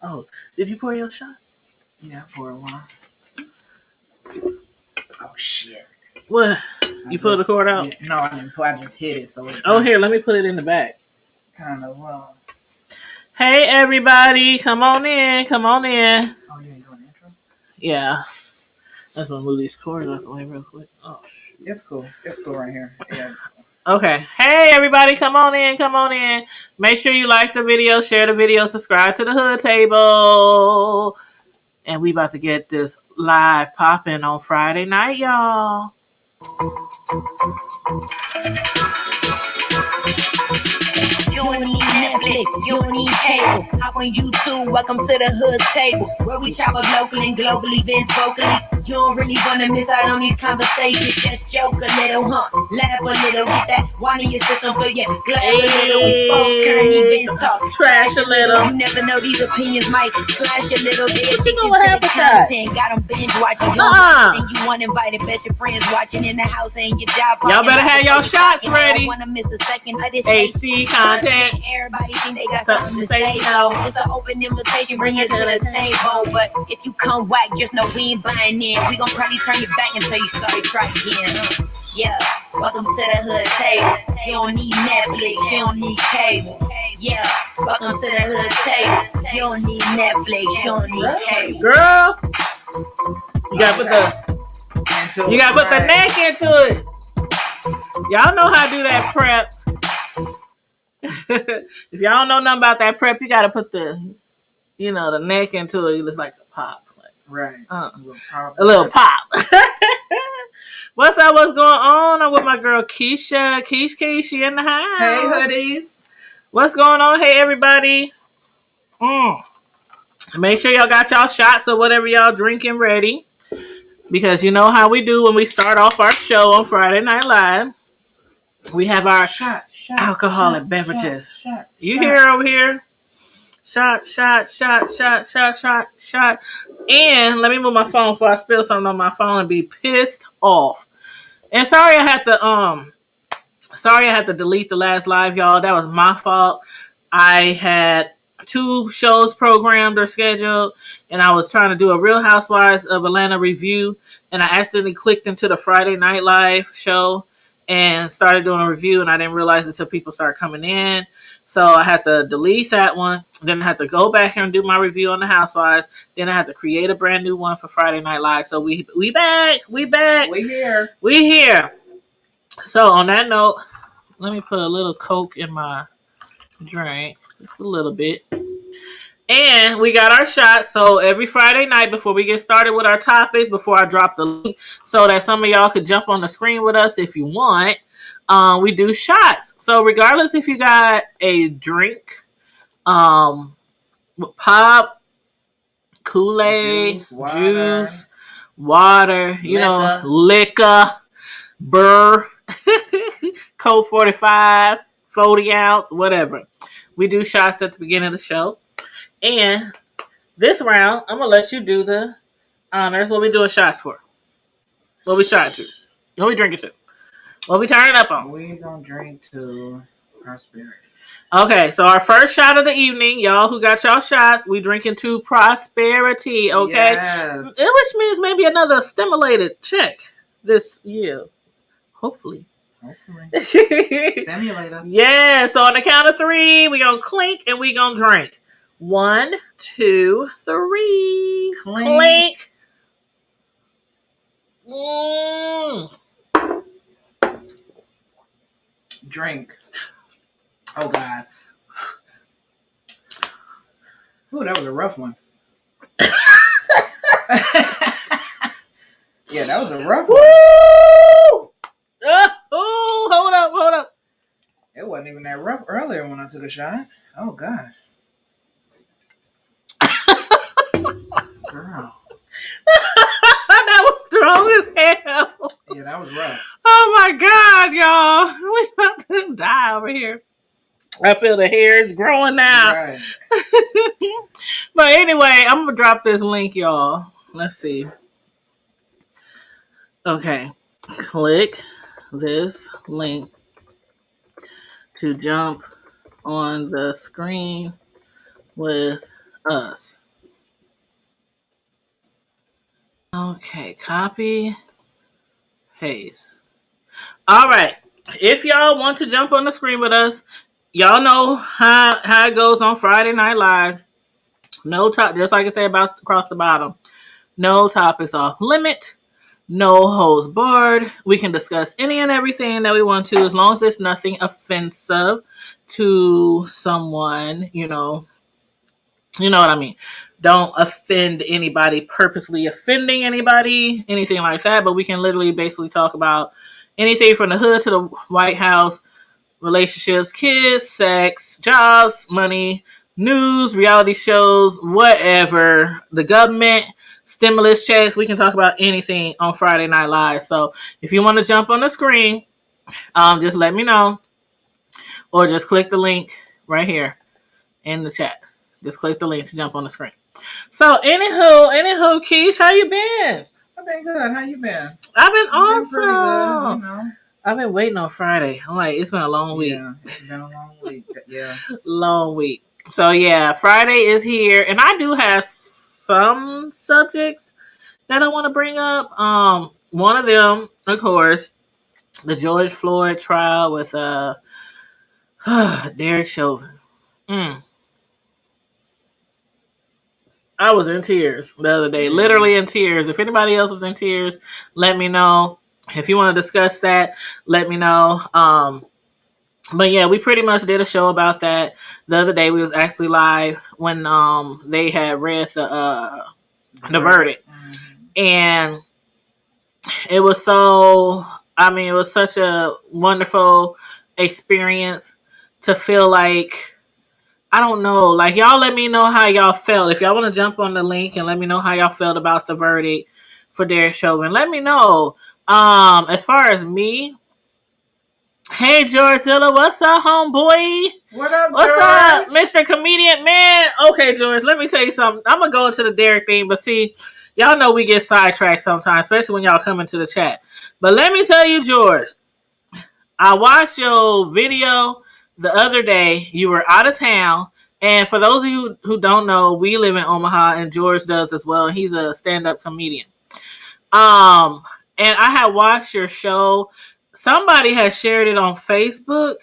Oh, did you pour your shot? Yeah, I poured one. Oh shit! What? You pulled the cord out? Yeah, no, I didn't pour. I just hit it. So it here, let me put it in the back. Kind of. Hey, everybody, come on in. Come on in. Oh, you ain't doing intro? Yeah. Let's move these cords out the way real quick. Oh, shoot. It's cool. It's cool right here. Yeah. Okay. Hey, everybody, come on in. Come on in. Make sure you like the video, share the video, subscribe to the Hood Table. And we about to get this live popping on Friday night, y'all. You don't need Netflix, you don't need cable. Hop on YouTube, welcome to the Hood Table, where we chop up local and global events vocally. You don't really wanna miss out on these conversations. Just joke a little, laugh a little, get that wine in your system, fill your glass a little. We both current events talk, trash a little. You never know, these opinions might clash a little. They addicted to the content, got them binge watching. And you uninvited, bet your friends watching in the house and your job. Y'all better have y'all shots ready. Wanna miss a second of this AC content. Everybody think they got something to say, so it's an open invitation, bring it to the table. But if you come whack, just know we ain't buying in. We gon' probably turn you back and tell you sorry, try again. Yeah, welcome to the Hood Table. You don't need Netflix, you don't need cable. Yeah, welcome to the Hood Table. You don't need Netflix, you don't need cable. Girl, you gotta put the neck into it. Y'all know how to do that prep. If y'all don't know nothing about that prep, you gotta put the neck into it. It looks like a pop. Right. A little pop. What's up? What's going on? I'm with my girl Keisha. Keisha in the house. Hey, hoodies. What's going on? Hey, everybody. Make sure y'all got y'all shots or whatever y'all drinking ready. Because you know how we do when we start off our show on Friday Night Live. We have our alcoholic beverages. You hear over here? Shot. And let me move my phone before I spill something on my phone and be pissed off. And sorry I had to delete the last live, y'all. That was my fault. I had 2 shows programmed or scheduled, and I was trying to do a Real Housewives of Atlanta review, and I accidentally clicked into the Friday Night Live show and started doing a review, and I didn't realize it until people started coming in. So I had to delete that one. Then I had to go back here and do my review on the Housewives. Then I had to create a brand new one for Friday Night Live. So we back. We here. So on that note, let me put a little Coke in my drink. Just a little bit. And we got our shots. So every Friday night before we get started with our topics, before I drop the link so that some of y'all could jump on the screen with us if you want, we do shots. So regardless if you got a drink, pop, Kool-Aid, juice, water, liquor, burr, Coke 45, 40 ounce, whatever. We do shots at the beginning of the show. And this round, I'm going to let you do the honors. What we doing shots for? What we shot to? What we drinking to? What we turning up on? We going to drink to prosperity. Okay, so our first shot of the evening, y'all who got y'all shots, we drinking to prosperity, okay? Yes. Which means maybe another stimulated check this year. Hopefully. Stimulate us. Yeah, so on the count of 3, we going to clink and we going to drink. 1, 2, 3. Clink. Drink. Oh, God. Ooh, that was a rough one. Yeah, that was a rough one. Hold up. It wasn't even that rough earlier when I took a shot. Oh, God. Girl. That was strong as hell. Yeah, that was rough. Oh, my God, y'all. We about to die over here. I feel the hair is growing now. Right. But anyway, I'm going to drop this link, y'all. Let's see. Okay. Click this link to jump on the screen with us. Okay, copy, paste. All right. If y'all want to jump on the screen with us, y'all know how it goes on Friday Night Live. No top, just like I said about across the bottom. No topics off limit. No holds barred. We can discuss any and everything that we want to, as long as it's nothing offensive to someone. You know what I mean. Don't offend anybody, purposely offending anybody, anything like that. But we can literally basically talk about anything from the hood to the White House, relationships, kids, sex, jobs, money, news, reality shows, whatever, the government, stimulus checks. We can talk about anything on Friday Night Live. So if you want to jump on the screen, just let me know, or just click the link right here in the chat. Just click the link to jump on the screen. So anywho, Keish, how you been? I've been good. How you been? I've been Pretty good, awesome. I've been waiting on Friday. I'm like, it's been a long week. Yeah, it's been a long week. Yeah. Long week. So yeah, Friday is here, and I do have some subjects that I want to bring up. One of them, of course, the George Floyd trial with Derek Chauvin. I was in tears the other day, literally in tears. If anybody else was in tears, let me know. If you want to discuss that, let me know. But yeah, we pretty much did a show about that the other day. We was actually live when they had read the verdict, and it was it was such a wonderful experience to feel like, I don't know, like, y'all let me know how y'all felt. If y'all want to jump on the link and let me know how y'all felt about the verdict for Derek Chauvin, let me know. As far as me, hey Georgezilla, what's up, homeboy? What up, what's George? up, Mr. Comedian Man? Okay, George, let me tell you something. I'm gonna go into the Derek thing, but see, y'all know we get sidetracked sometimes, especially when y'all come into the chat. But let me tell you, George, I watched your video the other day. You were out of town. And for those of you who don't know, we live in Omaha, and George does as well. He's a stand-up comedian. And I had watched your show. Somebody had shared it on Facebook.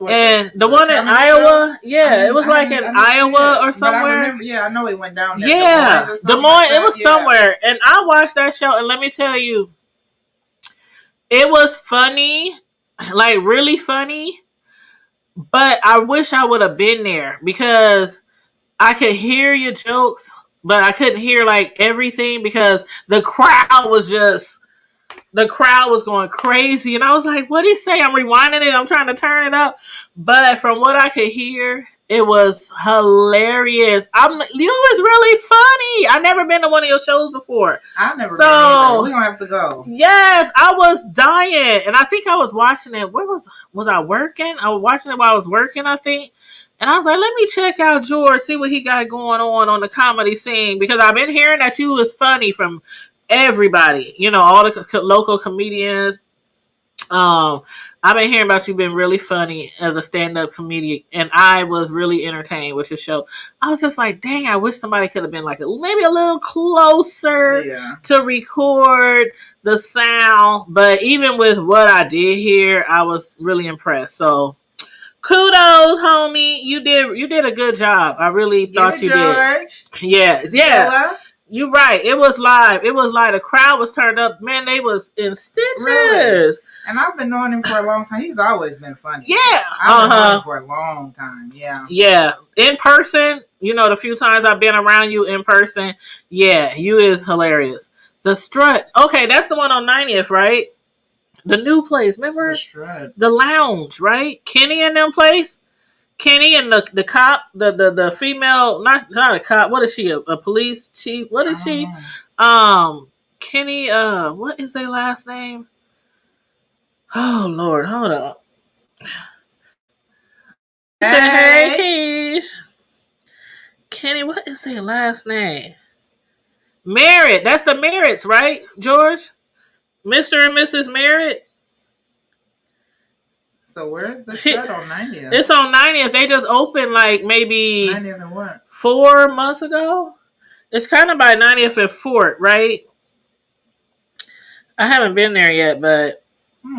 And the one in Iowa, it was like in Iowa or somewhere. I know it went down there. Yeah, Des Moines, it was somewhere. And I watched that show, and let me tell you, it was funny, like really funny. But I wish I would have been there, because I could hear your jokes, but I couldn't hear like everything, because the crowd was going crazy. And I was like, what did he say? I'm rewinding it. I'm trying to turn it up. But from what I could hear, it was hilarious. You was really funny. I've never been to one of your shows before. I've never been either. We're going to have to go. Yes, I was dying. And I think I was watching it. Where was I working? I was watching it while I was working, I think. And I was like, let me check out George, see what he got going on the comedy scene. Because I've been hearing that you was funny from everybody. You know, all the local comedians. I've been hearing about you being really funny as a stand-up comedian, and I was really entertained with your show. I was just like, dang, I wish somebody could have been like maybe a little closer to record the sound. But even with what I did here, I was really impressed. So kudos, homie. You did a good job. I really thought you George. did. Yes, yeah. You're right. It was live. The crowd was turned up. Man, they was in stitches. Really? And I've been knowing him for a long time. He's always been funny. Yeah. I've been knowing him for a long time. Yeah. Yeah. In person, the few times I've been around you in person, yeah, you is hilarious. The Strut. Okay, that's the one on 90th, right? The new place. Remember? The Strut. The Lounge, right? Kenny and them place? Kenny and the cop, the female, not a cop. What is she? A police chief? What is she? Kenny. What is their last name? Oh Lord, hold up. Hey, Keys. Kenny, what is their last name? Merritt. That's the Merritts, right, George? Mr. and Mrs. Merritt. So where's the shut on 90th? It's on 90th. They just opened like maybe 90th and what? 4 months ago. It's kind of by 90th and Fort, right? I haven't been there yet, but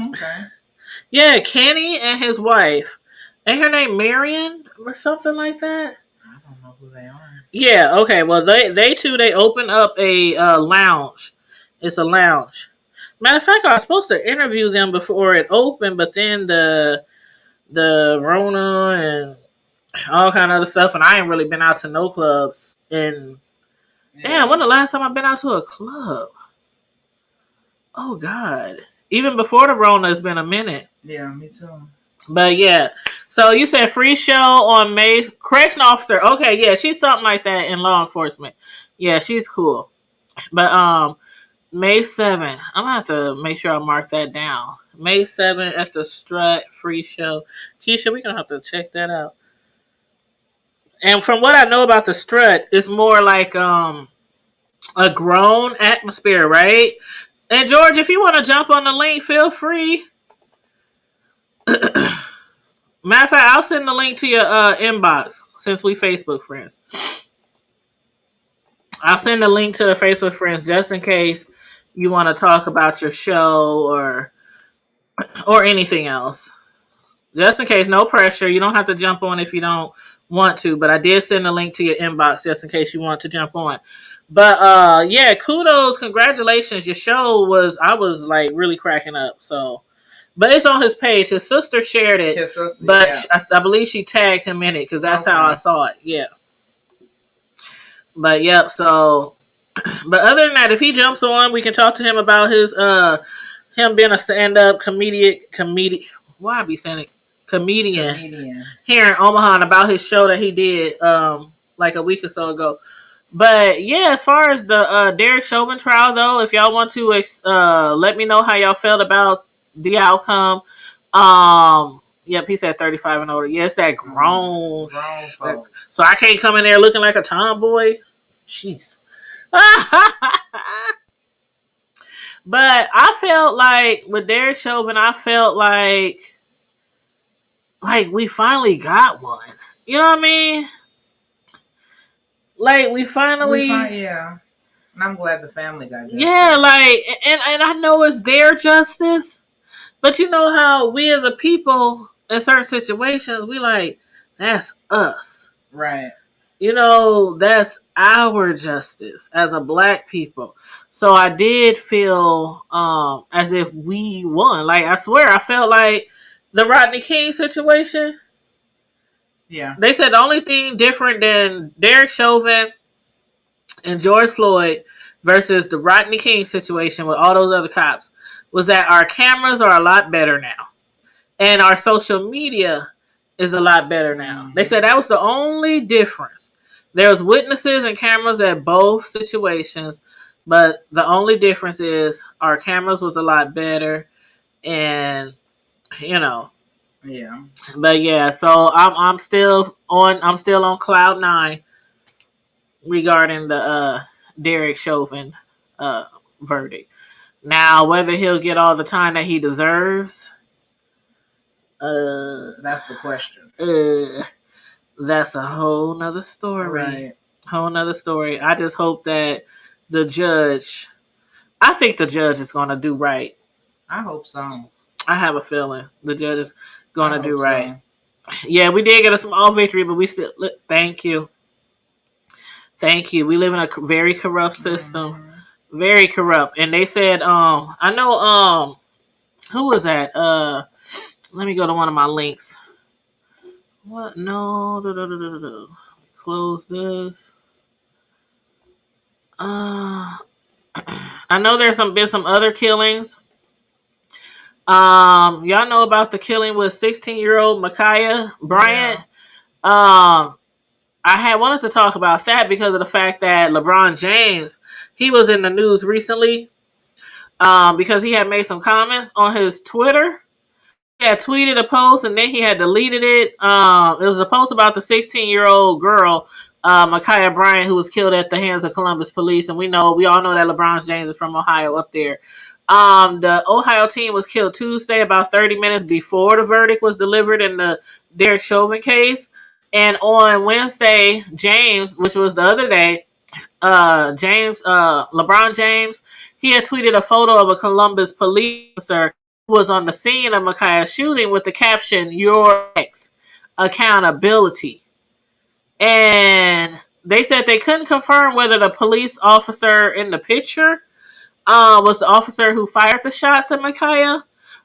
Okay. yeah, Kenny and his wife. Ain't her name Marion or something like that? I don't know who they are. Yeah, okay. Well, they two, they open up a lounge. It's a lounge. Matter of fact, I was supposed to interview them before it opened, but then the Rona and all kind of other stuff, and I ain't really been out to no clubs. And damn, when the last time I've been out to a club? Oh God! Even before the Rona, it's been a minute. Yeah, me too. But yeah, so you said free show on May correction officer. Okay, yeah, she's something like that in law enforcement. Yeah, she's cool. But May 7th, I'm gonna have to make sure I mark that down. May 7th at the Strut free show. Keisha, we're gonna have to check that out. And from what I know about the Strut, it's more like a grown atmosphere, right? And George, if you want to jump on the link, feel free. Matter of fact, I'll send the link to your inbox since we Facebook friends. I'll send the link to the Facebook friends just in case you want to talk about your show or anything else. Just in case, no pressure. You don't have to jump on if you don't want to, but I did send a link to your inbox just in case you want to jump on. But yeah, kudos, congratulations. Your show I was like really cracking up. So, but it's on his page. His sister shared it, His sister, but yeah. I believe she tagged him in it because that's how I saw it. Yeah. But yep. So, but other than that, if he jumps on, we can talk to him about his him being a stand-up comedian. Why I be saying it? Comedian here in Omaha, and about his show that he did like a week or so ago. But yeah, as far as the Derek Chauvin trial, though, if y'all want to let me know how y'all felt about the outcome. Yep, he said 35 and older. Yes, that grown folks. So I can't come in there looking like a tomboy. Jeez. But I felt like with Derek Chauvin, I felt like we finally got one. You know what I mean? Like we finally, yeah. And I'm glad the family got justice. Yeah, like, and I know it's their justice, but you know how we as a people in certain situations, we like, that's us. Right. You know, that's our justice as a black people. So I did feel as if we won. Like, I swear, I felt like the Rodney King situation. Yeah. They said the only thing different than Derek Chauvin and George Floyd versus the Rodney King situation with all those other cops was that our cameras are a lot better now. And our social media is a lot better now. Mm-hmm. They said that was the only difference. There was witnesses and cameras at both situations, but the only difference is our cameras was a lot better, and you know. Yeah. But yeah, so I'm still on cloud 9 regarding the Derek Chauvin verdict. Now, whether he'll get all the time that he deserves, that's the question. That's a whole nother story. Right. Whole nother story. I just hope that the judge, I think the judge is going to do right. I hope so. I have a feeling the judge is going to do right. So. Yeah, we did get a small victory, but we still, thank you. Thank you. We live in a very corrupt system. Mm-hmm. Very corrupt. And they said, I know, who was that? Let me go to one of my links. What? No. Close this. I know there's been some other killings. Y'all know about the killing with 16-year-old Ma'Khia Bryant. Yeah. I wanted to talk about that because of the fact that LeBron James, he was in the news recently because he had made some comments on his Twitter. He had tweeted a post and then he had deleted it. It was a post about the 16-year-old girl, Ma'Khia Bryant, who was killed at the hands of Columbus police. And we all know that LeBron James is from Ohio up there. The Ohio team was killed Tuesday, about 30 minutes before the verdict was delivered in the Derek Chauvin case. And on Wednesday, James, which was the other day, LeBron James, he had tweeted a photo of a Columbus police officer who was on the scene of Ma'Khia's shooting with the caption, "Your ex accountability." And they said they couldn't confirm whether the police officer in the picture was the officer who fired the shots at Ma'Khia.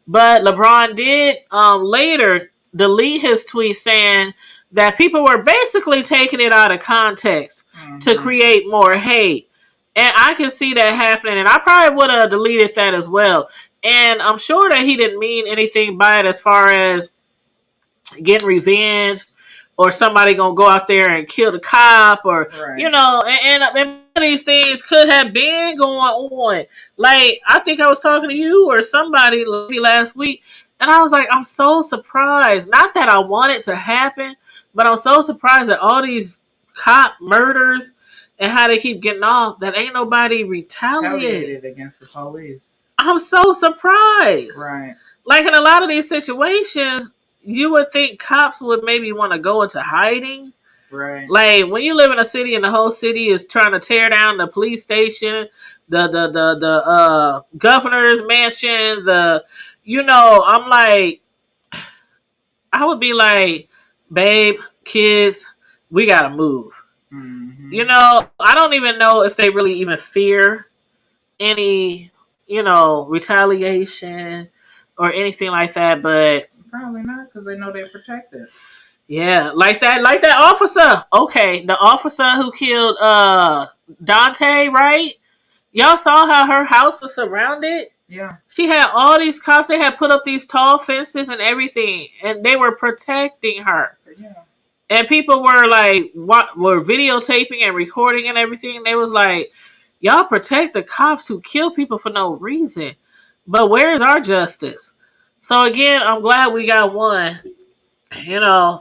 But LeBron did later delete his tweet saying that people were basically taking it out of context to create more hate. And I can see that happening. And I probably would have deleted that as well. And I'm sure that he didn't mean anything by it as far as getting revenge or somebody gonna go out there and kill the cop or you know, and these things could have been going on. Like I think I was talking to you or somebody last week, and I was like, I'm so surprised. Not that I want it to happen, but I'm so surprised at all these cop murders and how they keep getting off that ain't nobody retaliated against the police. I'm so surprised. Right. Like in a lot of these situations, you would think cops would maybe want to go into hiding. Right. Like when you live in a city and the whole city is trying to tear down the police station, the governor's mansion, I'm like, I would be like, babe, kids, we gotta move. Mm-hmm. You know, I don't even know if they really even fear any, retaliation or anything like that, but probably not because they know they're protected. Yeah, like that officer. Okay, the officer who killed Dante, right? Y'all saw how her house was surrounded? Yeah. She had all these cops. They had put up these tall fences and everything, and they were protecting her. Yeah. And people were like, were videotaping and recording and everything. They was like, y'all protect the cops who kill people for no reason. But where's our justice? So again, I'm glad we got one. Yeah,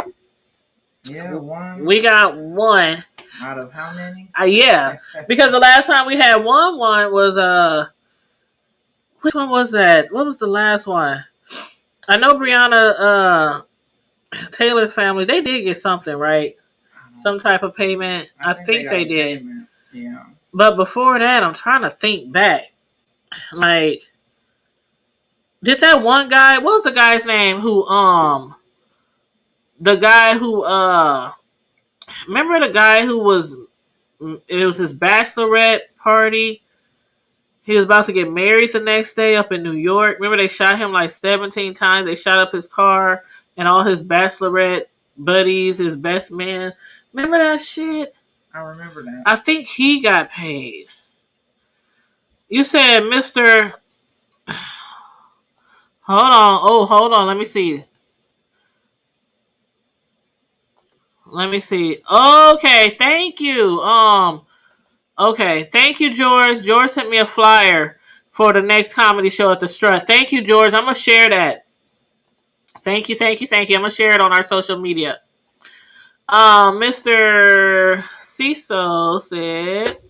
one. We got one. Out of how many? Yeah, because the last time we had one was which one was that? What was the last one? I know Breonna Taylor's family, they did get something, right? Some type of payment. I think they did. Payment. Yeah. But before that, I'm trying to think back. Like, did that one guy? What was the guy's name? The guy who remember the guy who was? It was his bachelorette party. He was about to get married the next day up in New York. Remember they shot him like 17 times. They shot up his car and all his bachelorette buddies, his best man. Remember that shit? I remember that. I think he got paid. You said Mr. Hold on. Oh, hold on. Let me see. Okay, thank you. Okay, thank you, George. George sent me a flyer for the next comedy show at the Strut. Thank you, George. I'm gonna share that. Thank you. I'm gonna share it on our social media. Mr. Ciso said,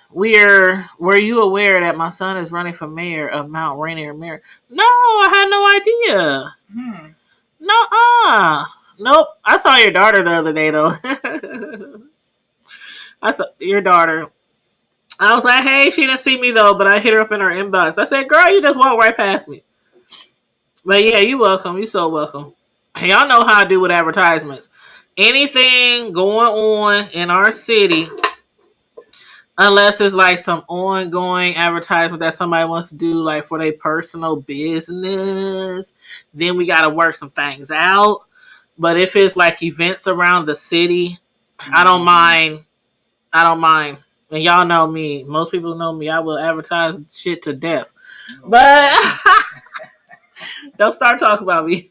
were you aware that my son is running for mayor of Mount Rainier, Maryland? No, I had no idea. Nope. I saw your daughter the other day, though. I saw your daughter. I was like, hey, she didn't see me, though, but I hit her up in her inbox. I said, girl, you just walked right past me. But yeah, you welcome. You so welcome. Y'all know how I do with advertisements. Anything going on in our city, unless it's like some ongoing advertisement that somebody wants to do, like for their personal business, then we got to work some things out. But if it's like events around the city, I don't mind. And y'all know me. Most people know me. I will advertise shit to death. But don't start talking about me.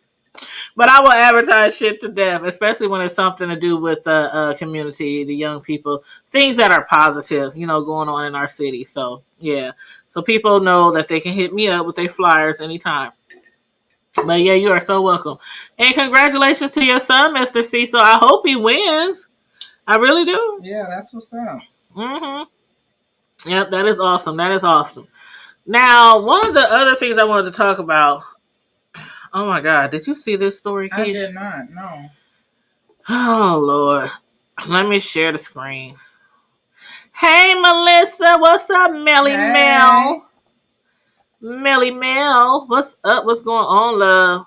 But I will advertise shit to death, especially when it's something to do with the community, the young people, things that are positive, going on in our city. So, yeah. So people know that they can hit me up with their flyers anytime. But, yeah, you are so welcome. And congratulations to your son, Mr. C. So I hope he wins. I really do. Yeah, that's what's up. Mm-hmm. Yep, that is awesome. Now, one of the other things I wanted to talk about. Oh my God! Did you see this story, Keish? I did not. No. Oh Lord! Let me share the screen. Hey, Melissa, what's up, Melly Hey. Mel? Melly Mel, what's up? What's going on, love?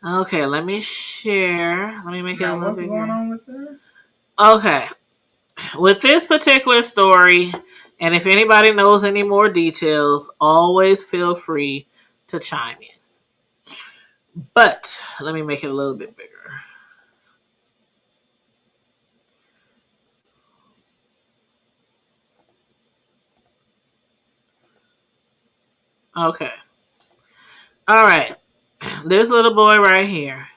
Okay, let me share. Let me make it a Now, little what's bigger. going on with this? Okay, with this particular story, and if anybody knows any more details, always feel free to chime in. But let me make it a little bit bigger. Okay. All right. This little boy right here,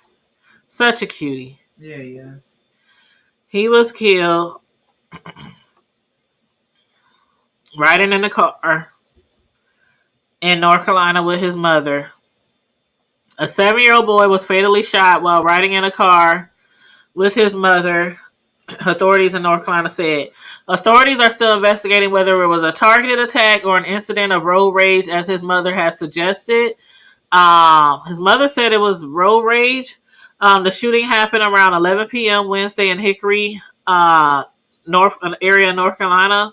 such a cutie. Yeah, yes. He was killed riding in a car in North Carolina with his mother. A 7-year-old boy was fatally shot while riding in a car with his mother, authorities in North Carolina said. Authorities are still investigating whether it was a targeted attack or an incident of road rage, as his mother has suggested. His mother said it was road rage. The shooting happened around 11 p.m. Wednesday in Hickory, an area in North Carolina.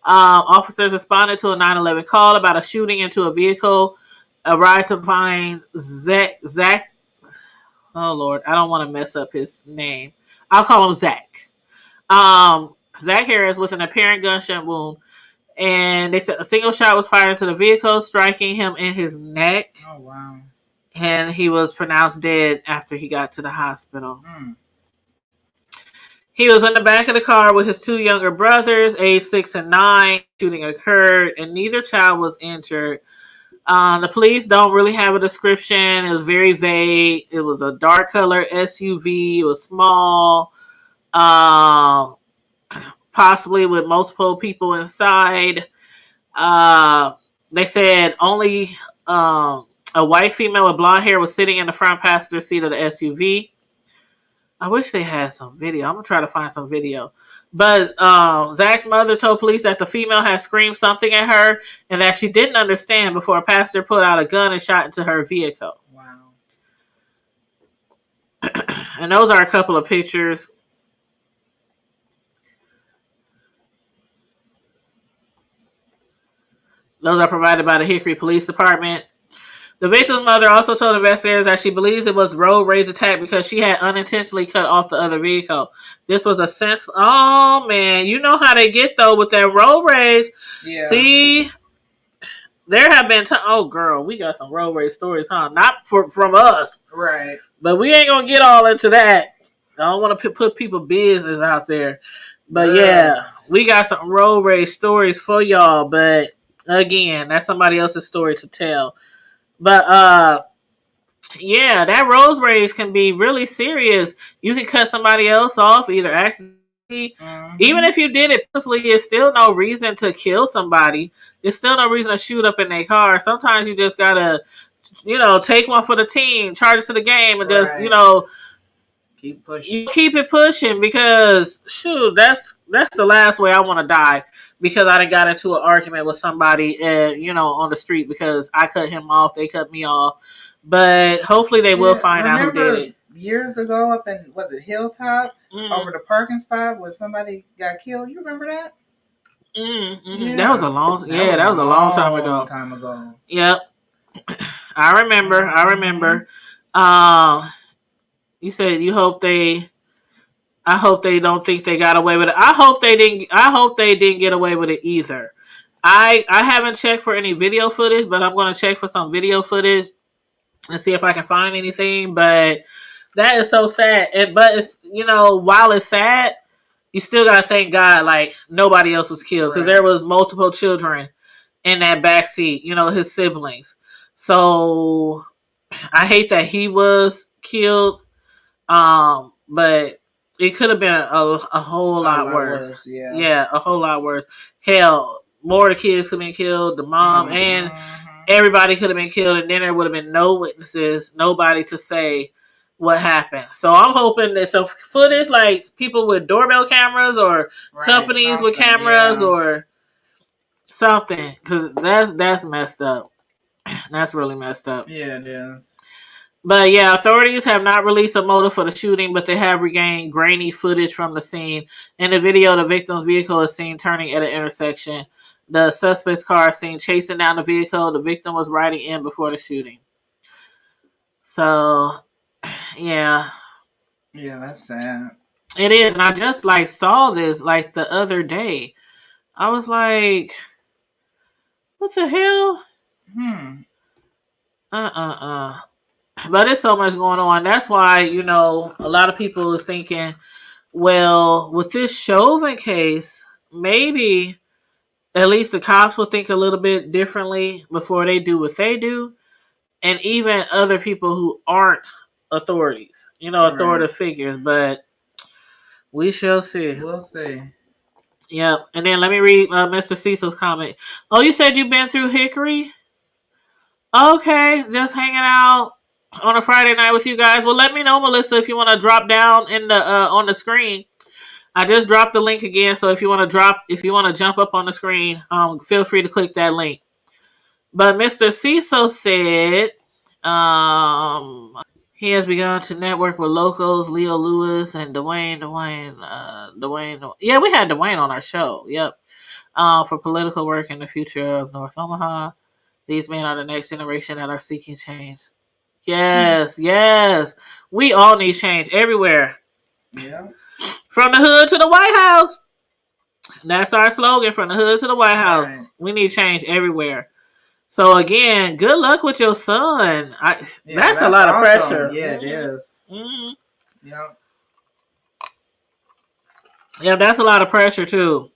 Officers responded to a 911 call about a shooting into a vehicle. Arrived to find Zach. Oh Lord, I don't want to mess up his name. I'll call him Zach. Zach Harris with an apparent gunshot wound, and they said a single shot was fired into the vehicle, striking him in his neck. Oh wow. And he was pronounced dead after he got to the hospital. He was in the back of the car with his two younger brothers, aged 6 and 9. Shooting occurred, and neither child was injured. The police don't really have a description. It was very vague. It was a dark color SUV. It was small, possibly with multiple people inside. They said only a white female with blonde hair was sitting in the front passenger seat of the SUV. I wish they had some video. I'm going to try to find some video. But Zach's mother told police that the female had screamed something at her and that she didn't understand before a passenger pulled out a gun and shot into her vehicle. Wow. And those are a couple of pictures. Those are provided by the Hickory Police Department. The victim's mother also told investigators that she believes it was road rage attack because she had unintentionally cut off the other vehicle. This was a sense. Oh man, you know how they get though with that road rage. Yeah. See, there have been oh girl, we got some road rage stories, huh? Not from us, Right. but we ain't gonna get all into that. I don't want to put people business out there, but yeah, we got some road rage stories for y'all. But again, that's somebody else's story to tell. But yeah, that road rage can be really serious. You can cut somebody else off either accidentally. Even if you did it personally, it's still no reason to kill somebody. It's still no reason to shoot up in their car. Sometimes you just gotta, take one for the team, charge it to the game, and just, keep pushing. You keep it pushing because shoot, that's the last way I want to die, because I done got into an argument with somebody, on the street because I cut him off, they cut me off. But hopefully they will find out who did it. Years ago, up in Hilltop, over the parking spot where somebody got killed. You remember that? Yeah. That was a long time ago. Yep, I remember. You said you hope they. I hope they don't think they got away with it. I hope they didn't get away with it either. I haven't checked for any video footage, but I'm going to check for some video footage and see if I can find anything. But that is so sad. But it's, while it's sad, you still got to thank God like nobody else was killed, because there was multiple children in that backseat, his siblings. So I hate that he was killed. But it could have been a whole lot worse. Yeah, a whole lot worse. Hell, more of the kids could have been killed, the mom, and everybody could have been killed, and then there would have been no witnesses, nobody to say what happened. So I'm hoping that some footage, like people with doorbell cameras or companies with cameras or something, because that's messed up. That's really messed up. Yeah, it is. But yeah, authorities have not released a motive for the shooting, but they have regained grainy footage from the scene. In the video, the victim's vehicle is seen turning at an intersection. The suspect's car is seen chasing down the vehicle the victim was riding in before the shooting. So, yeah. Yeah, that's sad. It is. And I just like saw this like the other day. I was like, what the hell? But there's so much going on. That's why, a lot of people is thinking, well, with this Chauvin case, maybe at least the cops will think a little bit differently before they do what they do. And even other people who aren't authorities, authoritative figures. But we shall see. We'll see. Yep. And then let me read Mr. Cecil's comment. Oh, you said you've been through Hickory? Okay, just hanging out on a Friday night with you guys. Well, let me know, Melissa, if you want to drop down in the on the screen. I just dropped the link again, so if you want to jump up on the screen, feel free to click that link. But Mr. Cecil said he has begun to network with locals, Leo Lewis and Dwayne. Yeah, we had Dwayne on our show. Yep. For political work in the future of North Omaha. These men are the next generation that are seeking change. Yes, yes. We all need change everywhere. Yeah. From the hood to the White House. That's our slogan, from the hood to the White House. Right. We need change everywhere. So again, good luck with your son. That's a lot of pressure. Yeah, it is. Mm-hmm. Yeah. Yeah, that's a lot of pressure too.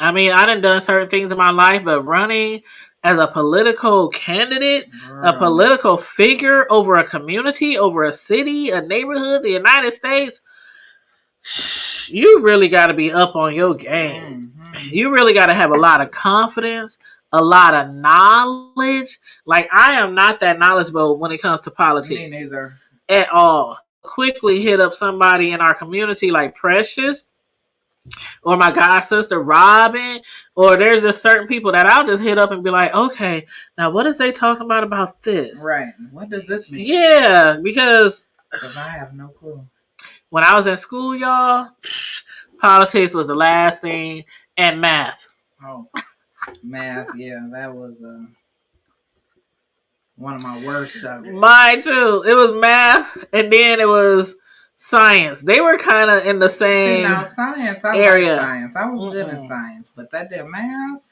I mean, I done certain things in my life, but running as a political candidate, a political figure over a community, over a city, a neighborhood, the United States, you really got to be up on your game. Mm-hmm. You really got to have a lot of confidence, a lot of knowledge. Like, I am not that knowledgeable when it comes to politics. Me neither. At all. Quickly hit up somebody in our community like Precious, or my god sister Robin, or there's just certain people that I'll just hit up and be like, okay, now what is they talking about this? Right. What does this mean? Yeah, because I have no clue. When I was in school, y'all, politics was the last thing, and math. Oh, math, yeah, that was one of my worst subjects. Mine too. It was math, and then it was science. They were kind of in the same science. I area. Like science. I was good in science, but that damn math.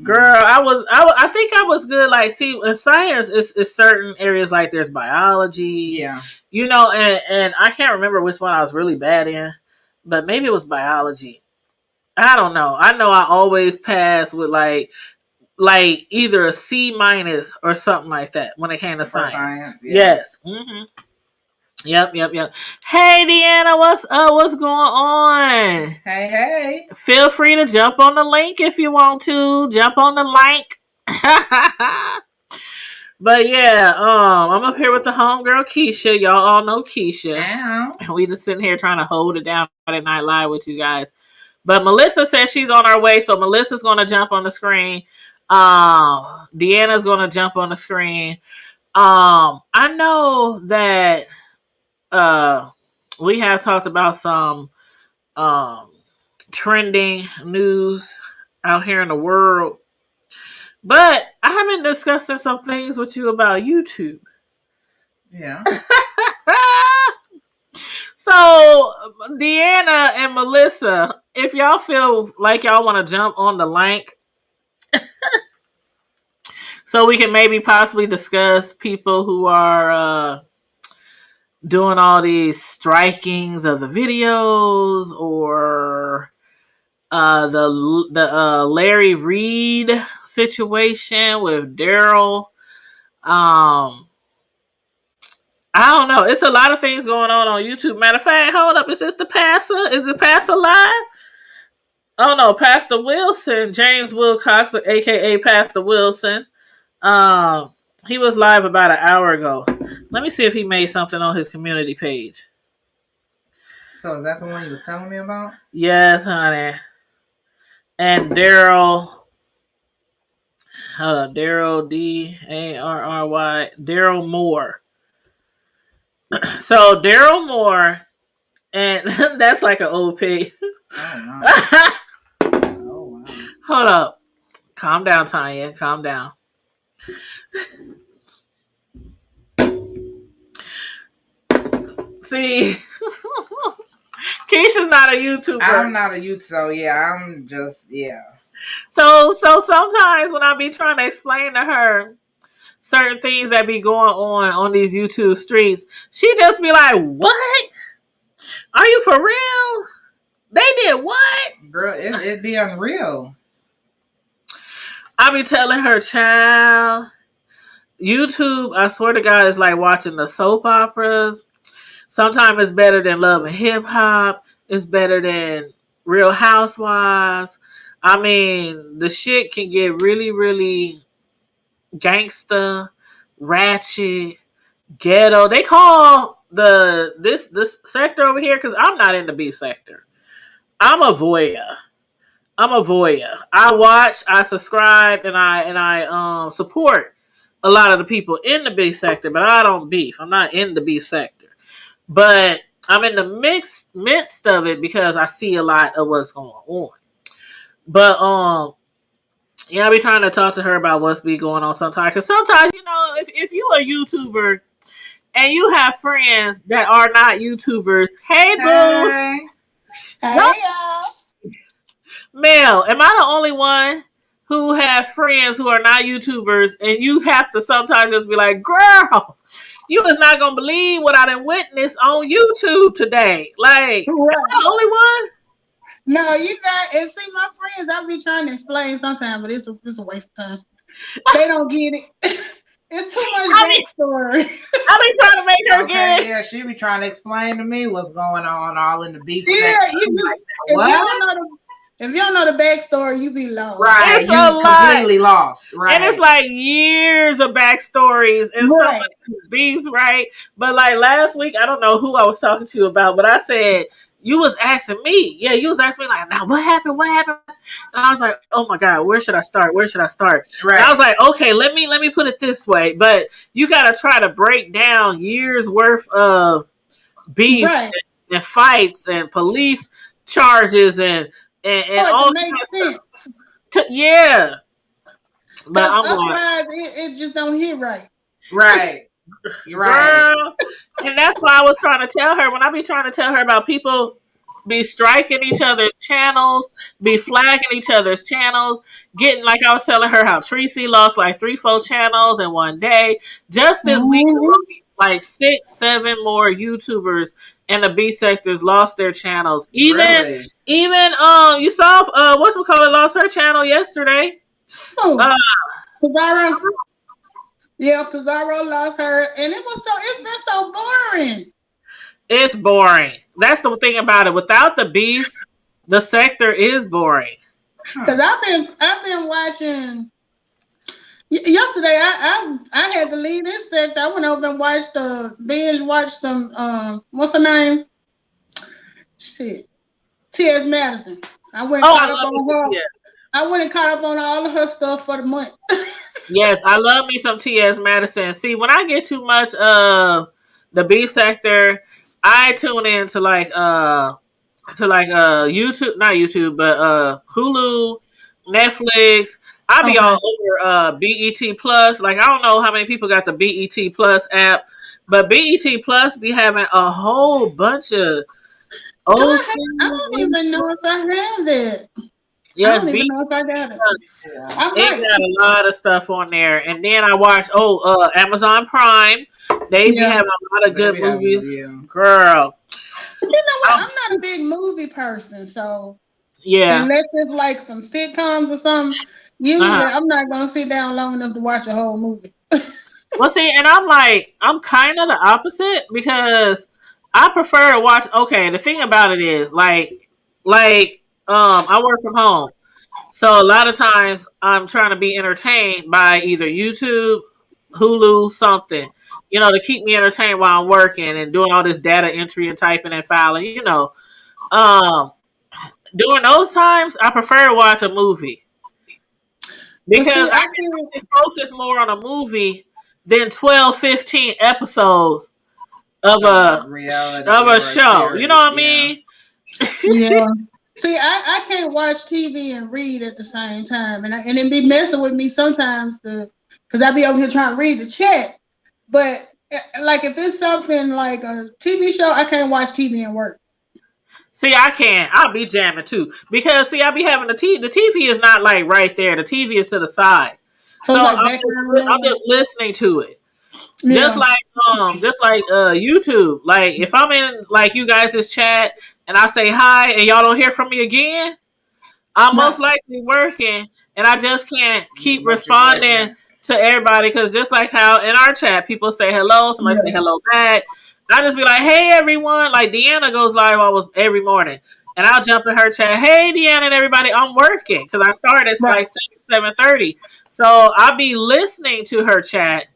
Girl, I think I was good. Like, see, in science, it's certain areas like there's biology. Yeah. And I can't remember which one I was really bad in, but maybe it was biology. I don't know. I know I always pass with like either a C- or something like that when it came to science. Yeah. Yes. Mm-hmm. Yep. Hey, Deanna, what's up? What's going on? Hey. Feel free to jump on the link if you want to. Jump on the link. But yeah, I'm up here with the homegirl Keisha. Y'all all know Keisha. Ow. We just sitting here trying to hold it down Friday Night Live with you guys. But Melissa says she's on our way, so Melissa's going to jump on the screen. Deanna's going to jump on the screen. I know that we have talked about some trending news out here in the world, but I have been discussing some things with you about YouTube. Yeah. So Deanna and Melissa, if y'all feel like y'all want to jump on the link so we can maybe possibly discuss people who are doing all these strikings of the videos, or the Larry Reed situation with Daryl. I don't know. It's a lot of things going on YouTube. Matter of fact, hold up. Is this the pastor? Is the pastor live? Oh no, Pastor Wilson, James Wilcox, aka Pastor Wilson. He was live about an hour ago. Let me see if he made something on his community page. So is that the one you was telling me about? Yes, honey. And Daryl Hold on, Daryl Darry, Daryl Moore. So Daryl Moore, and that's like an OP. Oh wow. Oh wow. Hold up, calm down, Tanya. Calm down. See, Keisha's not a YouTuber. I'm not a youth, so yeah, I'm just So sometimes when I be trying to explain to her certain things that be going on these YouTube streets, she just be like, "What? Are you for real? They did what?" Girl, it'd be unreal. I be telling her, child, YouTube, I swear to God, is like watching the soap operas. Sometimes it's better than Love and Hip Hop. It's better than Real Housewives. I mean, the shit can get really, really gangsta, ratchet, ghetto. They call this sector over here, because I'm not in the beef sector. I'm a voyeur. I watch, I subscribe, and I support a lot of the people in the beef sector, but I don't beef. I'm not in the beef sector. But I'm in the midst of it because I see a lot of what's going on. But yeah, I be trying to talk to her about what's be going on sometimes. Because sometimes, if you a YouTuber and you have friends that are not YouTubers, hey boo, Hey, y'all. Mel, am I the only one who have friends who are not YouTubers, and you have to sometimes just be like, girl, you is not gonna believe what I done witnessed on YouTube today. Like, am I the only one? No, you're not. And see, my friends, I be trying to explain sometimes, but it's a waste of time. They don't get it. It's too much backstory. I be trying to make her get it. Yeah, she be trying to explain to me what's going on all in the beef Yeah, section. if you don't know the backstory, you be lost. Right, It's you a lot. completely lost. Right, And it's like years of backstories and so many beefs, right? But like last week, I don't know who I was talking to about, but I said, you was asking me. Yeah, you was asking me like, now what happened? What happened? And I was like, oh my God, where should I start? Where should I start? Right. And I was like, okay, let me put it this way. But you got to try to break down years worth of beef and fights and police charges and all makes sense. yeah. But I'm otherwise, it just don't hit right. Right. You're right. Girl. And that's why I was trying to tell her, when I be trying to tell her about people be striking each other's channels, be flagging each other's channels, getting, like I was telling her how Tracy lost like 3-4 channels in one day. Just this week, like 6-7 more YouTubers in the B sectors lost their channels. Even you saw whatchamacallit lost her channel yesterday. Pizarro. Yeah, Pizarro lost her, and it's been so boring. It's boring. That's the thing about it. Without the beefs, the sector is boring. Because I've been watching. Yesterday, I had to leave this sector. I went over and binge watched some. What's her name? Shit, T.S. Madison. I went and caught up on all of her stuff for the month. Yes, I love me some T.S. Madison. See, when I get too much of the beef sector, I tune in to YouTube, not YouTube, but Hulu, Netflix. I be all over BET Plus. Like, I don't know how many people got the BET Plus app, but BET Plus be having a whole bunch of old I don't even know if I have it. Yes, I don't even know if I got it. It got a lot of stuff on there. And then I watched Amazon Prime. They be having a lot of good movies. Girl. You know what? I'm not a big movie person, so yeah. Unless it's like some sitcoms or something, usually I'm not gonna sit down long enough to watch a whole movie. Well, see, and I'm kind of the opposite because I prefer to watch. Okay, the thing about it is, I work from home, so a lot of times I'm trying to be entertained by either YouTube, Hulu, something, to keep me entertained while I'm working and doing all this data entry and typing and filing. During those times, I prefer to watch a movie. Because I can focus more on a movie than 12, 15 episodes of a show. You know what I mean? Yeah. See, I can't watch TV and read at the same time, and it be messing with me sometimes because I be over here trying to read the chat. But like if it's something like a TV show, I can't watch TV and work. See, I can't. I'll be jamming too because I be having the TV. The TV is not like right there. The TV is to the side, so like I'm just listening to it. Yeah. Just like YouTube. Like if I'm in like you guys' chat and I say hi and y'all don't hear from me again, I'm most likely working and I just can't keep responding to everybody because just like how in our chat people say hello, somebody say hello back. I just be like, hey everyone. Like Deanna goes live almost every morning. And I'll jump in her chat, hey Deanna and everybody, I'm working because I start at like 7:30. So I'll be listening to her chat.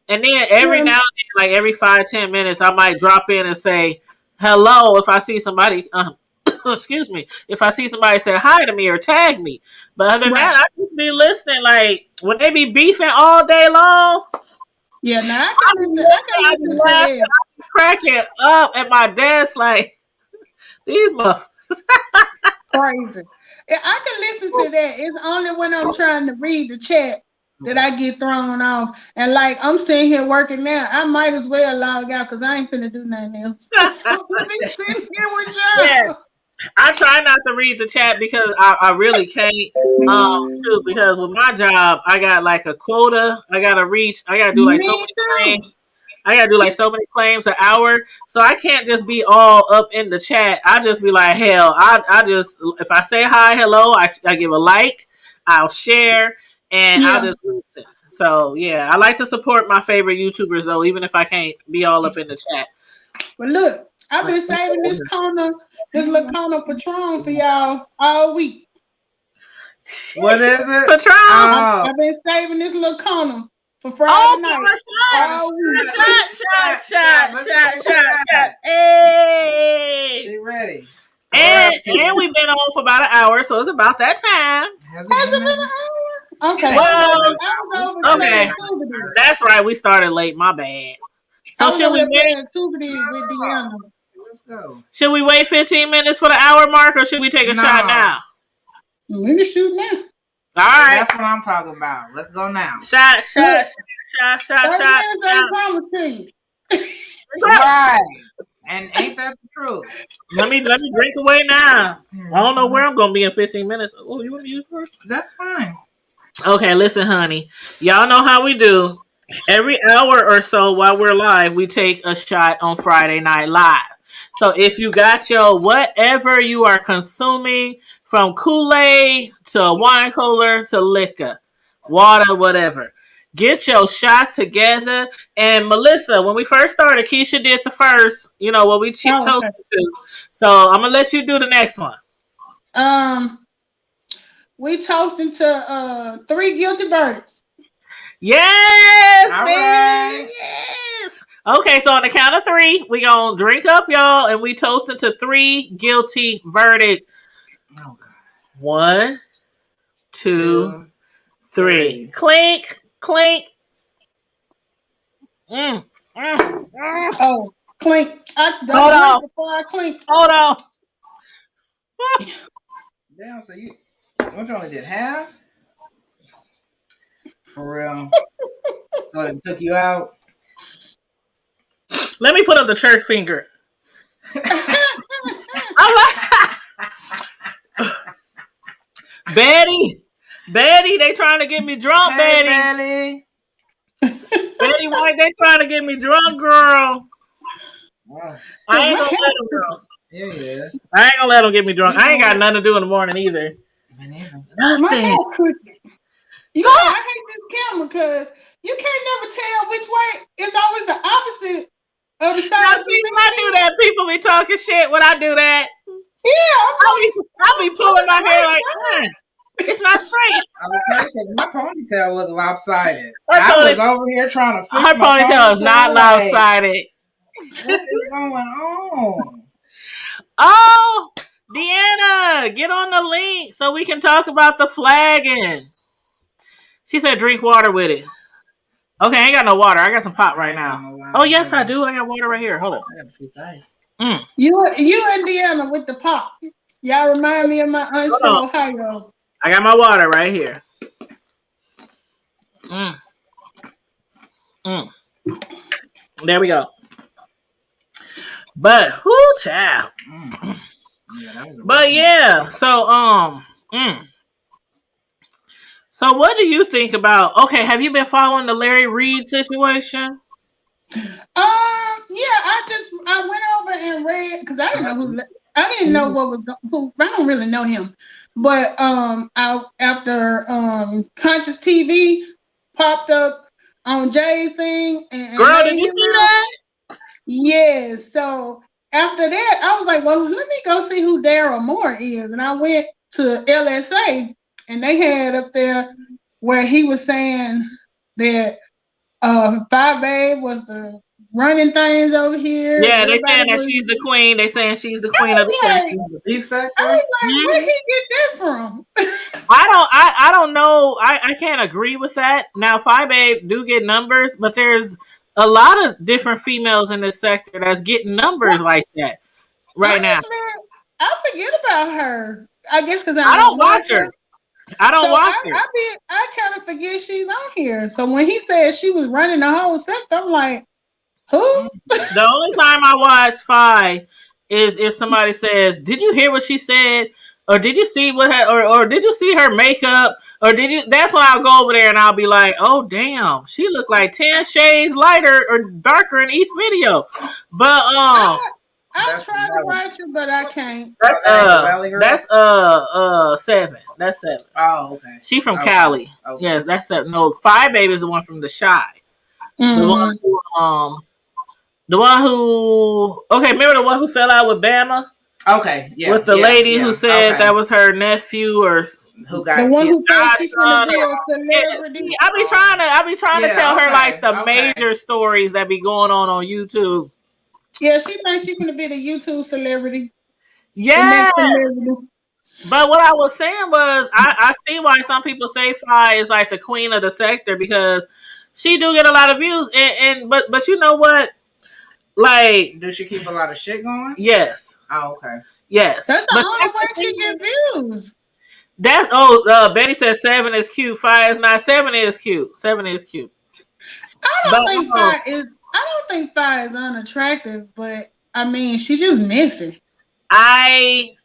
And then every now and then, like every 5-10 minutes, I might drop in and say hello if I see somebody. Excuse me, if I see somebody say hi to me or tag me. But other than that, I just be listening. Like when they be beefing all day long. Yeah, now I be cracking up at my desk like these motherfuckers. Crazy. I can listen to that. It's only when I'm trying to read the chat that I get thrown off. And like I'm sitting here working now, I might as well log out because I ain't finna do nothing else. I'm sitting here with y'all. Yeah. I try not to read the chat because I really can't. Too, because with my job, I got like a quota. I gotta reach. I gotta do like so many claims. I gotta do like so many claims an hour. So I can't just be all up in the chat. I just be like, hell, I just if I say hi, hello, I give a like, I'll share. And I'll just listen. So, yeah, I like to support my favorite YouTubers, though, even if I can't be all up in the chat. Well, look, I've been saving this little Kona Patron for y'all all week. What is it? Patron. I've been saving this little Kona for Friday night. Shot. Hey. She ready. And we've been on for about an hour, so it's about that time. Has it been an hour? Okay. Well, okay. That's right. We started late. My bad. So should we wait? Let's go. Should we wait 15 minutes for the hour mark, or should we take a shot now? We can shoot now. All right. That's what I'm talking about. Let's go now. Shot. Right. And ain't that the truth? Let me drink away now. I don't know where I'm gonna be in 15 minutes. Oh, you want to use first? That's fine. Okay, listen, honey. Y'all know how we do. Every hour or so while we're live, we take a shot on Friday Night Live. So if you got your whatever you are consuming, from Kool-Aid to wine cooler to liquor, water, whatever, get your shots together. And Melissa, when we first started, Keisha did the first, what we toasted to. So I'm going to let you do the next one. We toasting to 3 guilty verdicts. Yes, all man. Right. Yes. Okay, so on the count of 3, we gonna drink up, y'all, and we toasting to 3 guilty verdicts. Oh, God. 1, 2, 3. Clink, clink. Oh, clink. Hold on. Before I clink. Hold on. Damn, so you only did half? For real? So it took you out? Let me put up the church finger. Betty, they trying to get me drunk, hey, Betty. Betty White, they trying to get me drunk, girl. Wow. I ain't gonna let them drunk. Yeah. I ain't gonna let them get me drunk. I ain't got nothing to do in the morning either. Nothing. I hate this camera because you can't never tell which way. It's always the opposite of the side. Now, see, when I do that, people be talking shit when I do that. Yeah, I'll be pulling my hair like, it's not straight. Okay, because my ponytail looked lopsided. I was over here trying to fix her ponytail is not lopsided. What is going on? Oh, Deanna, get on the link so we can talk about the flagging. She said drink water with it. Okay, I ain't got no water. I got some pop right now. Oh, yes, I do. I got water right here. Hold on. You and Deanna with the pop. Y'all remind me of my aunts from Ohio. I got my water right here. There we go. But whoo, child. But yeah, so so what do you think about? Okay, have you been following the Larry Reid situation? Yeah, I went over and read because I didn't know what was who. I don't really know him, but after Conscious TV popped up on Jay's thing, and Girl, did you see that? Yes. So after that, I was like, well, let me go see who Daryl Moore is, and I went to LSA, and they had up there where he was saying that Five Babe was the running things over here. Yeah, they saying that she's the queen. They saying she's the queen of the sector. I was like, where he get that from? I don't know. I can't agree with that. Now, Five Babe do get numbers, but there's a lot of different females in this sector that's getting numbers like that right now. I forget about her. I guess because I don't watch her. I don't watch her. I kind of forget she's on here. So when he said she was running the whole sector, I'm like, who? The only time I watch Fi is if somebody says, "Did you hear what she said?" Or did you see what her, or did you see her makeup? Or did you? That's when I'll go over there and I'll be like, "Oh damn, she looked like 10 shades lighter or darker in each video." But I try to watch it, but I can't. That's 7. That's 7. Oh, okay. She from Cali. Okay. Yes, that's 7. No, Five Baby is the one from The Shy. Mm-hmm. The one who okay, remember the one who fell out with Bama? Okay, yeah. With the lady who said that was her nephew or who got the one killed. who thought she could be a celebrity. I be trying to tell her like the major stories that be going on YouTube. Yeah, she thinks she's gonna be the YouTube celebrity. Yeah. But what I was saying was I see why some people say Fi is like the queen of the sector because she do get a lot of views but you know what? Like, does she keep a lot of shit going? Yes. Oh, okay. Yes. That's the only way she get views. Betty says 7 is cute. 5 is not. 7 is cute. 7 is cute. I don't think 5 is unattractive, but I mean she's just messy. Like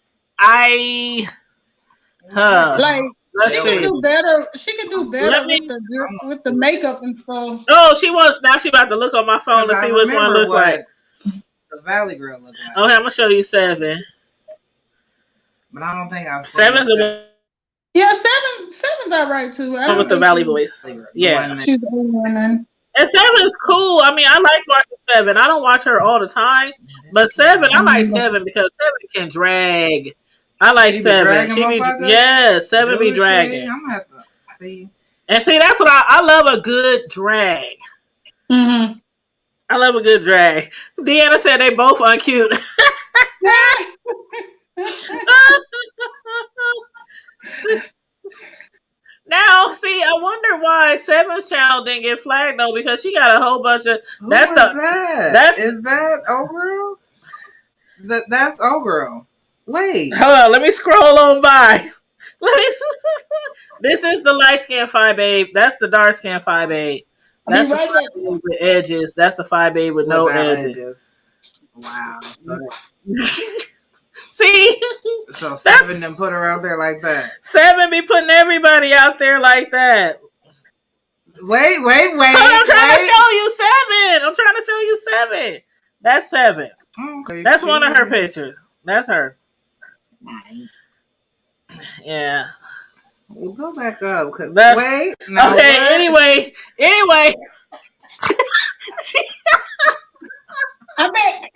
she can do better. She can do better with the makeup and stuff. Oh, she wants. Now she about to look on my phone to see which one looks like. The Valley Girl look like. Okay, I'm gonna show you 7. But I don't think I've. 7's the. Yeah, 7's alright too. I with the Valley Boys. Yeah, she's the one. And 7's cool. I mean, I like watching 7. I don't watch her all the time, but 7, I like 7 because 7 can drag. I like 7. She be 7 be dragging. I'm gonna have to see. And see, that's what I love a good drag. Mm-hmm. I love a good drag. Deanna said they both uncute. Now, see, I wonder why 7's channel didn't get flagged though, because she got a whole bunch of. Is that old girl? That's old girl. Wait, hold on. Let me scroll on by. This is the light skin Fi Babe. That's the dark skin Fi Babe. That's the Fi Babe with edges. That's the Fi Babe with no edges. Wow. So see, so 7 then put her out there like that. 7 be putting everybody out there like that. Wait. I'm trying to show you 7. That's 7. Okay, that's one of her pictures. That's her. Yeah. We'll go back up. Okay. Anyway. I bet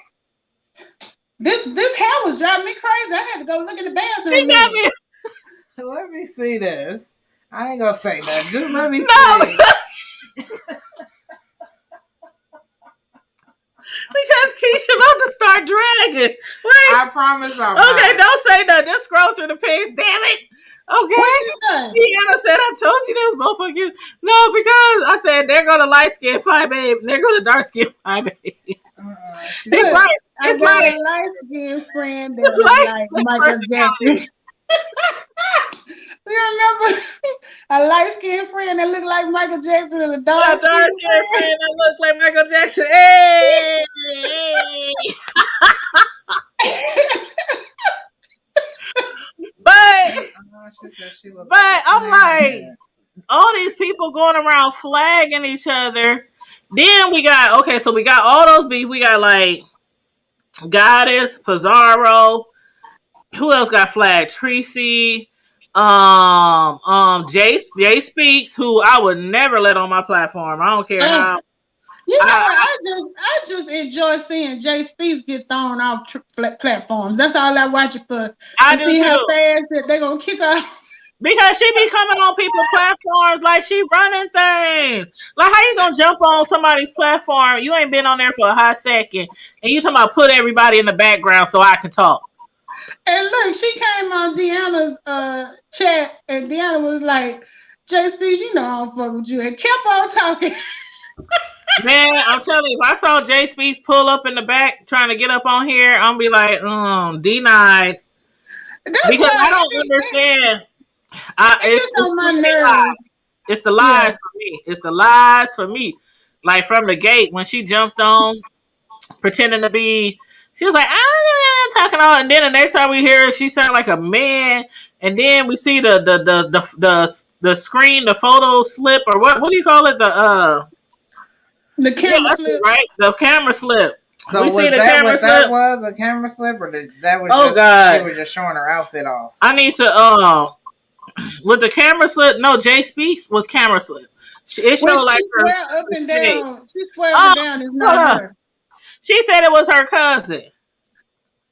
this hair was driving me crazy. I had to go look in the bathroom. She got me. Let me see this. I ain't gonna say that. Just let me see. Because Keisha about to start dragging. I promise I'm okay, don't say that. Just scroll through the page. Damn it. Okay. Deanna said, I told you there was motherfucking you. No, because I said, there go the light skin five babe. There go the dark skin five babe. It's like, it's like a light skin friend that looks like Michael Jackson. You remember a light skinned friend that looked like Michael Jackson and a dark skinned friend that looked like Michael Jackson? Hey! But I'm like, all these people going around flagging each other. Then we got, okay, so we got all those beef. We got like Goddess, Pizarro. Who else got flagged? Tracy. Jay Speaks, who I would never let on my platform. I don't care how. You know, I just enjoy seeing Jay Speaks get thrown off platforms. That's all I watch it for. I do see too. How fast they're gonna kick off. Because she be coming on people's platforms like she running things. Like, how you gonna jump on somebody's platform? You ain't been on there for a hot second, and you talking about put everybody in the background so I can talk. And look, she came on Deanna's chat, and Deanna was like, Jay Speaks, you know I don't fuck with you, and kept on talking. Man, I'm telling you, if I saw Jay Speaks pull up in the back trying to get up on here, I'm be like, denied. Because I don't understand. It's on my nerves. It's the lies for me. It's the lies for me. Like from the gate when she jumped on, pretending to be, she was like, talking all, and then the next time we hear her, she sounded like a man, and then we see the screen, the photo slip, or what do you call it? The camera slip, right? The camera slip. So we see the camera slip. That was a camera slip, or that was God. She was just showing her outfit off. I need to with the camera slip. No, Jay Speaks was camera slip. It showed like her up and down. She swear up and down is not her. She said it was her cousin,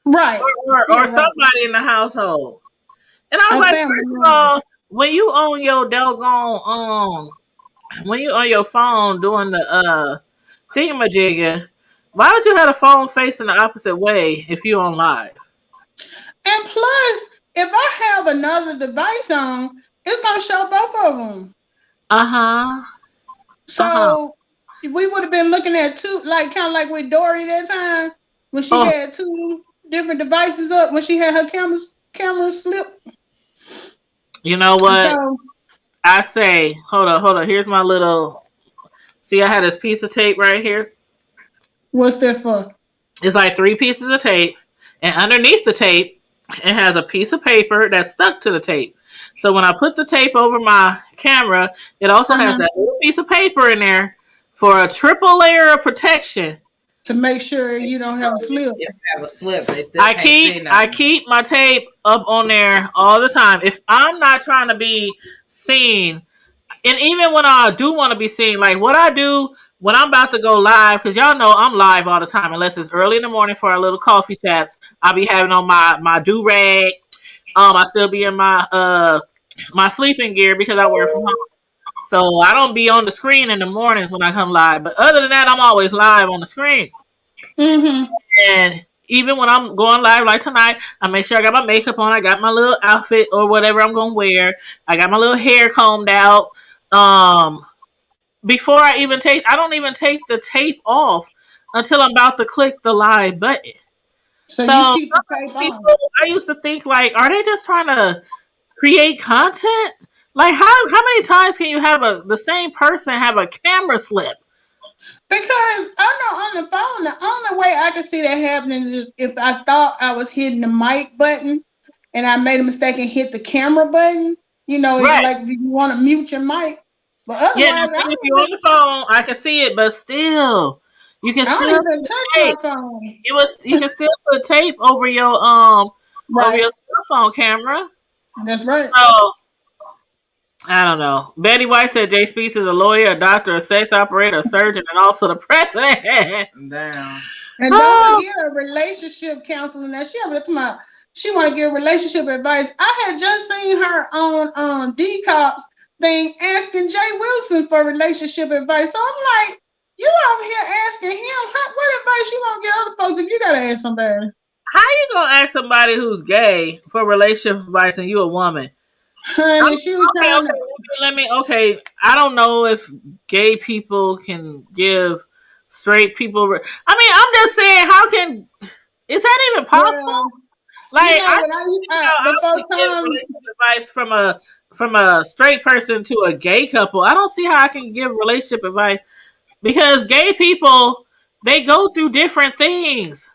right, or somebody in the household. And I was like, first of all, when you own your doggone when you on your phone doing the thingamajigger, why would you have the phone facing the opposite way if you on live? And plus, if I have another device on, it's gonna show both of them. So we would have been looking at two, like kind of like with Dory that time when she had two different devices up when she had her camera slip. You know what? So, I say, hold on. Here's my little. See, I had this piece of tape right here. What's that for? It's like 3 pieces of tape, and underneath the tape, it has a piece of paper that's stuck to the tape. So when I put the tape over my camera, it also has that little piece of paper in there for a triple layer of protection. To make sure you don't have a slip. If you have a slip, I keep my tape up on there all the time. If I'm not trying to be seen, and even when I do want to be seen, like what I do when I'm about to go live, because y'all know I'm live all the time, unless it's early in the morning for our little coffee chats. I'll be having on my do-rag. I still be in my my sleeping gear because I work from home. So I don't be on the screen in the mornings when I come live. But other than that, I'm always live on the screen. And even when I'm going live like tonight, I make sure I got my makeup on. I got my little outfit or whatever I'm going to wear. I got my little hair combed out. Before I don't even take the tape off until I'm about to click the live button. So you keep the tape people, I used to think like, are they just trying to create content? Like how many times can you have the same person have a camera slip? Because I know on the phone, the only way I could see that happening is if I thought I was hitting the mic button and I made a mistake and hit the camera button. You know, right. Like if you want to mute your mic. But otherwise, if you're on the phone, I can see it, but still, you can still put tape. You can still put tape over your over your cell phone camera. That's right. So I don't know. Betty White said Jay Speaks is a lawyer, a doctor, a sex operator, a surgeon, and also the president. Damn. And don't get a relationship counseling. Now she want to give relationship advice. I had just seen her on D-Cops thing asking Jay Wilson for relationship advice. So I'm like, you out here asking him what advice you gonna give other folks if you gotta ask somebody? How you gonna ask somebody who's gay for relationship advice and you a woman? Honey, she was Okay, trying okay. Okay, I don't know if gay people can give straight people. I mean, I'm just saying, how can is that even possible? well, Like, you know, when I before would give Tom, relationship advice from a straight person to a gay couple. I don't see how I can give relationship advice because gay people they go through different things.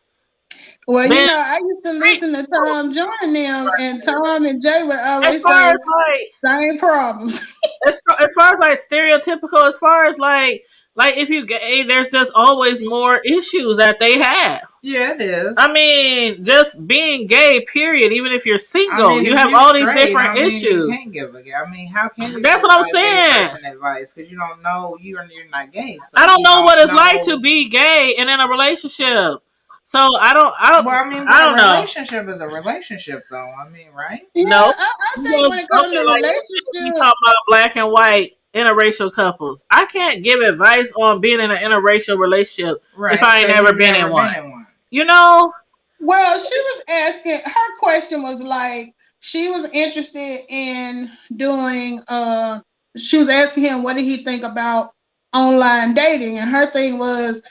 well, you Then know, I used to listen to Tom Jordan them, and Tom and Jay would as always far say as like same problems. as far as like stereotypical, as far as like if you gay, there's just always more issues that they have. Yeah, it is. I mean, just being gay, period. Even if you're single, I mean, you if have you're all these straight, different I mean, issues. You can't give a. I mean, how can you? That's give what I'm a gay saying. person advice because you don't know you're not gay. So I don't you know what it's know. like to be gay and in a relationship. So I don't. Well, I mean, I don't a know. relationship is a relationship, though. I mean, right? Yeah, No, I think when it comes to like you relationships, talk about black and white interracial couples. I can't give advice on being in an interracial relationship Right. if I ain't never been in one. You know. well, she was asking. Her question was like she was interested in doing. She was asking him what did he think about online dating, and her thing was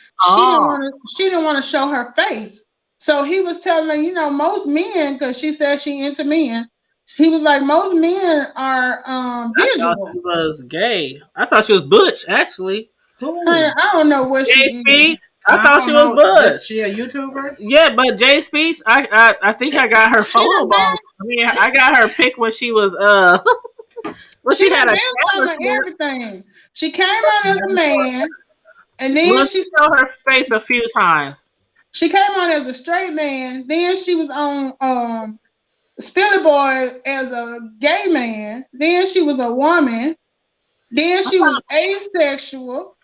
she didn't want to show her face. So he was telling her, you know, most men, because she said she into men. He was like, most men are I visual. thought she was gay. I thought she was butch, actually. I don't know what Jay she Speaks. I thought she was butch. Is she a YouTuber? Yeah, but Jay Speaks. I think I got her photo bomb. I mean, I got her pic when she was when she had a camera slip. everything. She came out as a man, and then she showed her face a few times. She came on as a straight man. Then she was on Spilly Boy as a gay man. Then she was a woman. Then she was asexual.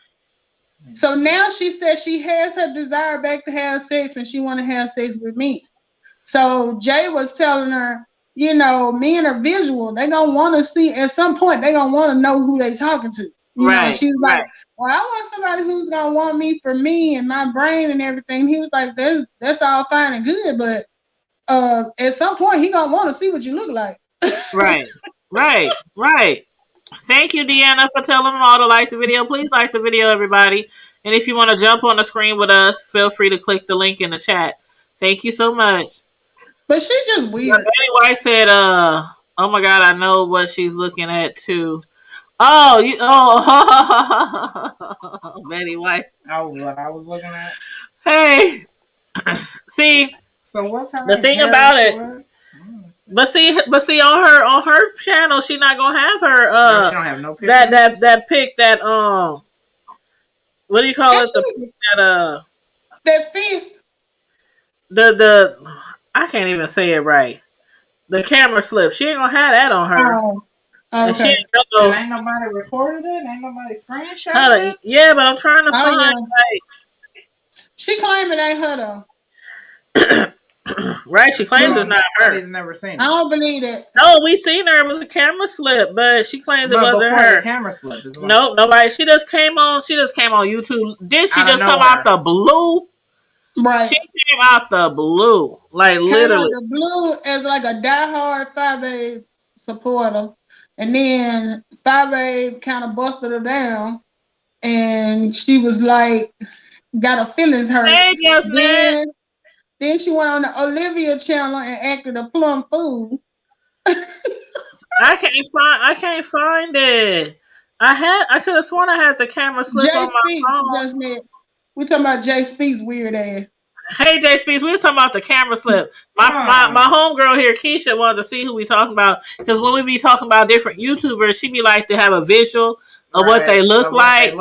So now she said she has her desire back to have sex and she want to have sex with me. So Jay was telling her, you know, men are visual. They gonna want to see at some point. They gonna want to know who they talking to. You know, she's like, well, I want somebody who's gonna want me for me and my brain and everything. He was like, that's all fine and good, but at some point he gonna want to see what you look like. Right. Thank you, Deanna, for telling them all to like the video. Please like the video, everybody. And if you want to jump on the screen with us, feel free to click the link in the chat. Thank you so much. But she's just weird. Betty White said, oh my God, I know what she's looking at too. Oh, Betty White. Oh, what I was looking at? Hey, see. So what's her the thing about it? But see, on her channel, she's not gonna have her. No, she don't have no pictures. That pic that what do you call it? The pic that fist. The I can't even say it right. The camera slip. She ain't gonna have that on her. Oh, okay. And she ain't ain't nobody recorded it. Ain't nobody screenshot it. Yeah, but I'm trying to find like. She claiming it ain't her though. Right, she claims it's not her. Never seen it. I don't believe it. No, we seen her. It was a camera slip, but she claims it wasn't her. The camera slip. No, nobody. She just came on YouTube. Did she just come out the blue? Right. She came out the blue, like literally. The blue as like a diehard 5A supporter, and then 5A kind of busted her down, and she was like, got her feelings hurt. Hey, Jasmine. Then she went on the Olivia channel and acted a plum fool. I can't find it. I could have sworn I had the camera slip on my phone. We talking about Jay Speaks weird ass. Hey Jay Speaks, we was talking about the camera slip. My homegirl here, Keisha, wanted to see who we talking about because when we be talking about different YouTubers, she be like to have a visual of what they look like.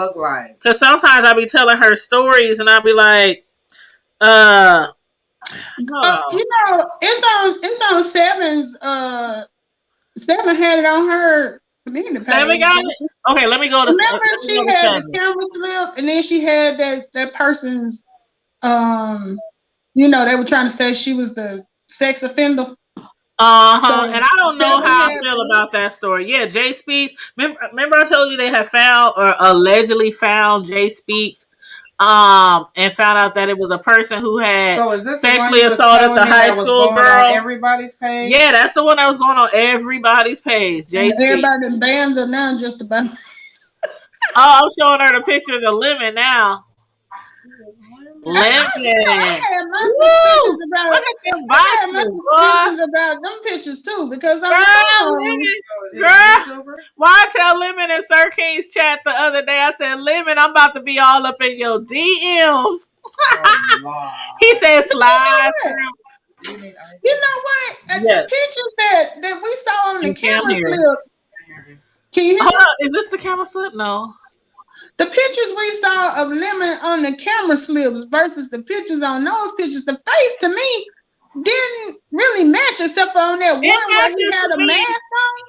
Because sometimes I be telling her stories and I be like, you know, it's on Seven's. Seven had it on her community page. Seven got it. Okay, let me go to. Remember, she had the camera slip, and then she had that person's. You know, they were trying to say she was the sex offender. So, and I don't know how I feel about that story. Yeah, Jay Speaks. Remember I told you they had found or allegedly found Jay Speaks and found out that it was a person who had So is this sexually the one you was assaulted telling the me high that was school going girl. on everybody's page? Yeah, that's the one that was going on everybody's page. JC. Everybody banned her now just about. Oh, I'm showing her the pictures of Lemon now. Lemon. I had my Woo! suspicions about Look at them I had my boxes, boy. suspicions about them pictures too because I Girl, was Lemon. So is he a Girl. YouTuber? Why I tell Lemon in Sir King's chat the other day, I said, Lemon, I'm about to be all up in your DMs. Oh, Lord. He said, slide. You need ice. You know what? Yes. The pictures that we saw on the You can't camera hear. clip. Can you hear Hold me? on, is this the camera slip? No. The pictures we saw of Lemon on the camera slips versus the pictures on those pictures, the face to me didn't really match except for on that one where he matches had to a me. mask on.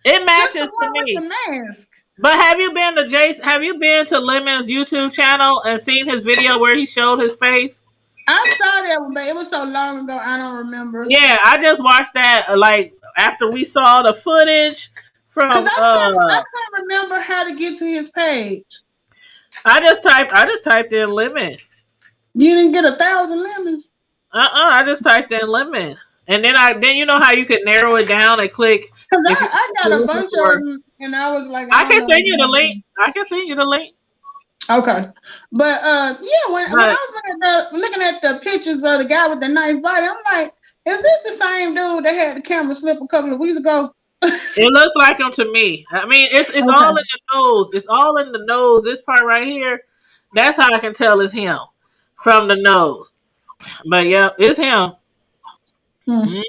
It Just the matches to one with me. the mask. But have you been to Jace? Have you been to Lemon's YouTube channel and seen his video where he showed his face? I saw that one, but it was so long ago, I don't remember. Yeah, I just watched that like after we saw the footage from Because I can't remember how to get to his page. I just typed in Lemon. You didn't get 1,000 lemons? I just typed in Lemon. And then you know how you could narrow it down and click. Because If you- I got a bunch of them, and I was like, I don't can know send you the what to do. link. I can send you the link. Okay, but yeah, when I was looking at the pictures of the guy with the nice body, I'm like, is this the same dude that had the camera slip a couple of weeks ago? It looks like him to me. I mean, it's Okay. all in the nose. It's all in the nose. This part right here, that's how I can tell it's him from the nose. But yeah, it's him. Hmm. Mhm.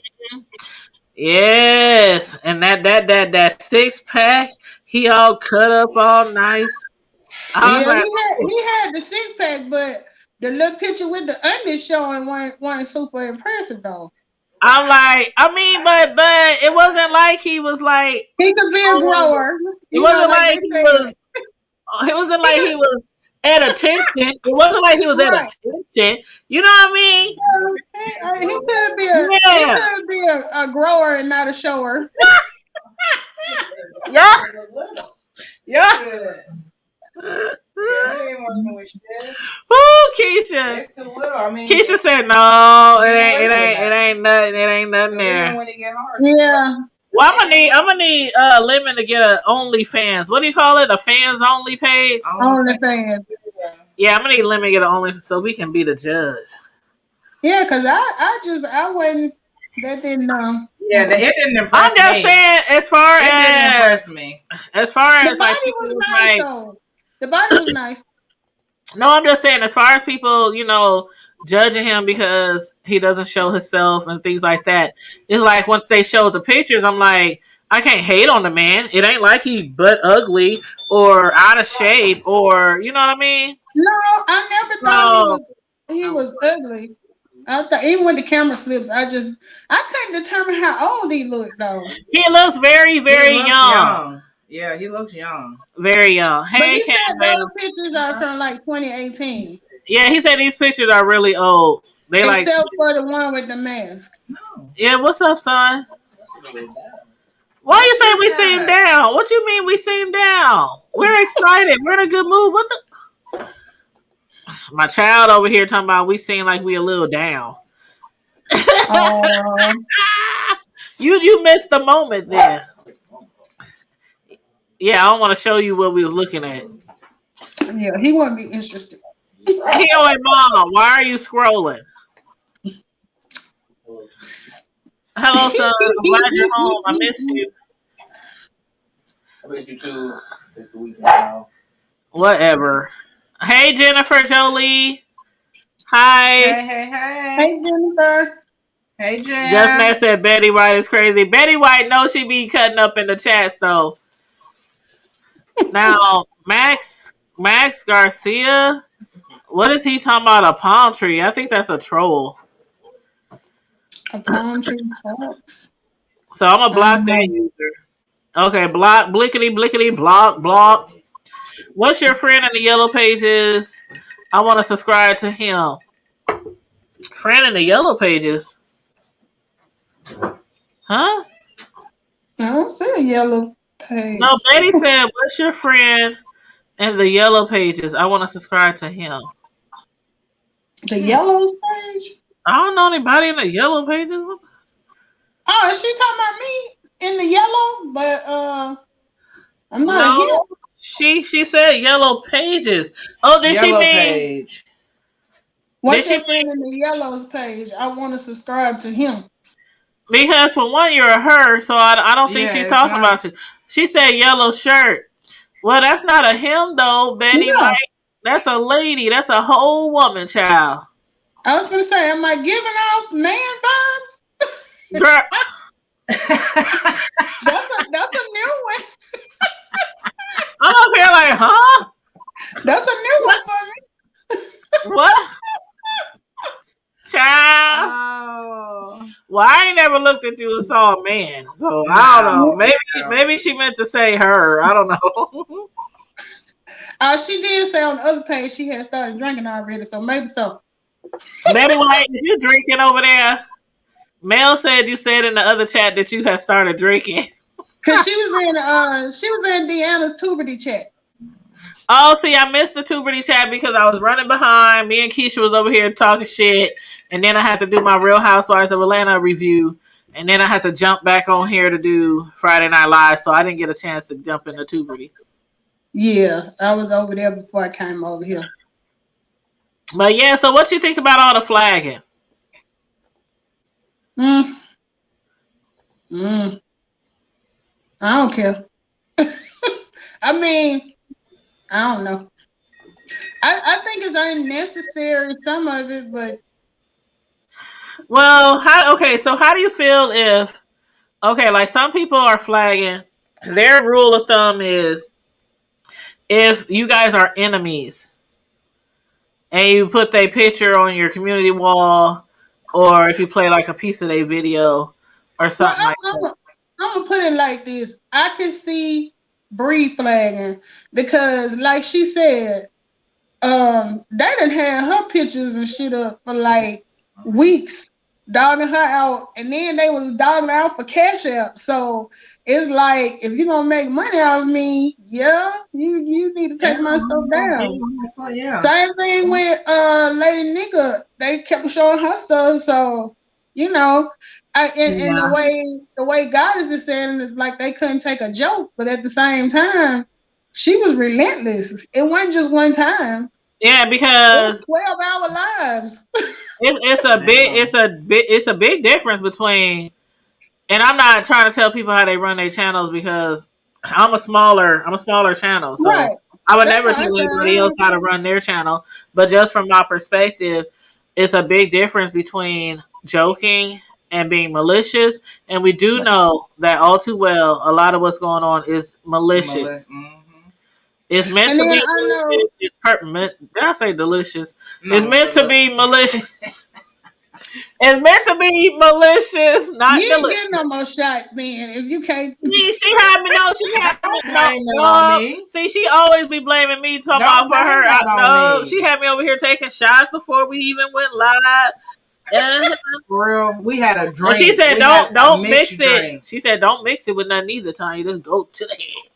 Yes, and that 6-pack, he all cut up all nice. I was Yeah, like, he had the 6-pack, but the little picture with the undies showing wasn't super impressive though. I mean, but it wasn't like he was like. He could be a grower. It wasn't like he was. It wasn't like he was at attention. It wasn't like he was at attention. You know what I mean? He could be a grower and not a shower. Yeah. Yeah. Good. Yeah, he ain't working with shit. Ooh, Keisha. It's too little. I mean, Keisha said, "No, it ain't nothing. It ain't nothing even there." when it get hard. Yeah. Well, I'm gonna need Lemon to get a OnlyFans. What do you call it? A fans only page? OnlyFans. Yeah, I'm gonna need Lemon to get an only so we can be the judge. Yeah, because I wasn't, that didn't know. Yeah, it didn't impress I'm just me. saying, as far It didn't as impress me. The like body people was was nice like, though. The body was nice. no, I'm just saying, as far as people, judging him because he doesn't show himself and things like that. It's like once they showed the pictures, I'm like, I can't hate on the man. It ain't like he butt ugly or out of shape or you know what I mean. No, I never thought he was ugly. I thought even with the camera slips, I couldn't determine how old he looked though. He looks very, very He looks young. Yeah, he looks young. Very young. But Hey, he said Cam, those pictures are from like 2018. yeah, he said these pictures are really old. They Except for the one with the mask. yeah. What's up, son? Why you say we see him down? What you mean we see him down? We're excited. We're in a good mood. What the? My child over here talking about we seem like we a little down. You missed the moment there. Yeah, I don't want to show you what we was looking at. Yeah, he wouldn't be interested. Hey, Mom, why are you scrolling? Hello, son. I'm glad you're home. I miss you. I miss you too. It's the weekend now. Whatever. Hey, Jennifer Jolie. Hi. Hey. Hey, Jennifer. Hey, Jen. Just Matt said Betty White is crazy. Betty White knows she be cutting up in the chats though. Now, Max Garcia, what is he talking about? A palm tree? I think that's a troll. A palm tree talks. So I'm gonna block that user. Okay, block, blickety, block. What's your friend in the yellow pages? I want to subscribe to him. Friend in the yellow pages? Huh? I don't see a yellow page. No, Betty said, what's your friend in the yellow pages? I want to subscribe to him. The Yellows page? I don't know anybody in the Yellow Pages. Oh, is she talking about me in the Yellow? But I'm not a No, hero. she said Yellow Pages. Oh, did she Yellow mean? page. What's Did your she friend in the Yellows page? I want to subscribe to him. Because for one, you're a her, so I don't think Yeah, she's it's talking not- about you. She said yellow shirt. Well, that's not a him though, Betty. Yeah. Like, that's a lady. That's a whole woman, child. I was gonna say, am I giving off man vibes? Girl, That's a new one. I'm up here like, huh? That's a new one for me. What? Child. Oh. Well, I ain't never looked at you and saw a man, so I don't know. Maybe she meant to say her. I don't know. She did say on the other page she had started drinking already, so maybe so. Betty White, is you drinking over there? Mel said you said in the other chat that you had started drinking. Cause she was in Deanna's Tuberty chat. Oh, see, I missed the Tuberty chat because I was running behind. Me and Keisha was over here talking shit, and then I had to do my Real Housewives of Atlanta review, and then I had to jump back on here to do Friday Night Live, so I didn't get a chance to jump into Tuberty. Yeah, I was over there before I came over here. But yeah, so what you think about all the flagging? I don't care. I mean, I don't know. I think it's unnecessary, some of it, but Well, so how do you feel if, like some people are flagging, their rule of thumb is if you guys are enemies and you put their picture on your community wall, or if you play like a piece of their video or something like that. I'm gonna put it like this. I can see Bree flagging because, like she said, they done had her pictures and shit up for like weeks, dogging her out, and then they was dogging her out for Cash App. So it's like, if you're gonna make money out of me, yeah, you need to take my stuff down. Yeah. Same thing with Lady Nigga. They kept showing her stuff, so you know, and the way Goddess is saying it's like they couldn't take a joke, but at the same time, she was relentless. It wasn't just one time. Yeah, because 12-hour lives. it's a big difference between, and I'm not trying to tell people how they run their channels because I'm a smaller channel, so Right. I would never tell anybody else how to run their channel. But just from my perspective, it's a big difference between joking and being malicious, and we do know that all too well a lot of what's going on is malicious. It's meant to be delicious. Did I say delicious? No, it's meant to be malicious. It's meant to be malicious, not you ain't delicious. getting no more shots, man. If you can't, she had me. No, she had me. No. See, she always be blaming me. Talking about for her. No, she had me over here taking shots before we even went live. For real, we had a drink. Well, she said, "Don't mix it." Drink. She said, "Don't mix it with nothing either, Tanya. Just go to the head."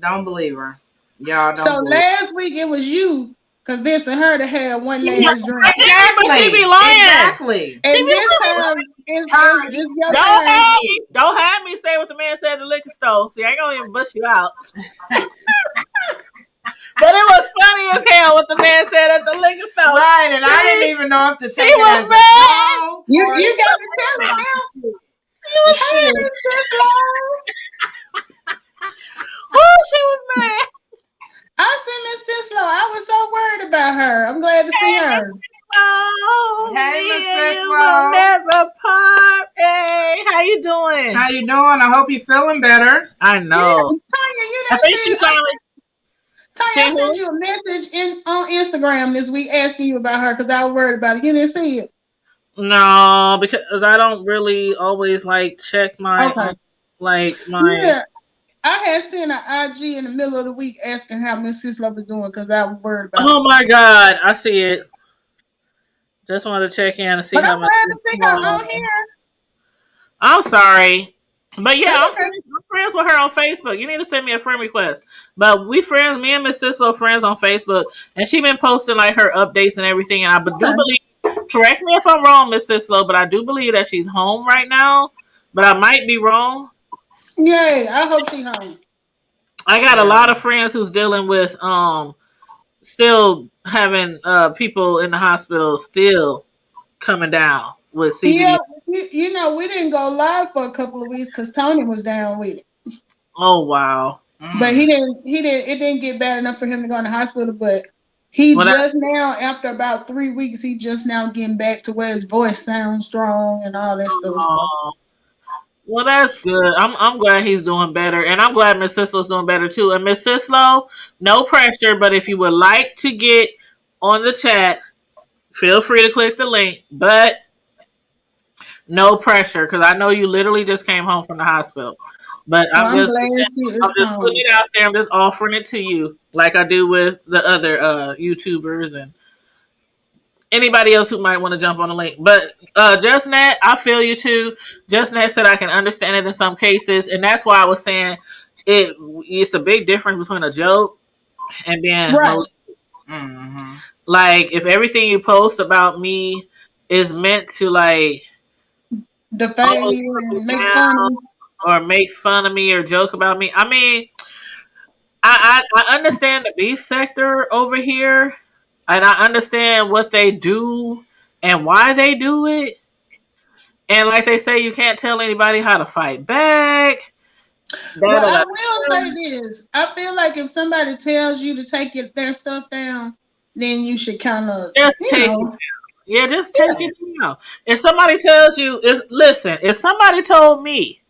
Don't believe her. Y'all don't. So last week it was you convincing her to have one last drink. Exactly. But she be lying. Exactly. And she this time it's your turn. Don't have me say what the man said at the liquor store. See, I ain't gonna even bust you out. But it was funny as hell what the man said at the liquor store. Right, and I didn't even know if to take it was as mad. You got to tell it now. She was shit. Oh, she was mad. I see Miss Sislo. I was so worried about her. I'm glad to see her. Hey, Miss Sislo. Never part. Hey, how you doing? How you doing? I hope you're feeling better. I know. Yeah, Tanya, I think she finally. Tanya, I sent you a message on Instagram this week asking you about her because I was worried about it. You didn't see it. No, because I don't really always like check my Yeah. I had seen an IG in the middle of the week asking how Miss Sislo was doing because I was worried about it. Oh my God, I see it. Just wanted to check in and see how much. I'm glad to see her on here. I'm sorry, but yeah, I'm friends with her on Facebook. You need to send me a friend request. But we friends, me and Miss Cislo friends on Facebook, and she been posting like her updates and everything. And I do believe, correct me if I'm wrong, Miss Cislo, but I do believe that she's home right now. But I might be wrong. Yay, I hope she's home. I got a lot of friends who's dealing with still having people in the hospital still coming down with CBD. Yeah, you know, we didn't go live for a couple of weeks because Tony was down with it. Oh wow. But it didn't get bad enough for him to go in the hospital, but he now, after about 3 weeks, he just now getting back to where his voice sounds strong and all that stuff. Well, that's good. I'm glad he's doing better, and I'm glad Miss Cislo's doing better too. And Miss Cislo, no pressure, but if you would like to get on the chat, feel free to click the link, but no pressure, because I know you literally just came home from the hospital. But I'm just putting it out there. I'm just offering it to you, like I do with the other YouTubers and anybody else who might want to jump on the link. But JustNet, I feel you too. JustNet said I can understand it in some cases, and that's why I was saying it's a big difference between a joke and then like if everything you post about me is meant to like defame you and make fun or make fun of me or joke about me. I mean, I understand the beef sector over here. And I understand what they do and why they do it. And like they say, you can't tell anybody how to fight back. Well, I will say this. I feel like if somebody tells you to take their stuff down, then you should kind of just take it down. Yeah, just take it down. If somebody tells you, if somebody told me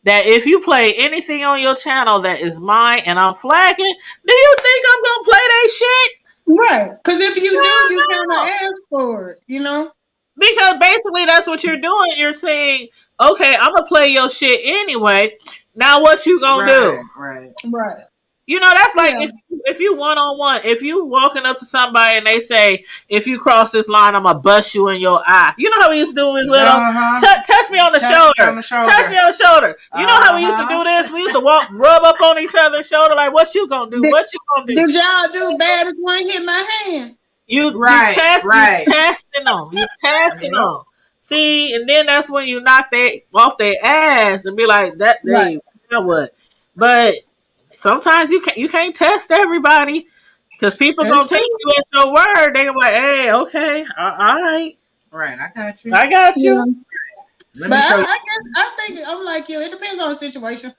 that if you play anything on your channel that is mine and I'm flagging, do you think I'm going to play that shit? Right, because if you do, you kind of ask for it, you know? Because basically that's what you're doing. You're saying, okay, I'm going to play your shit anyway. Now what you going to do? Right. You know, that's like if you one-on-one, if you walking up to somebody and they say, if you cross this line, I'm going to bust you in your eye. You know how we used to do with little? Touch me on the shoulder. Touch me on the shoulder. You know how we used to do this? We used to rub up on each other's shoulder like, what you going to do? What you going to do? Did y'all do bad as one hit my hand? You testing them. You testing them. See, and then that's when you knock they off their ass and be like, that they, you know what? But sometimes you can't test everybody because people don't take you at your word. They're like, hey, okay, all right. Right, I got you. Yeah. Let me show you. I think I'm like you. It depends on the situation.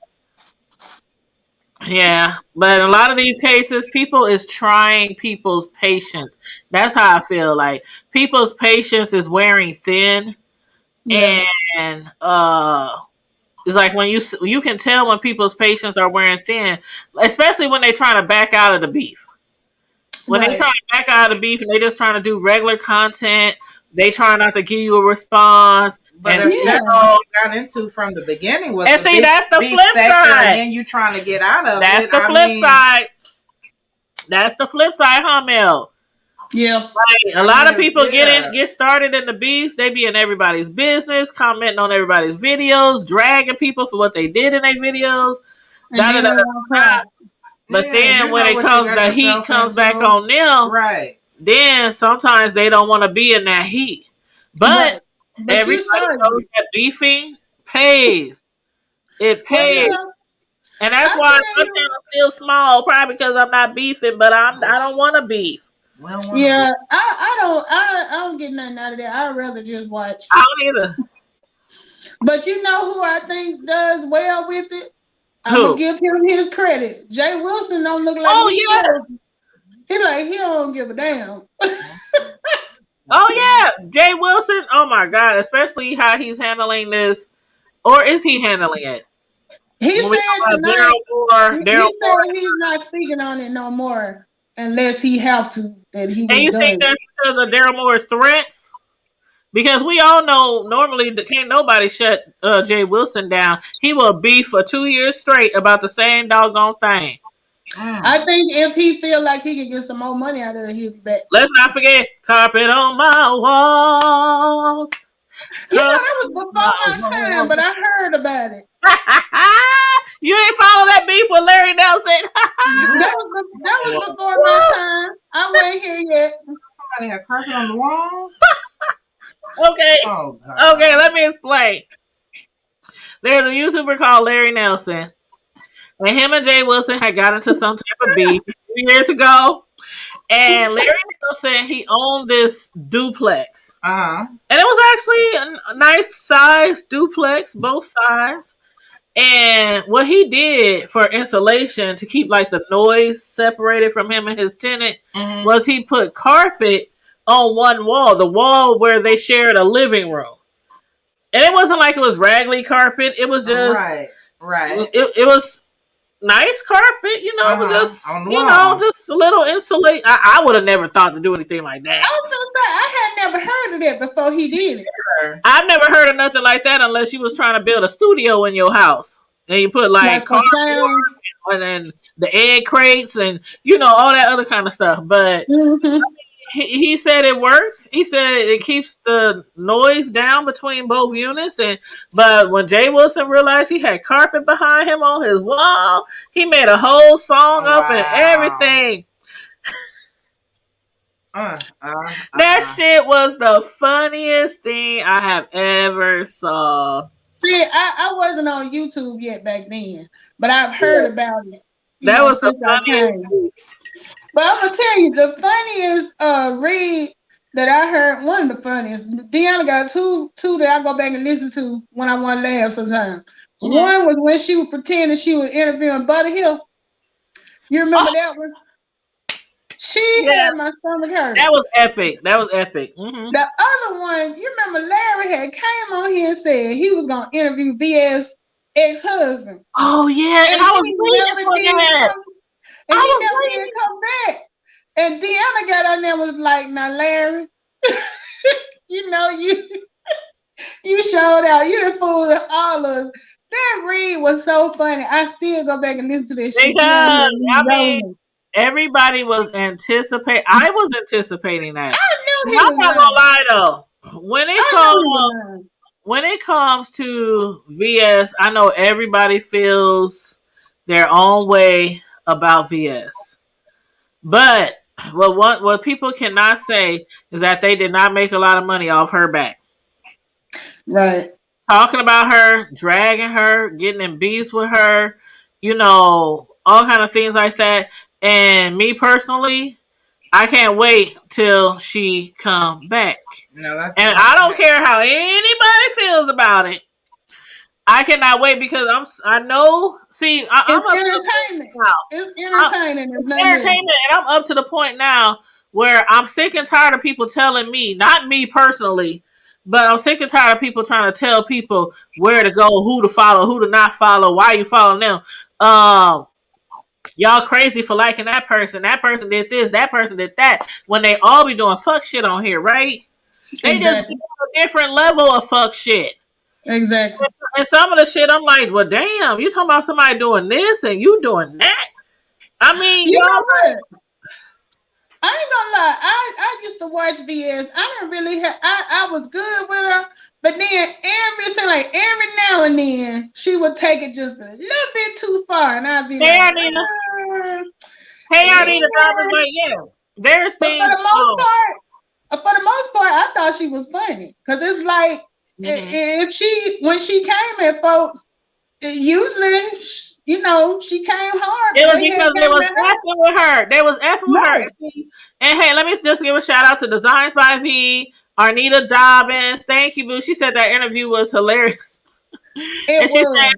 Yeah, but in a lot of these cases, people is trying people's patience. That's how I feel. Like people's patience is wearing thin, and it's like when you can tell when people's patience are wearing thin, especially when they're trying to back out of the beef. When they try to back out of the beef and they just trying to do regular content, they try not to give you a response. But if that's all you got into from the beginning was and see, that's the flip side. And then you trying to get out of that's it. The flip side. That's the flip side, huh, Mel? Yeah. Right. A lot of people get started in the beefs. They be in everybody's business, commenting on everybody's videos, dragging people for what they did in their videos. But then when it comes, the heat comes back on them. Right. Then sometimes they don't want to be in that heat. But everybody knows that beefing pays. It pays. And that's why my channel's still small, probably because I'm not beefing, but I don't want to beef. Yeah, I don't get nothing out of that. I'd rather just watch. I don't either. But you know who I think does well with it? I'm gonna give him his credit. Jay Wilson don't look like he like he don't give a damn. Oh yeah, Jay Wilson. Oh my God, especially how he's handling this, or is he handling it? He said he's not speaking on it no more unless he have to. That he. And you think that's because of Daryl Moore's threats? Because we all know normally can't nobody shut Jay Wilson down. He will beef for 2 years straight about the same doggone thing. I think if he feel like he can get some more money out of it, he'll be back. Let's not forget carpet on my walls. You know, that was before my time, but I heard about it. You didn't follow that beef with Larry Nelson? That was before my time. I wasn't here yet. Somebody had carpet on the walls. Okay. Oh God. Okay, let me explain. There's a YouTuber called Larry Nelson, and him and Jay Wilson had got into some type of beef a few years ago. And Larry Nelson, he owned this duplex. And it was actually a nice size duplex, both sides. And what he did for insulation to keep like the noise separated from him and his tenant was he put carpet on one wall, the wall where they shared a living room. And it wasn't like it was raggedy carpet. It was just right. It was nice carpet, you know, just just a little insulate. I would have never thought to do anything like that. I was gonna say I had never heard of that before he did it. I've never heard of nothing like that unless you was trying to build a studio in your house and you put like carpet and then the egg crates and all that other kind of stuff. But he said it works. He said it keeps the noise down between both units. But when Jay Wilson realized he had carpet behind him on his wall, he made a whole song up and everything. That shit was the funniest thing I have ever saw. See, I wasn't on YouTube yet back then, but I've heard about it. That was the funniest thing. But I'm gonna tell you, the funniest read that I heard, one of the funniest. Deanna got two that I go back and listen to when I want to laugh sometimes. One was when she was pretending she was interviewing Buddy Hill. You remember that one? She had my stomach hurt. That was epic. The other one, you remember Larry had came on here and said he was gonna interview VS ex-husband. Oh yeah, and I was waiting for that. And he never did come back. And Deanna got on there and was like, now Larry, you showed out. You done fooled all of us. That read was so funny. I still go back and listen to this shit. Because, I mean, everybody was anticipating. I was anticipating that. I knew I'm not gonna lie though. When it comes to VS, I know everybody feels their own way about VS. But what people cannot say is that they did not make a lot of money off her back. Right. Talking about her, dragging her, getting in beefs with her, all kind of things like that. And me personally, I can't wait till she come back. I don't care how anybody feels about it. I cannot wait because I'm entertainment. It's entertaining. It's entertainment, and I'm up to the point now where I'm sick and tired of people telling me, not me personally, but I'm sick and tired of people trying to tell people where to go, who to follow, who to not follow, why you following them. Y'all crazy for liking that person. That person did this. That person did that. When they all be doing fuck shit on here, right? They just do a different level of fuck shit. Exactly. And some of the shit, I'm like, well, damn, you talking about somebody doing this and you doing that? I mean, you know what? I ain't gonna lie. I used to watch VS. I didn't really have. I was good with her, but then every now and then she would take it just a little bit too far, and I'd be hey, like, Arnita. Hey, Arnita, I was like, yeah. There's things. For the most part, I thought she was funny because it's like. When she came at folks, usually, she came hard. It was because they was effing with her. They was effing with her. And hey, let me just give a shout out to Designs by V, Arnita Dobbins. Thank you, boo. She said that interview was hilarious. And she said,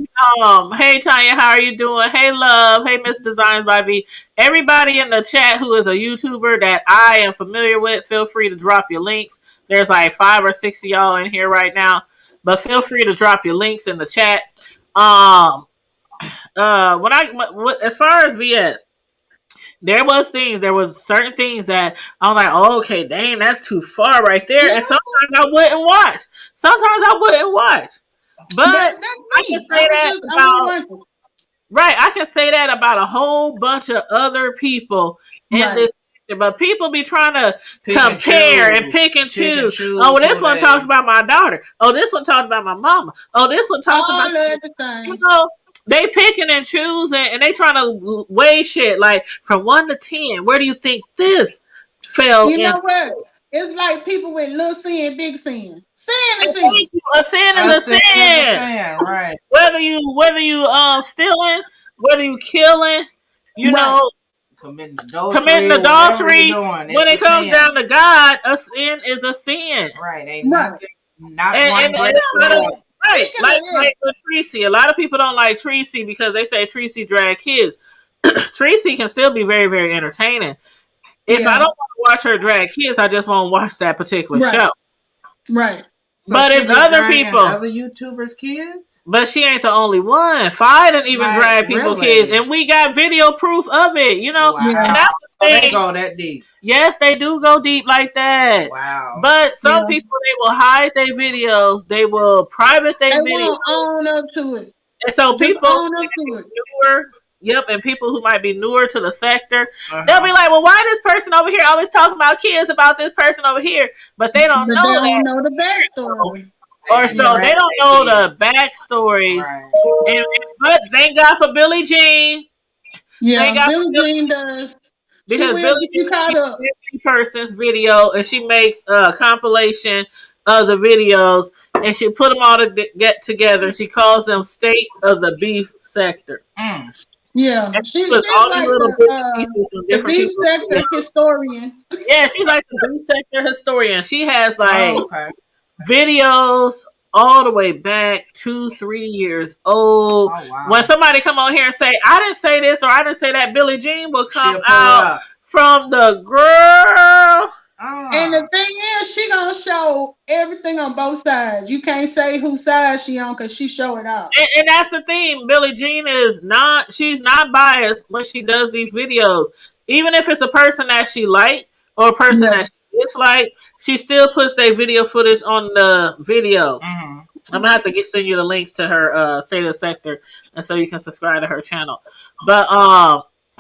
hey Tanya, how are you doing? Hey love, hey Miss Designs by V. Everybody in the chat who is a YouTuber that I am familiar with, feel free to drop your links. There's like 5 or 6 of y'all in here right now, but feel free to drop your links in the chat. As far as VS, there was certain things that I'm like, oh, okay, dang, that's too far right there. And sometimes I wouldn't watch. But I can say that about I can say that about a whole bunch of other people in this. But people be trying to compare and pick and choose. Oh, this one talked about my daughter. Oh, this one talked about my mama. Oh, this one talked about They picking and choosing, and they trying to weigh shit like from 1 to 10. Where do you think this fell You know into? what? It's like people with little sin, big sin. Sin is sin. Thank you. A sin is a sin. Right. Whether you stealing, whether you killing, you Right. know, Committing adultery. committing adultery. When it comes sin. down to God, a sin is a sin. Right, ain't Right. nothing. Not And- one and- great and- Lord. Right, Speaking like of this- like with Tracy. A lot of people don't like Tracy because they say Tracy drag kids. Tracy can still be very, very entertaining. If Yeah. I don't want to watch her drag kids, I just won't watch that particular Right. show. Right. But she it's be other dragging people. Other YouTubers' kids. But she ain't the only one. Fi didn't even Right, drag people really? kids, and we got video proof of it. You know, Wow. and that's the Oh, they thing. go that deep. Yes, they do go deep like that. Wow. But some Yeah. people, they will hide their videos. They will private They their videos. won't own up to it. And so Just people own up to it. newer, and people who might be newer to the sector, Uh-huh. they'll be like, "Well, why this person over here always talking about kids about this person over here?" But they don't But know they that, don't know the backstory. or so they don't know the backstories. Right. But thank God for Billie Jean, Yeah, They got- Billie Jean does. because will Billie get you Jean caught takes up. every person's video and she makes a compilation of the videos and she put them all to get together. She calls them State of the Beef Sector. Mm. Yeah, And she's puts all these like little bits and pieces from the different beef people. sector historian. Yeah, she's like the beef sector historian. She has like Okay. videos all the way back 2-3 years old. Oh, wow. When somebody come on here and say, "I didn't say this" or "I didn't say that," Billie Jean will She'll come pull out it up. from the girl. Ah. And the thing is, she gonna show everything on both sides. You can't say whose side she on because she show it all. And that's the thing. Billie Jean she's not biased when she does these videos. Even if it's a person that she like or a person Yeah. that she dislike, she still puts their video footage on the video. Mhm. I'm gonna have to send you the links to her State of the Sector, and so you can subscribe to her channel. But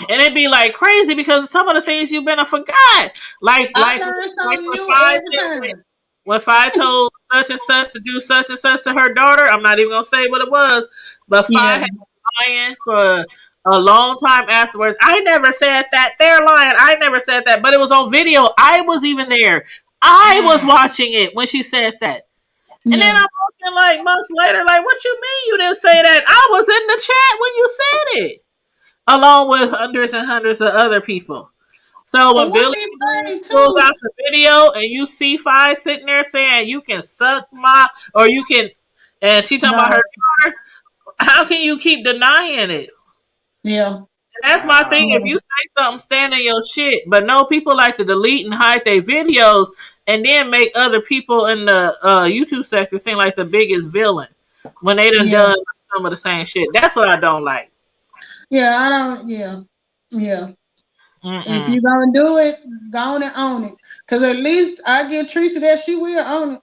and it'd be like crazy because some of the things you've been a forgot. Like I learn something when new Fi every said- time. when Fi told such and such to do such and such to her daughter, I'm not even gonna say what it was, but Fi Yeah. had been lying for a long time afterwards. I never said that. They're lying. I never said that, but it was on video. I was even there. I was watching it when she said that. And then I'm looking like months later, like, what you mean you didn't say that? I was in the chat when you said it, along with hundreds and hundreds of other people. So when But Billie what they bring pulls too- out the video and you see Fi sitting there saying you can suck my, or you can, and she talking about her daughter, how can you keep denying it? Yeah. And that's my thing. If you say something, stand in your shit. But no, people like to delete and hide their videos and then make other people in the YouTube sector seem like the biggest villain when they done Yeah. done some of the same shit. That's what I don't like. Yeah, I don't. Yeah, yeah. If Mm-mm. you gonna do it, go on and own it. Cause at least I give Tracy that she will own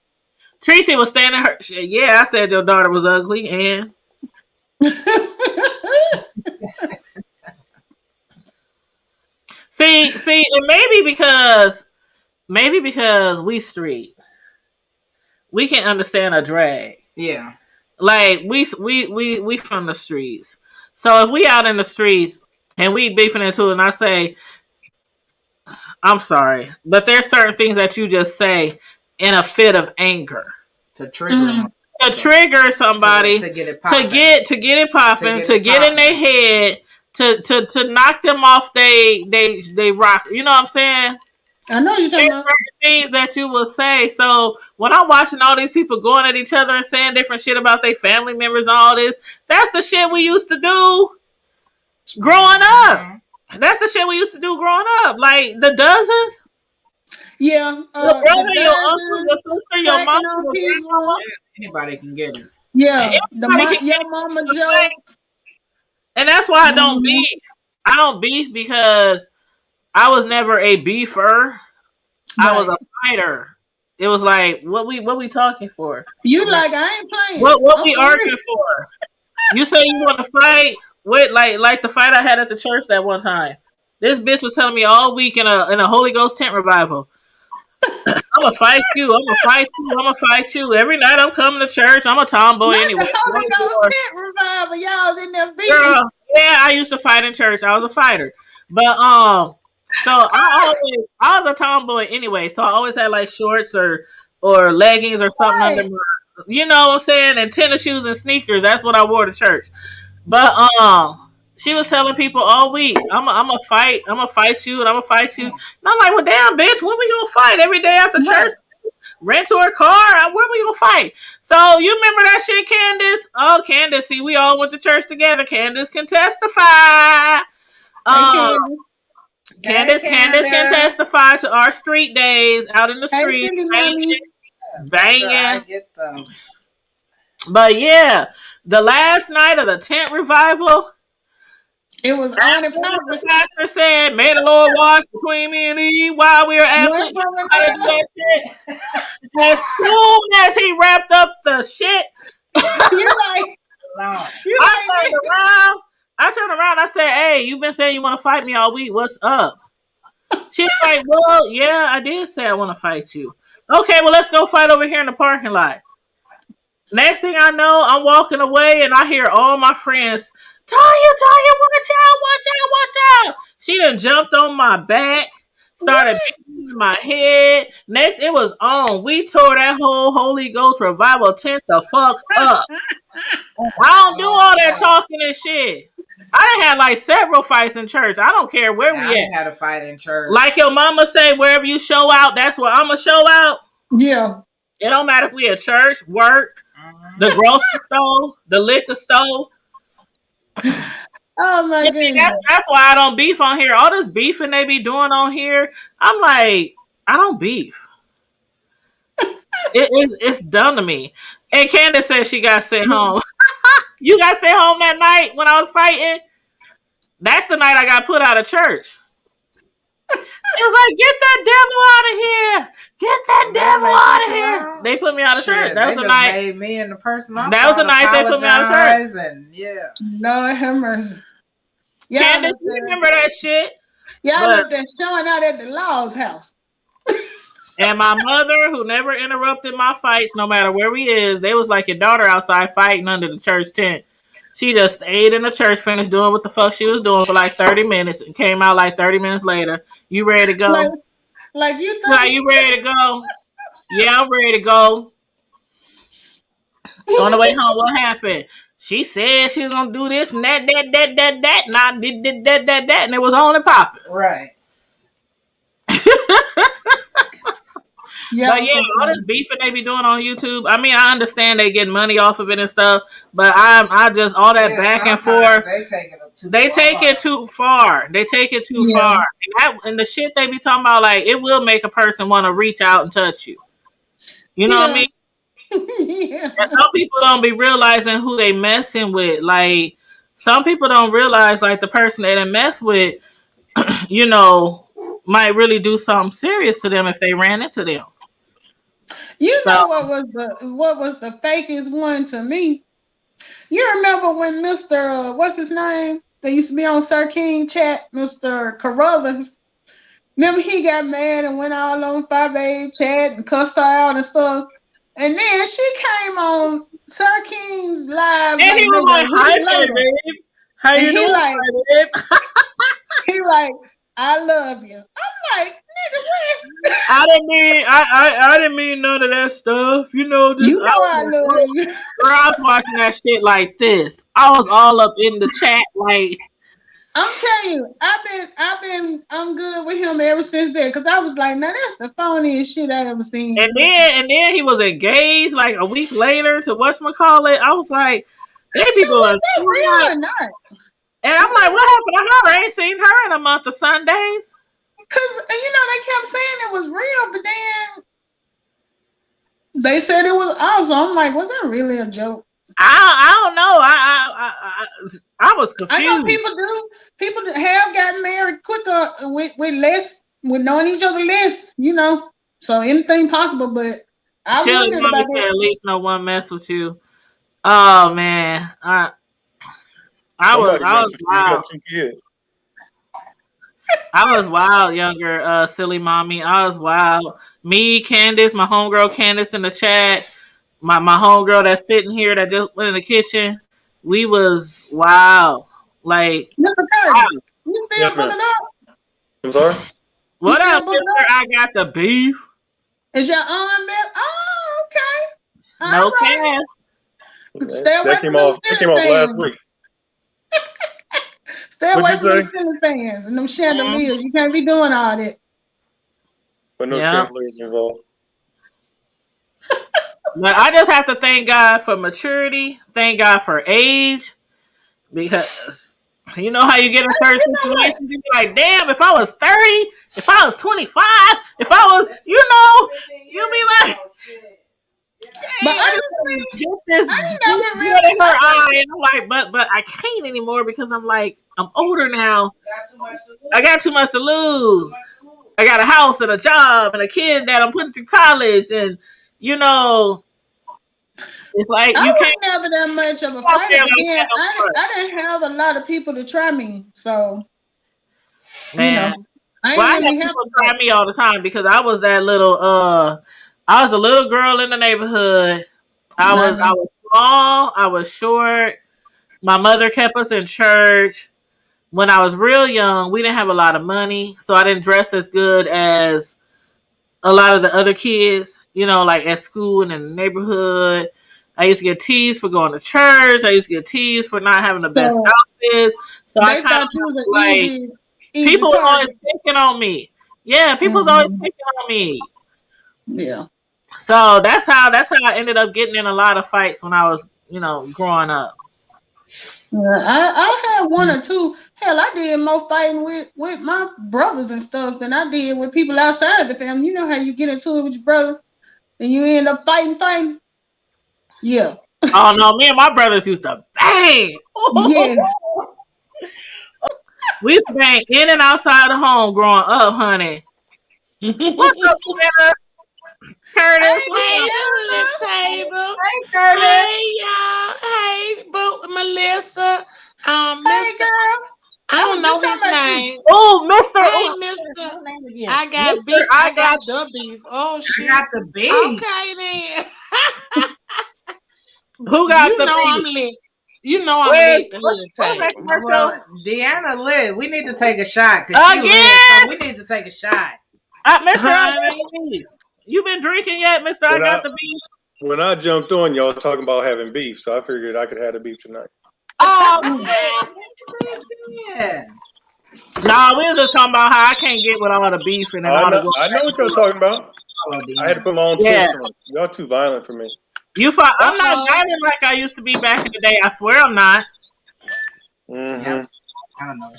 Tracy was standing her. Yeah, I said your daughter was ugly, and it. see, and maybe because we street, we can understand a drag. Yeah. Like we from the streets. So if we out in the streets and we beefing into it, and I say, I'm sorry, but there's certain things that you just say in a fit of anger To trigger them. to trigger somebody To get it to popping. get it popping, to get in their head, to knock them off they rock. You know what I'm saying? I know you're talking There's about. certain things that you will say. So when I'm watching all these people going at each other and saying different shit about their family members and all this, that's the shit we used to do growing up. Mhm. That's the shit we used to do growing up. Like the dozens, Yeah. your brother, the your dozens, uncle, your sister, your cracking mom, on your people. grandmama. Anybody can get it. Yeah. Everybody can Your mama It's joke. like- And that's why I don't Mhm. beef. I don't beef because I was never a beefer. I was a fighter. It was like, what we talking for? You like I ain't playing. What I'm we for arguing real. for? You say you want to fight with like the fight I had at the church that one time. This bitch was telling me all week in a Holy Ghost tent revival. I'm gonna fight you. I'm gonna fight you. I'm gonna fight you. Every night I'm coming to church. I'm a tomboy Not anyway. the Holy Ghost tent revival. Y'all in there beating. Girl, yeah, I used to fight in church. I was a fighter, but so I was a tomboy anyway. So I always had like shorts or leggings or something under my, you know what I'm saying, and tennis shoes and sneakers. That's what I wore to church. But she was telling people all week, I'm a fight you, and I'm gonna fight you. And I'm like, well, damn, bitch, when we gonna fight? Every day after church? Rent to her car? When we gonna fight? So you remember that shit, Candace? Oh, Candace, see, we all went to church together. Candace can testify. Candace can testify to our street days out in the street, banging. I get them. But yeah, the last night of the tent revival, it was on and popping. The pastor said, "May the Lord watch between me and thee while we are absent." As soon as he wrapped up the shit, I turned around. I said, "Hey, you've been saying you want to fight me all week. What's up?" She's like, "Well, yeah, I did say I want to fight you. Okay, well, let's go fight over here in the parking lot." Next thing I know, I'm walking away and I hear all my friends, Tanya, watch out. She done jumped on my back, started beating my head. Next, it was on. We tore that whole Holy Ghost revival tent the fuck up. I don't do all that talking and shit. I done had like several fights in church. I don't care where we at. I had a fight in church. Like your mama say, wherever you show out, that's where I'ma show out. Yeah. It don't matter if we at church, work, the grocery store, the liquor store. Oh my goodness. That's why I don't beef on here. All this beefing they be doing on here, I'm like, I don't beef. It's dumb to me. And Candace said she got sent home. You got sent home that night when I was fighting? That's the night I got put out of church. It was like, get that devil out of here. Get that devil out of here. They put me out of church. That was the night. Made me and the person that was the night they put me out of church. And yeah. Lord have mercy. Candace, you remember that shit? Y'all up there showing out at the Law's house. And my mother, who never interrupted my fights, no matter where we is, they was like your daughter outside fighting under the church tent. She just stayed in the church, finished doing what the fuck she was doing for like 30 minutes, and came out like 30 minutes later. You ready to go? Like you thought? Like, you ready to go? Yeah, I'm ready to go. On the way home, what happened? She said she was gonna do this and that, and I did that, and it was on and popping. Right. Yeah, but yeah, all this beefing they be doing on YouTube. I mean, I understand they get money off of it and stuff, but I just all that back and forth. They take it too far. They take it too far. And the shit they be talking about, like, it will make a person want to reach out and touch you. You know what I mean? And some people don't be realizing who they messing with. Like, some people don't realize, like, the person they done mess with, you know, might really do something serious to them if they ran into them. You know what was the fakest one to me? You remember when Mr. What's his name? They used to be on Sir King chat, Mr. Carruthers. Remember he got mad and went all on 5A chat and cussed her out and stuff. And then she came on Sir King's live. And he was like, "Hi, babe. How you doing, babe?" He like, "I love you." I'm like, nigga, what? I didn't mean none of that stuff. You know, just you know I love you. Girl, I was watching that shit like this. I was all up in the chat, like. I'm telling you, I'm good with him ever since then. Cause I was like, now that's the funniest shit I ever seen. And then he was engaged like a week later to whatchamacallit. I was like, they people are real or not? And I'm like, what happened to her? I ain't seen her in a month of Sundays. Cause they kept saying it was real, but then they said it was awesome. I'm like, was that really a joke? I don't know. I was confused. I know people have gotten married quicker with knowing each other less, So anything possible, but I wondered about that. At least no one mess with you. Oh man, I was wow. I was wild younger, silly mommy. I was wild. Me, Candace, my homegirl Candace in the chat, my homegirl that's sitting here that just went in the kitchen. We was wild. Like, Mr. wow. Curtis, you still Yes, ma'am. booking up? I'm sorry. What You up, still booking mister? I got the beef. Is your arm back? Oh, okay. No All right. cash. Stay away That from came them off. That came off ceiling last fans. week. Stay away What'd from you them say? ceiling fans and them chandeliers. You can't be doing all that. But no Yeah. chandeliers involved. But I just have to thank God for maturity. Thank God for age. Because you know how you get in certain situations, you be like, damn, if I was 30, if I was 25, if I was, you be like, But dang, I just honestly, get this I ain't never good really in her eye. And I'm like, but I can't anymore because I'm like, I'm older now. I got too much to lose. I got a house and a job and a kid that I'm putting through college. And, it's like I you was can't. never that much of a Out fighter, there but like then that, no front. I didn't have a lot of people to try me. So, Man. I Well, I ain't had really have people to try me all the time because I was that little I was a little girl in the neighborhood. I was small, I was short. My mother kept us in church. When I was real young, we didn't have a lot of money, so I didn't dress as good as a lot of the other kids, like at school and in the neighborhood. I used to get teased for going to church. I used to get teased for not having the best So, outfits. So I they kind thought you of was an like easy people was always target. picking on me. Yeah, people was always picking on me. Yeah. So that's how I ended up getting in a lot of fights when I was, growing up. Yeah, I had one or two. Hell, I did more fighting with my brothers and stuff than I did with people outside the family. You know how you get into it with your brother and you end up fighting. Yeah. Oh no, me and my brothers used to bang. Yeah. We used to bang in and outside the home growing up, honey. What's up, Savannah? Curtis? Hey, the table. Thanks, Curtis. Hey, y'all. Hey, Boo, Melissa. Hey, Mr. girl. I don't was know just talking his about you. name. Oh, Mister. Hey, Oh, Mister. No name again. I got Mr. beef. I I got the beef. Oh, I shit. got the beef. Okay, then. who got You the know I'm beef? lit. You know I'm Where's lit to what's hood that table. commercial? Well, Deanna lit. We need to take a shot. 'Cause she lit, Again? so we need to take a shot. Mister, I got Honey. the beef. You been drinking yet, Mister? I got the beef. When I jumped on, y'all was talking about having beef, so I figured I could have the beef tonight. Oh, Yeah. nah, we were just talking about how I can't get with all the beef and I all the. know what y'all talking about. Follow I had to Deanna. put my own Yeah. twist on it. Y'all too violent for me. I'm not violent like I used to be back in the day. I swear I'm not. Mm-hmm. Yep. I don't know.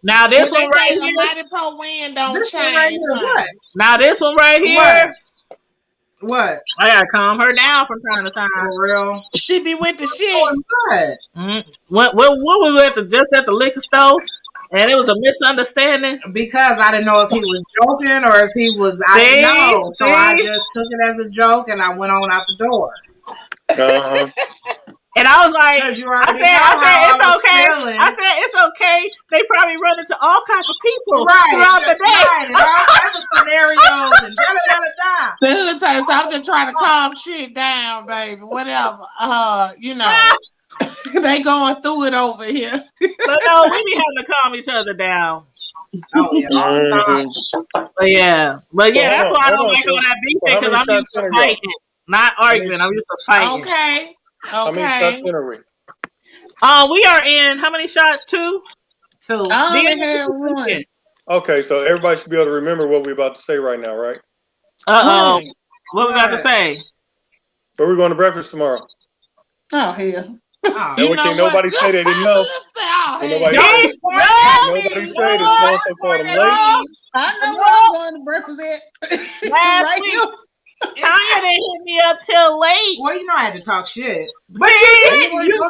Now this If they one right take a here. mighty pro win, don't This one change. right here. What? Now this one right here. What? I gotta calm her down from time to time. For real? She be with the shit. What? What we were just at the liquor store, and it was a misunderstanding. Because I didn't know if he was joking or if he was. I didn't know, so I just took it as a joke and I went on out the door. Uh-huh. And I was like, Because you I already said, know how it's I was okay. feeling. I said, it's okay. They probably run into all kinds of people Right. throughout the day. Right. And all kinds of scenarios and da-da-da-da-da. The hood table. So I'm just trying to calm shit down, baby. Whatever. They going through it over here. But no, we be having to calm each other down. Oh, yeah. All the time. But yeah, that's why I don't like all that beefing, How because many I'm used shots to in a row? fighting, not arguing. I'm used to fighting. Okay. How many shots in a ring? We are in how many shots? 2? 2. I only had one. Okay, so everybody should be able to remember what we're about to say right now, right? Uh-oh. What we got to say? But we're going to breakfast tomorrow. Oh, hell. Oh. And can't nobody say they didn't know. Can't nobody say No! this also called them late. I know where I'm going to breakfast at. Last Right week, here. Tanya didn't hit me up till late. Well, you know I had to talk shit. But See? you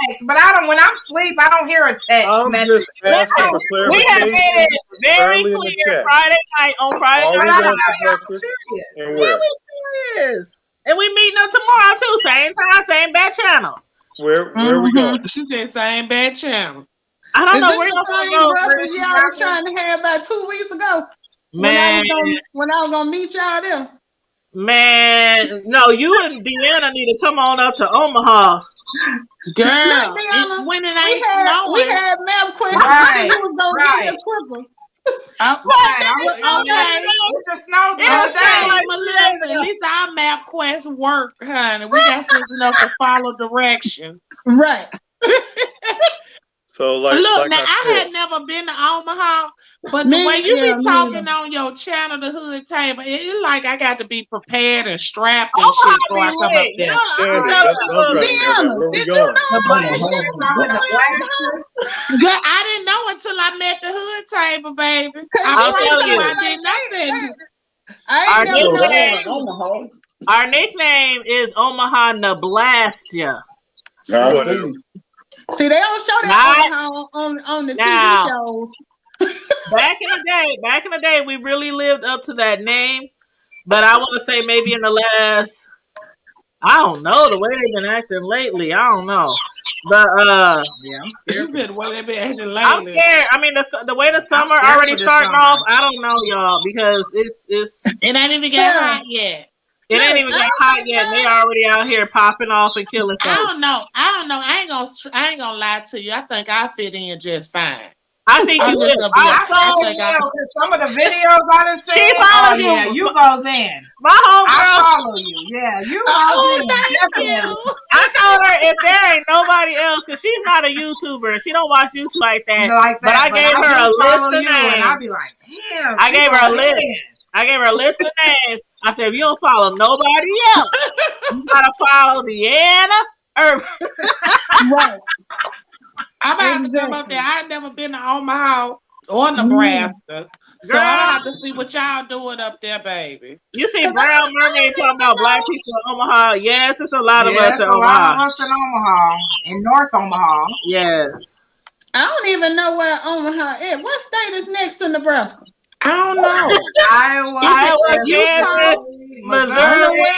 text, but I don't. When I'm asleep, I don't hear a text I'm message. just asking for We have clarification. made it very early in the clear chat. Friday night on Friday Are we night. going to I'm breakfast serious. and Yeah, where? we serious. And we meeting up tomorrow too. Same time, same bad channel. Where are we going? She said same bad channel. I don't Is know this where the y'all same gonna go. breakfast y'all was trying to have about 2 weeks ago? Man, When I was gonna meet y'all there. man, no, you and Deanna need to come on up to Omaha. Girl, Look, Deanna, it's when it we ain't had snowing. math questions. Right, Who was gonna right. get the quicker? Right. I was Okay. It just snowed the It other was day. snowing. Hey, Melissa, at least our map quest work, honey. We got sense enough to follow directions. Right. So like, Look, like now I said, had never been to Omaha, but the Me way you neither, be me talking neither. on your channel, the hood table, it's like I got to be prepared and strapped and Omaha shit before I be come up lit. there. Yeah, I'm Candy, telling that's what I'm trying to you. figure out. Deanna, Where we did you going? know On the Black Sheep whole, was the Black Girl, I didn't know until I met the hood table, baby. I I'll promise tell you, you. I didn't know that. I Our ain't never know nickname, on the whole. our nickname is Omaha Nablastia. Whatever. See, they don't show that on the Now. TV shows. Back in the day, we really lived up to that name. But I want to say maybe in the last, I don't know, the way they've been acting lately, I don't know. But Yeah, I'm You scared. said, well, they been acting I'm lately. scared. I mean, the way the summer scared already for this starting summer. off, I don't know, y'all, because it's It ain't even got Yeah. hot yet. it ain't even got hot yet, and they already out here popping off and killing I folks. don't know. I ain't gonna lie to you. I think I fit in just fine. I think I'm you just will. gonna be I'm honest. so I think I- Some of the videos I done seen. She follows you. Yeah, you goes in. My I homegirl. follow you. Yeah, you Oh, goes in. thank Definitely. you. I told her if there ain't nobody else, because she's not a YouTuber, she don't watch YouTube like that. Like that. But I gave her a do list follow of you, and I names. be like, damn. I she gave her a going list. in. I gave her a list of names. I said, if you don't follow nobody else, you gotta follow Deanna Irvin. Right. I'm about to come up there. I ain't never been to Omaha or Nebraska. So I have to see what y'all doing up there, baby. You see Brown Mermaid talking about black people in Omaha. Yes, it's a lot of us Yes, in a lot of Omaha. us in Omaha, in North Omaha. Yes. I don't even know where Omaha is. What state is next to Nebraska? I don't know. Iowa, Kansas, Missouri,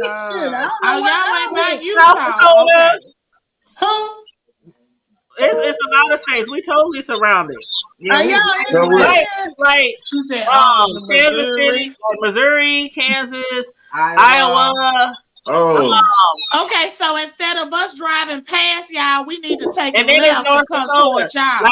Oh, y'all ain't by South Utah. Dakota. Okay. Who? It's a lot of states. We totally surrounded. Yeah, Are y'all No, in we're- Like She said, Kansas City, Missouri, Kansas, Iowa. Oh, Okay, so instead of us driving past y'all, we need to take And a then there's left North and come Dakota. towards y'all.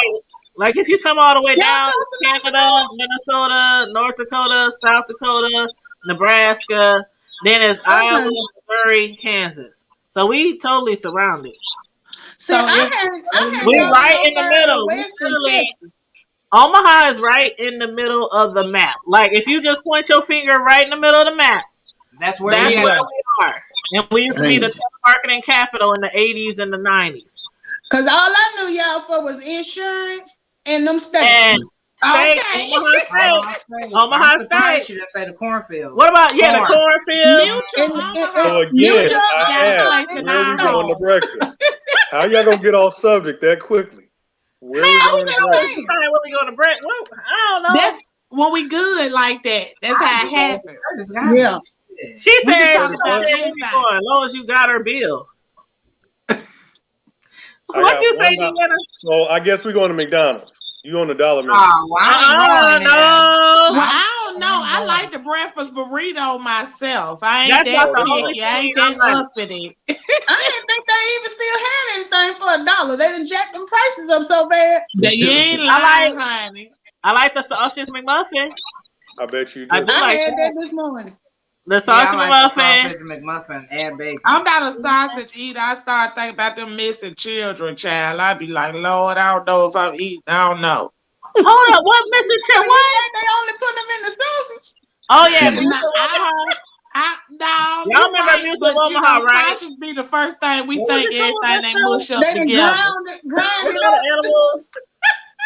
Like if you come all the way Yeah, down, Canada, Minnesota, North Dakota, South Dakota, Nebraska, then it's Iowa, Missouri, Kansas. So we totally surrounded. See, So I had We y'all right so in the far middle. away We from literally, Texas. Omaha is right in the middle of the map. Like if you just point your finger right in the middle of the map, That's where that's we where at. we are. And we used to be the telemarketing capital in the 80s and the 90s. Cause all I knew y'all for was insurance and them states. And state, Okay. Omaha I'm surprised State. she didn't say the cornfield. What about the cornfield? Mutual Omaha. so again, Mutual I got a asked, place in where we our going to home. breakfast? How y'all gonna get off subject that quickly? Where we going to breakfast? Decide when we go to Brent. Well, I don't know. That's when we good like that. That's how it happens. Yeah. She We said, can talk about where we anything. going, as long as you got her bill. I What got you say, $1. Deanna? So I guess we're going to McDonald's. You on the dollar menu? Oh, well, I ain't going there. No. Well, I don't know. I like the breakfast burrito myself. I ain't That's that not the only picky. I ain't thing that I like. uppity. I didn't think they even still had anything for $1. They done jacked them prices up so bad. You ain't I lying, honey. I like the sausage McMuffin. I bet you I do. do I like had that. that this morning. The sausage McMuffin. Sausage McMuffin and bacon. I'm not a sausage eater. I start thinking about them missing children, child. I be like, Lord, I don't know if I'm eating. I don't know. Hold up, what missing chip? What? They only put them in the sausage. Oh yeah, No, Mutual Omaha. no, Y'all remember right, Mutual but, Omaha, right? sausage be the first thing we What think was it called, everything that they mush up They done together. grind You it know up. the animals.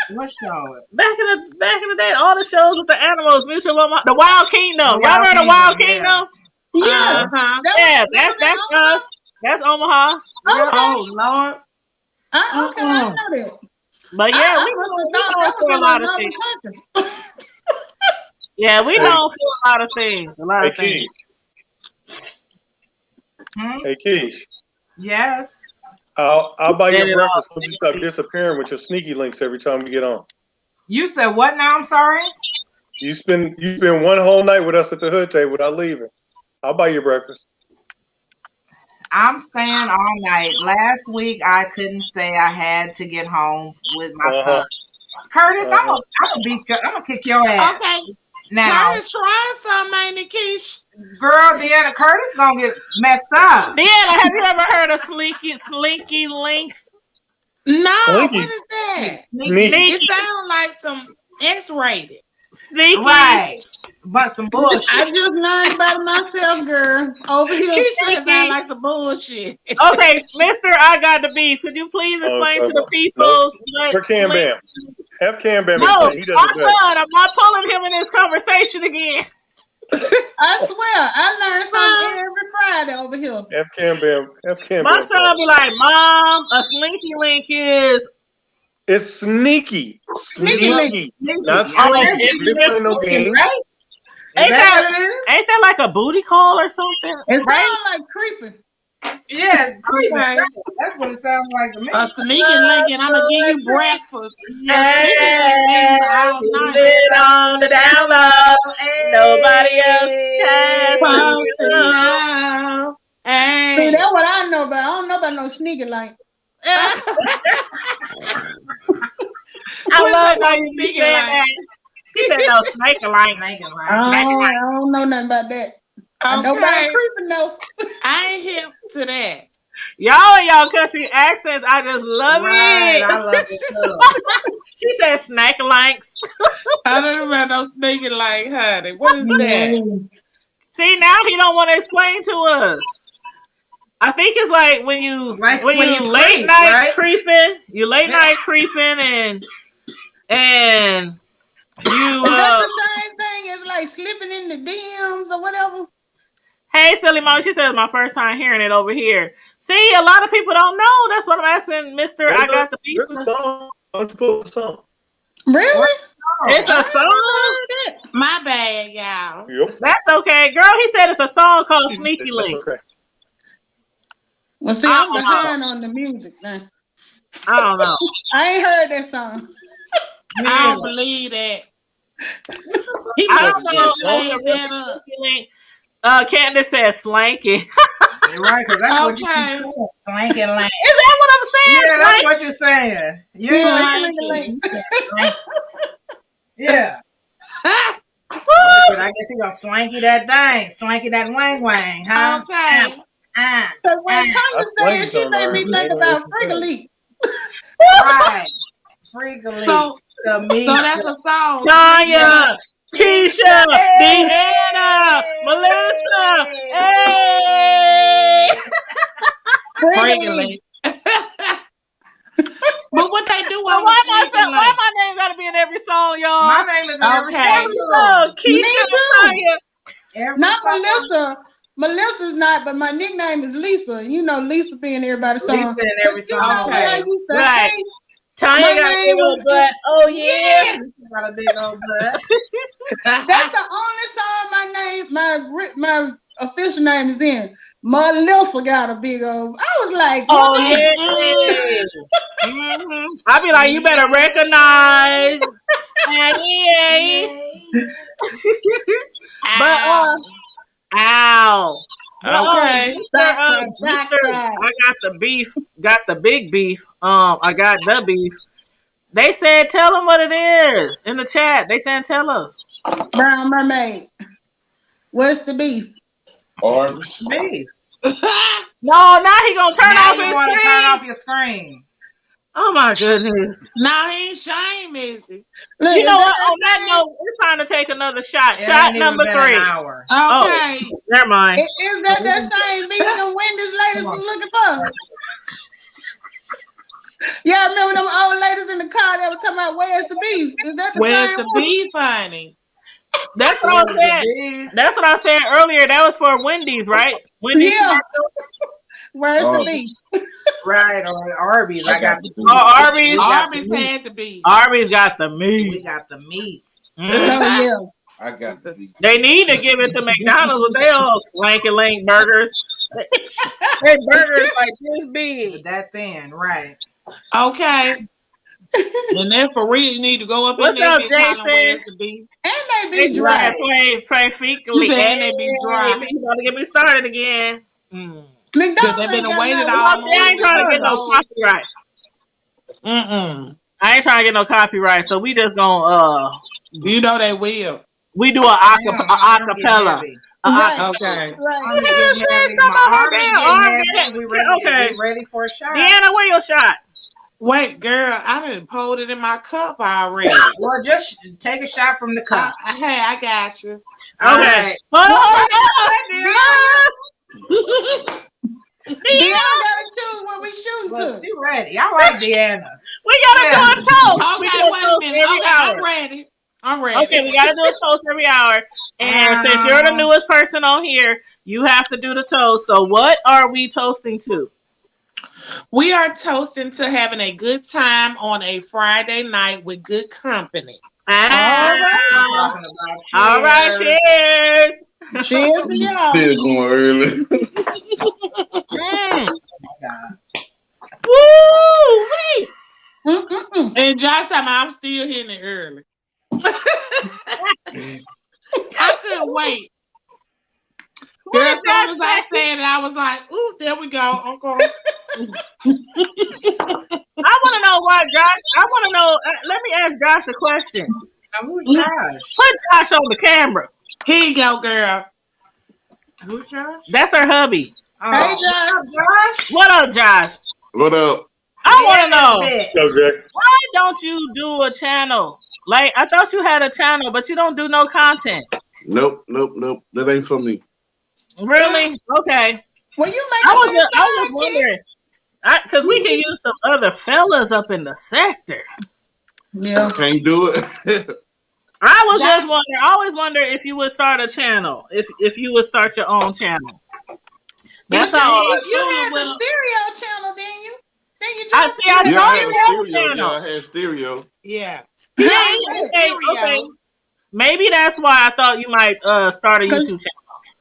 What show? Back in the day, all the shows with the animals, Mutual Omaha, the Wild Kingdom. The Y'all Wild remember the Wild Kingdom, Kingdom? Yeah. Uh-huh. Yeah, that's us. That's Omaha. Okay. Oh, Lord. Okay, I know that. But yeah, we known for a lot of things. Yeah, we known for a lot of things. A lot Hey, of things. Keish. Hey, Keish. Yes. I'll buy Set you it breakfast off. when you stop disappearing with your sneaky links every time we get on. You said what now? I'm sorry. You spend one whole night with us at the hood table without leaving. I'll buy you breakfast. I'm staying all night. Last week I couldn't stay. I had to get home with my son. Curtis, I'm gonna beat you. I'm gonna kick your ass. Okay. Now, Curtis, try something, ain't it, Keish? girl, Deanna, Curtis gonna get messed up. Deanna, have you ever heard of Slinky Links? No, Slinky. what is that? Sneaky. It sounds like some X-rated. Sneaky. Right. But some bullshit. I just learned about it myself, girl. Over here. It sounds like some bullshit. Okay, Mr. I Got the Beef. Could you please explain to the people For Cam Bam. Have Cam Bam No, explain. He does my it better. son, I'm not pulling him in this conversation again. I swear, I learn something every Friday over here. Have Cam Bam. My son be like, Mom, a Slinky Link is... It's sneaky. Sneaky. Not Oh, slinky. it's We play no game. Right? Ain't that like a booty call or something? It sounds like creeping. Yeah, it's creepy. Okay. Right? That's what it sounds like to me. A sneaky link, and I'm gonna give you breakfast. Yes, all we night. live on the down low. Nobody else has to. Hey. See, that's what I know about. I don't know about no sneaker like. I love how you be saying that. She said no snake line. I don't know nothing about that. I know about Okay. creeping though. I ain't hip to that. Y'all and y'all country accents, I just love Right, it. I love it too. She said snake links. I don't know about no sneaky like, honey. What is that? See, now he don't want to explain to us. I think it's like when you Like when when you you late creep, night right? creeping, you late night creeping and you Is that the same thing as like slipping in the DMs or whatever? hey silly mom, she said it's my first time hearing it over here. See, a lot of people don't know. That's what I'm asking, Mr. I Got the Beef. There's a song. Why don't you pull the song? Really? It's a song. My bad, y'all. Yep. That's okay. Girl, he said it's a song called Sneaky That's Link. okay. Well, see, I'm behind on the music now. I don't know. I ain't heard that song. I don't believe that. He I must don't just know. made that up. Candace says slanky. Is You're right, because that's what you keep Okay. saying. Slanking like. that what I'm saying? Yeah, that's Slanky? what you're saying. You ain't saying Slanky. yeah. But I guess he gonna swanky that thing, swanky that wang wang, huh? Okay. So when Tanya That's said, like she on made me our- think about Freakily. Right. Freakily. So- to me. So that's a song. Tanya, Keisha, Deanna, Melissa. Hey! Regularly. But what they do Well, on why the sneaky my link? name gotta be in every song, y'all? My name is in every Okay. Every song, Keisha, Tanya. Every Not song. Melissa. Melissa's not, but my nickname is Lisa. You know Lisa being everybody's song. Lisa in every But you know song. what I Okay. used to Right. say? Tanya My got a name big old was- butt. Oh yeah. She got a big old butt. That's the only song my official name is in. Melissa got a big old. I was like, Oh what? yeah. Mhm. I be like, you better recognize. Yeah. But ow. Okay. Mr. I got the beef. Got the big beef. I got the beef. They said tell them what it is in the chat. They said tell us. Brown Mermaid. What's the beef? Orange. Beef. No, now he gonna turn Now off you his want to screen. turn off your screen. Oh my goodness. No, he ain't shame, is he? Look, You is know that what? On that note, it's time to take another shot. It Shot ain't even number been 3. An hour. Okay. Never mind. Is that same beef the Wendy's ladies was looking for? Yeah, remember them old ladies in the car that were talking about where's the beef? Is that the Where's same the one? beef, honey? That's what I was saying. Beef. That's what I was saying earlier. That was for Wendy's, right? Wendy's. Yeah. Where's the Oh. beef? Right, or Arby's. I got the beef. Oh, Arby's. We got Arby's the meat. had the beef. Arby's got the We meat. got the meat. Mhm. Oh yeah. I got the beef. They need to give it to McDonald's with their old slanky link burgers. They burgers like this big. That thin, right? Okay. And then for real, you need to go up What's in there. up, bitch, hollering Jason? where it to be. And they They be dry. play fecally. And they be dry. Hey, you about to get me started again. Mm. McDonald's They've been ain't got waiting no- all See, I ain't trying to get no copyright. I ain't trying to get no copyright, so we just gonna You know they will. we do a Damn, acapella. Right. Okay. Right. We ready for a shot. Deanna, where your shot? Wait, girl, I done pulled it in my cup already. Well, just take a shot from the cup. Hey, I got you. All Okay. right. Hold on. Deanna gotta choose what we shooting Well, to. she ready. I like Deanna. We gotta do a toast. We Okay, do a wait a toast minute. every Okay, hour. I'm ready. I'm ready. Okay, we gotta do a toast every hour. And since you're the newest person on here, you have to do the toast. So what are we toasting to? We are toasting to having a good time on a Friday night with good company. All right, cheers. Cheers to y'all. Still going early. Mm. God. Woo! Wait. Mm-mm-mm. And Josh, I'm still hitting it early. I couldn't wait. What Girl, did as soon as Josh I say? said it, I was like, ooh, there we go. Okay. I want to know why Josh. I want to know. Let me ask Josh a question. Now, who's Josh? Put Josh on the camera. Here you go, girl. Who's Josh? That's her hubby. Oh, Hey, Josh. What up, Josh? What up? I want to know, Yo, Jack. why don't you do a channel? Like, I thought you had a channel, but you don't do no content. Nope. That ain't for me. Really? Okay. Well, you make I was just wondering, because we can use some other fellas up in the sector. Yeah. Can't do it. I was just wondering. I always wonder if you would start a channel. If you would start your own channel. That's all. You had the stereo channel, didn't you? Then you I just see. I Yeah, know I you had have a stereo. channel. Yeah, I had stereo. Yeah. Okay. Maybe that's why I thought you might start a YouTube channel.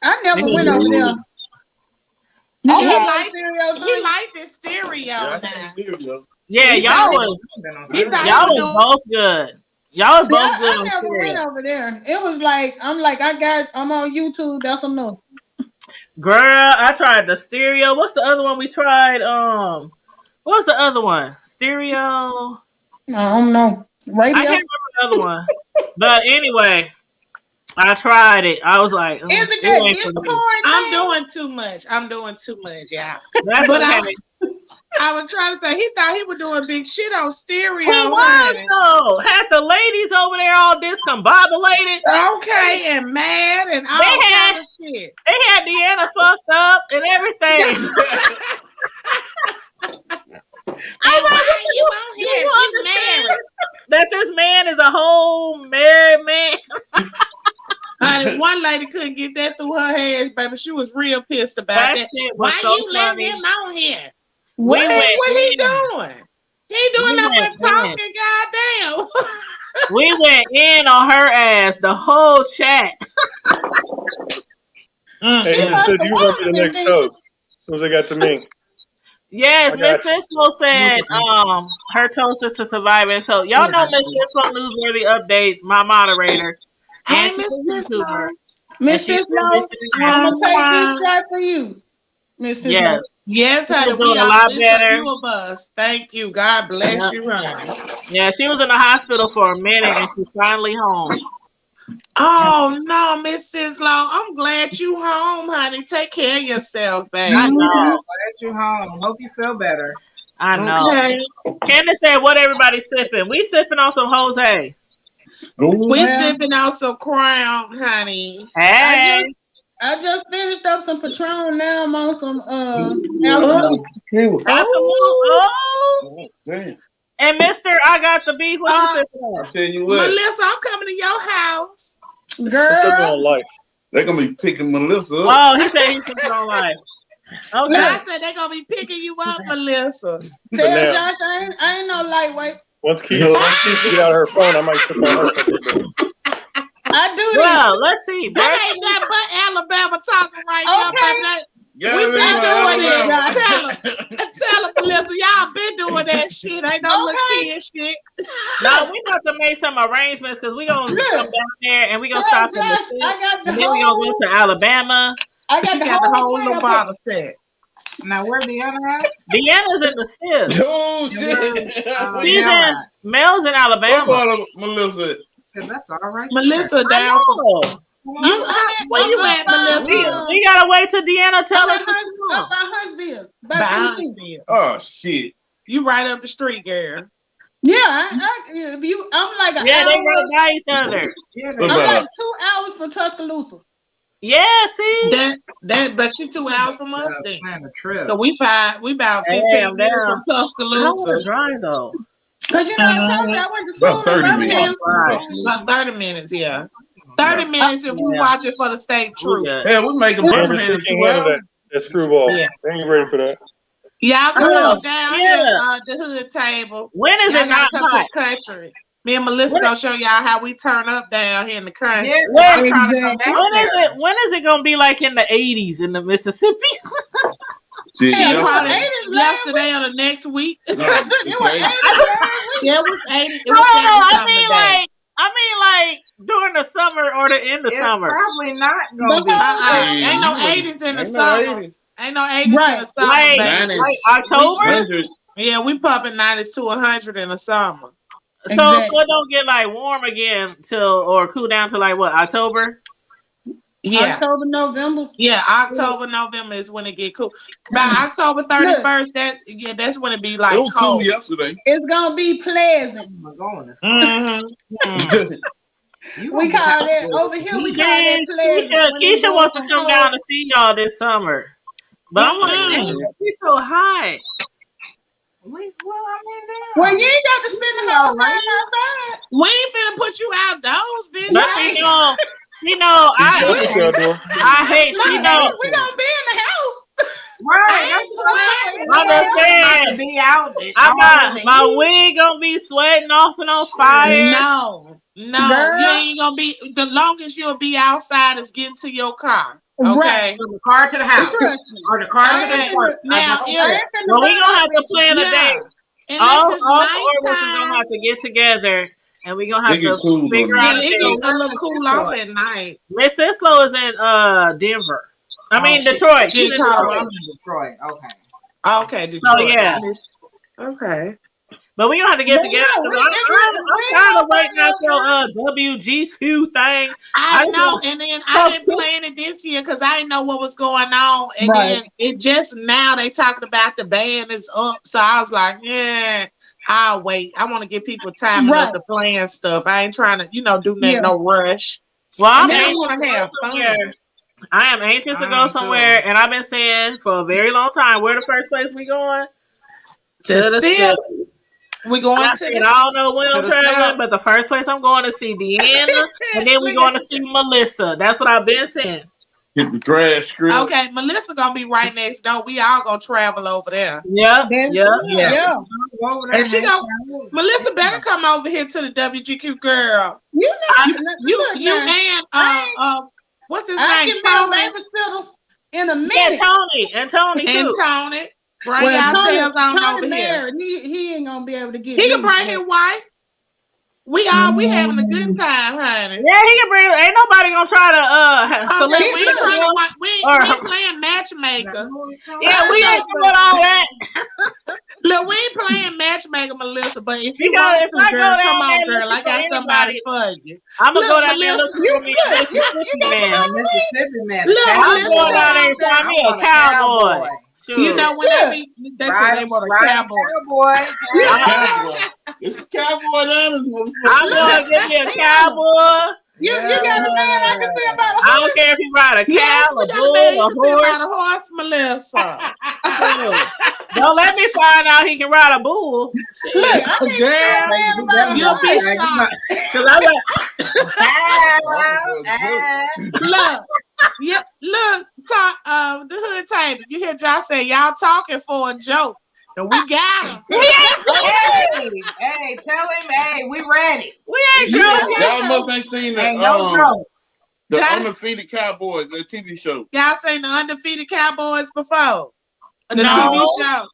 I never Maybe went you over there. Oh, You he had liked stereo He too? liked the stereo Yeah, I now. had stereo. Yeah, y'all was both good. Y'all was See, both good I on never went stereo. over there. It was like I'm on YouTube. That's enough. Girl, I tried the stereo. What's the other one we tried? What's the other one? Stereo. I don't know. Radio. I can't remember the other one. But anyway, I tried it. I was like, Is it it that ain't for me. Discord I'm thing? doing too much, yeah. That's But okay. I was trying to say he thought he was doing big shit on stereo. He was honey. though. Had the ladies over there all discombobulated. Okay, and mad and all They had- kind of shit. They had Deanna fucked up and everything. I'm like, why you out here? you You understand married. that this man is a whole married man. Honey, one lady couldn't get that through her head, baby. She was real pissed about That that. shit was Why so you letting funny. him on here? We went What he in. doing? He ain't doing We nothing went but talking, goddamn. We went in on her ass, the whole chat. Hey, said you remember the next toast. Once it got to me. Yes, I got Miss Cisco said her toast is to surviving. So y'all know Miss Cisco newsworthy updates, my moderator. Hey, And she's a Miss YouTuber. Miss And she's Cisco, been missing I'm us. gonna take this shot for you. Miss Cisco. Yes. Yes, She honey. was doing We a are lot just better. A few of us. Thank you. God bless you, honey. Yeah, she was in the hospital for a minute and she's finally home. Oh no, Miss Cislo. I'm glad you home, honey. Take care of yourself, baby. I know. Glad you home. Hope you feel better. I know. Okay. Candace said, what everybody's sipping? We sipping on some Jose. We sipping out some Crown, honey. Hey. I just finished up some Patron. Now I'm on some Oh. Damn. And Mr. I got the beef. What you sipping on? I tell you what, Melissa, I'm coming to your house. I'm sipping girl. on life. they're gonna be picking Melissa up. Oh, he said he's sipping on life. I Okay. said they're gonna be picking you up, Melissa. Tell now- Josh I ain't no lightweight. Once Keith get out her phone, I might sip on her. for a little bit. I do this. Well, let's see. That ain't nothing but Alabama talking right now, Okay. but Yeah, We been doing it. Alabama. Tell them, Melissa, y'all been doing that shit. Ain't no little kid shit. No, we about to make some arrangements because we gonna come down there and we gonna stop in the Josh, city, I got the and then we gonna go to Alabama. I She got the whole little bottle set. Now where Deanna at? Deanna's in the SIP. Oh, shit. She's in Mel's in What Alabama. part of Melissa? That's all right. Melissa down for Oh, where you at, Melissa? we gotta wait till Deanna tell us. Up by Huntsville. By By Tennessee. Huntsville. Oh, shit. You right up the street, girl. Yeah, if you, I'm like an Yeah, they hour. right by each other. What I'm about like 2 hours from Tuscaloosa. Yeah, see. But she 2 hours from us then. Plan a trip. So we about 15 Damn, minutes damn. from I want to Tuscaloosa. drive though. Cause you know I told you I went to school About 30 in minutes. Birmingham. About 30 minutes, yeah. 30 minutes if we Yeah. watch it for the state truth. Yeah. Yeah, we make a Memphis Birmingham. can't handle that screwball. Yeah. They ain't ready for that. Y'all come Oh, on down yeah. here the hood table. When is Y'all it gotta not come to hot? the country. Me and Melissa gonna show y'all how we turn up down here in the country. Yes, When- I'm trying to come down there. When is it gonna be like in the 80s in the Mississippi? Did Yeah, you? probably yesterday or the next week. No, It was okay. 80 Yeah, it was 80. It No, was no, 80 I something mean today. like during the summer or the end of It's summer. probably not gonna be. Ain't no 80s in the Ain't no summer. 80s. Ain't no 80s in Right. the summer, Like, baby. like October. 100. Yeah, we pumping 90s to 100 in the summer. So Exactly. it don't get like warm again till or cool down to like what, October? Yeah. October, November. Yeah, October, November is when it get cool. By October 31st, that's when it be like It was cool cold. yesterday. It's gonna be pleasant. I'm going this Mhm. We call that over here. We call that pleasant. Keisha wants to come down to see y'all this summer. But I'm like, Mhm. man, she's so hot. Well, I mean, Well, you ain't got to spend the whole time outside. We ain't finna put you outdoors, bitch. But she know, That's what y'all doing. I hate, We you know, we gonna be in the house. right. That's what I'm saying. I'm just saying, Be out. I'm not, my wig gonna be sweating off and on fire. No, Girl. you ain't gonna be. The longest you'll be outside is getting to your car. Okay. Right. From the car to the house, or the car to the Okay. porch. Now, Yeah. Well, we gonna have to plan a Yeah. day. Unless All it's four of us is nighttime. gonna have to get together, and we gonna have They get to cool figure on out Yeah, a it thing. gets a little cool off at night. Miss Islo is in Denver. I mean Detroit. She's in Colorado. Detroit. I'm in Detroit. Okay. Okay, Detroit. So yeah, Okay. but we gonna have to get But together. yeah, 'Cause we- I'm tired of waiting out your WGQ thing. I I know, just- and then I didn't plan it this year because I didn't know what was going on, and then it just now they talking about the band is up, so I was like, yeah, I'll wait. I want to give people time enough to plan stuff. I ain't trying to, do nothing, no rush. Well, I'm And I anxious want to to go have somewhere. fun. I am anxious to I go am somewhere, too. and I've been saying for a very long time, where the first place we going? To the see Strip. We going And I to said, the I don't know when To I'm the traveling, South. but the first place I'm going to see Deanna, and then we going to see Melissa. That's what I've been saying. Hit the trash strip. Okay, Melissa gonna be right next door. We all gonna travel over there. Yep, yep. Yeah. And she Melissa better come over here to the WGQ girl. You know, You and what's his I name? get my Tony babysitter in a Yeah, minute. Tony and Tony and too. Tony. Bring y'all tails on over here. married. He ain't gonna be able to get. He can me. bring his wife. We having a good time, honey. Yeah, he can bring. Ain't nobody gonna try to Okay, select we ain't trying to we Or- ain't playing matchmaker. Yeah, we ain't doing all that. Look, we ain't playing matchmaker, Melissa. But if you Because want if to, I girl, go down come on, there girl. I looking got for somebody anybody, for you. I'm gonna Look, go down there Melissa, looking for me a Mississippi man. Mississippi man. Look, I'm Melissa, going down there and find me a cowboy. Sure. You know when they say they want a cowboy. Cowboy. It's a cowboy down this I'm going to get me a cowboy. You got a man I can say about I don't care if he ride a Yes, cow, we a got bull, man a who can say horse. about a horse, Melissa. Don't let me find out he can ride a bull. Look, I can't Girl, you'll be shocked. Because I got Look, yeah, look, the hood table. You hear Josh say y'all talking for a joke, and we got him. Hey, tell him, hey, we ready. we ain't Y'all joking. must ain't seen Ain't that. no jokes. The John- Undefeated Cowboys, the TV show. Y'all seen the Undefeated Cowboys before? The No. TV show.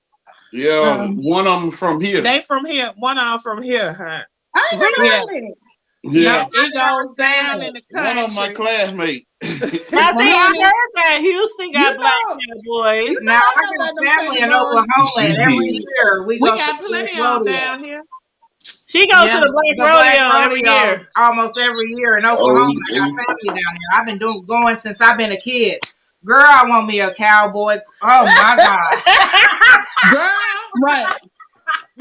Yeah, one of them from here. They from here. One of them from here, huh? I ain't never Yeah. heard it. Yeah, It goes down in the one of my country. classmates. Now, see, I heard that Houston got You black know- Cowboys. Now I got a family in Oklahoma, and every year we We go got to plenty the of them rodeo. down here. She goes Yeah, to the Black the Rodeo every year. almost every year in Oklahoma. I got family down there. I've been going since I've been a kid. Girl, I want me a cowboy. Oh my God. Girl, Right.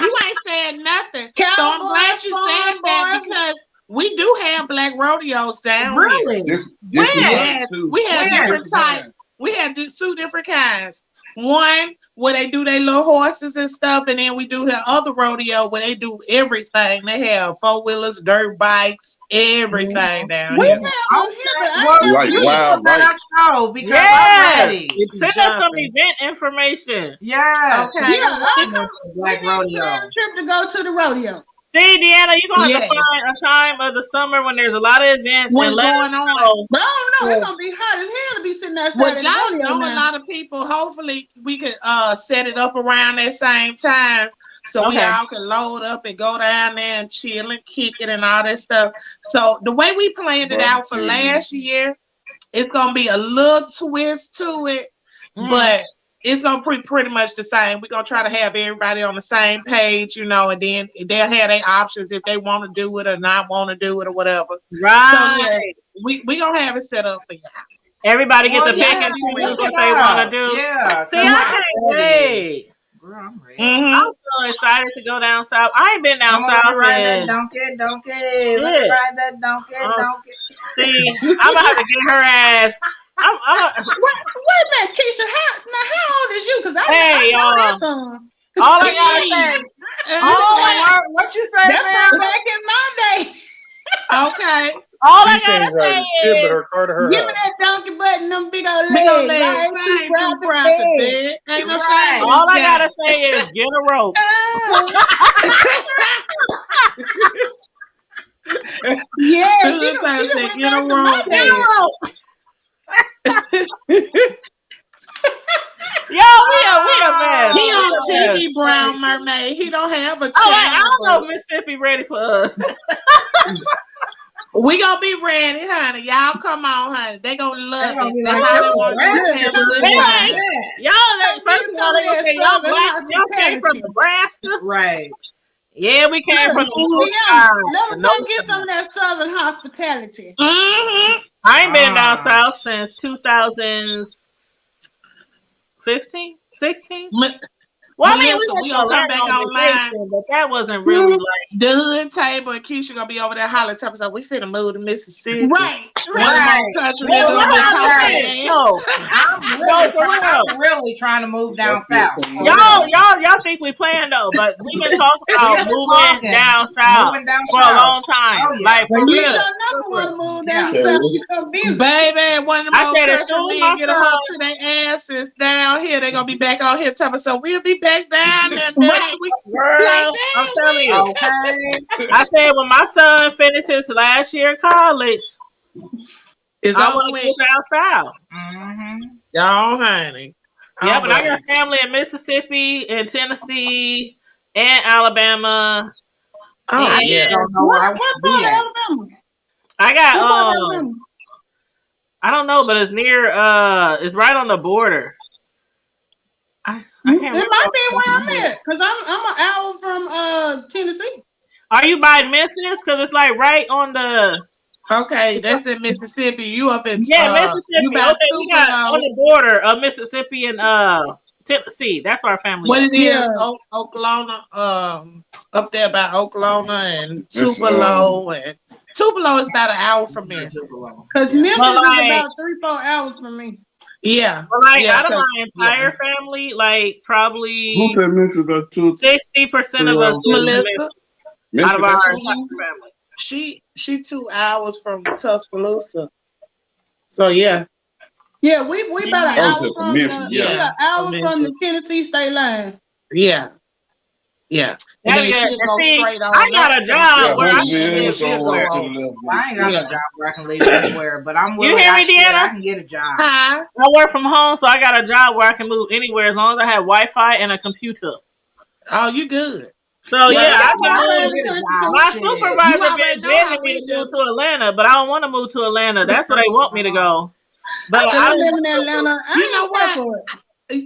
you ain't saying nothing. So I'm Cowboy, glad you said that farm boy. because we do have black rodeos down here. Really? Yes, we have Where? different types. We have two different kinds. One where they do their little horses and stuff, and then we do the other rodeo where they do everything. They have 4-wheelers, dirt bikes, everything down We here. have one here, but I Well, never Like you wild let bikes. us know because I'm Yeah. ready. Send us some event information. Yes. Okay. Yeah, Black we need to rodeo. plan a trip to go to the rodeo. See, Deanna, you're going to have Yes. to find a time of the summer when there's a lot of events What's and let going us on? know. But I don't know. It's gonna be hot as hell to be sitting outside Well, at the Josh rodeo know a now. lot of people. Hopefully, we could set it up around that same time so we Okay. all can load up and go down there and chill and kick it and all that stuff. So the way we planned it out for last year, it's gonna be a little twist to it, but it's gonna be pretty much the same. We're gonna try to have everybody on the same page, and then they'll have their options if they want to do it or not want to do it or whatever. Right. So yeah, we gonna have it set up for you. Everybody get Well, to pick yeah, and choose look what it they up. want to do. Yeah. See, I can't wait. Girl, I'm ready. I'm so excited to go down south. I ain't been down Come on, south ride that in. donkey. Shit. Let me ride that donkey. See, I'm gonna have to get her ass. I'm Wait a minute, Keisha. How old is you? Because Hey, I know y'all. that song. all I gotta say. Oh, what you say, That's man? from back in my day. Okay. All I She gotta changed her say skip is. her car to her Give me house. that donkey butt and them big old Big old legs. legs. I ain't I ain't too too proud proud to to beg. beg. Ain't no Right. shame. All I gotta say is get a rope. Yeah, Good she done time to went get a back to my rope. day. Yo, we a mess. He on We a mess. TV, Brown Mermaid. He don't have a channel. I don't know if Mississippi ready for us. We gonna be ready, honey. Y'all come on, honey. They gonna love gonna it. be That's like, how they "Yo, want Brad to said have a good Hey, time. y'all, first of all, they gonna say y'all black. Y'all came from Nebraska. Right. Yeah, we came from the north Yeah, side. let the us north go get side. some of that southern hospitality. Mm-hmm. I ain't been down Ah. south since 2015, 16. Well, I mean, we Melissa, went we to gonna come Atlanta back on online. vacation, but that wasn't really like. The hood table and Keisha gonna be over there hollering to us. We finna move to Mississippi. Right. One of the most country Well, niggas what on I'm the saying, planet. no, I'm really trying to move down south. y'all think we playing though, but we've been talking about We've been moving talking. down south Moving down for south. a long time. Oh, yeah. Like for When you real. your number one move down Yeah. south, you come visit. Baby, one of the I most said, as country soon as men my get them son- up to their asses down here, they gonna be back on here talking. So we'll be back down there next Right. week. Girl, I'm telling you. Okay. I said when my son finishes last year of college, It's I over want to with. go down south. Mm-hmm. Y'all, honey. Yeah, but I got family in Mississippi and Tennessee and Alabama. Oh, and yeah. Don't know where I What want part to of be at. Alabama? I got What part of Alabama? I don't know, but it's near it's right on the border. I can't It remember. might be where I'm at, because I'm an hour from Tennessee. Are you by Memphis? Because it's like right on the Okay, that's in Mississippi. You up in Mississippi. You by Okay, we got Tupelo. on the border of Mississippi and Tennessee. That's where our family What is. it is? Yeah. Oklahoma. Up there by Oklahoma and It's, Tupelo, and Tupelo is about an hour from me. Because Memphis Well, like- is about 3-4 hours from me. Yeah. But like Yeah, out of 'cause- my entire family, like probably Who said Memphis got two? 60% of us live in Melissa, Memphis. Out of Memphis our got two? entire family. she 2 hours from Tuscaloosa. So yeah. Yeah, we about an I was hour just from Memphis, the, yeah. we an hour From from the Memphis. Tennessee state line. Yeah. Yeah. That And then is, she'll go see, straight on. I got a up. job where I hold can it in, live so anywhere. to the left. I ain't got no job where I can live anywhere, but I'm You willing. hear me, I Deanna? can get a job. Huh? I work from home, so I got a job where I can move anywhere as long as I have Wi-Fi and a computer. Oh, you good. So Yeah, yeah, I I can can move. get a job. My Shit. supervisor You already been know how begging me we to move do. to Atlanta, but I don't want to move to Atlanta. That's where they want me to go. But I I live in Atlanta. I You know don't care what? for it.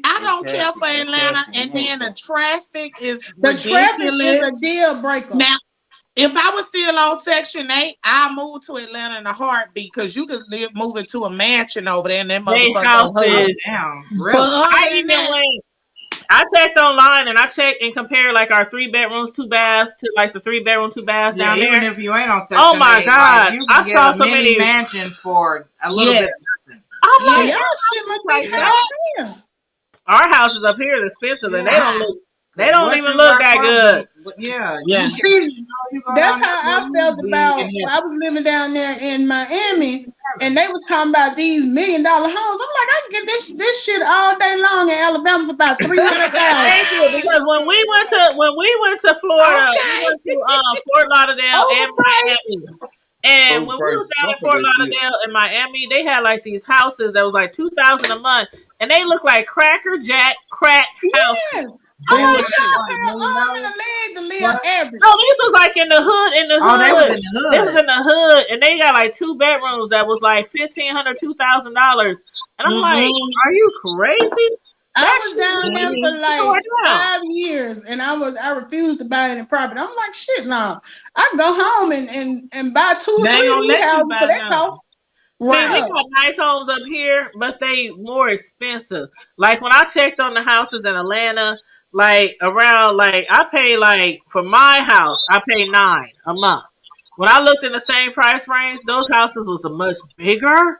I don't care for Atlanta, and then the traffic is The traffic is ridiculous. a deal breaker. Now, if I was still on Section 8, I'd move to Atlanta in a heartbeat because you could live moving to a mansion over there and that they motherfucker. houses. Damn, But really? other I than even that, went. I checked online and I checked and compared like our 3 bedrooms, 2 baths to like the 3 bedroom, 2 baths Yeah, down even there. if you ain't on Section Oh my 8, God. like, you I can get saw a so mini many- mansion for a little Yeah. bit of nothing. I'm Yeah. like, Y'all shit must like be that. down Our houses up here is expensive and they don't look. They don't What even you look work that for, good. but yeah, Yeah. See, you go that's down how I there, felt be about in here. when I was living down there in Miami, and they were talking about these $1 million homes. I'm like, I can get this shit all day long in Alabama for about $300,000. Thank you, because when we went to Florida, we went to Fort Lauderdale and Miami. And when we was down in Fort Lauderdale and Miami, they had like these houses that was like $2,000 a month, and they look like Cracker Jack crack houses. Yes. I'm like, Bullshit. y'all pay an arm and a leg to live average. No, this was like in the hood. Oh, they was in the hood. This was in the hood, and they got like 2 bedrooms that was like $1,500, $2,000. And I'm like, are you crazy? I was down there for like Lord, no. 5 years, and I refused to buy any property. I'm like, shit, no. I can go home and buy 2 or They 3 ain't gonna let you houses buy for that none. cost. See, we got nice homes up here, but they more expensive. Like when I checked on the houses in Atlanta, like around like I pay like for my house, I pay $9 a month. When I looked in the same price range, those houses was a much bigger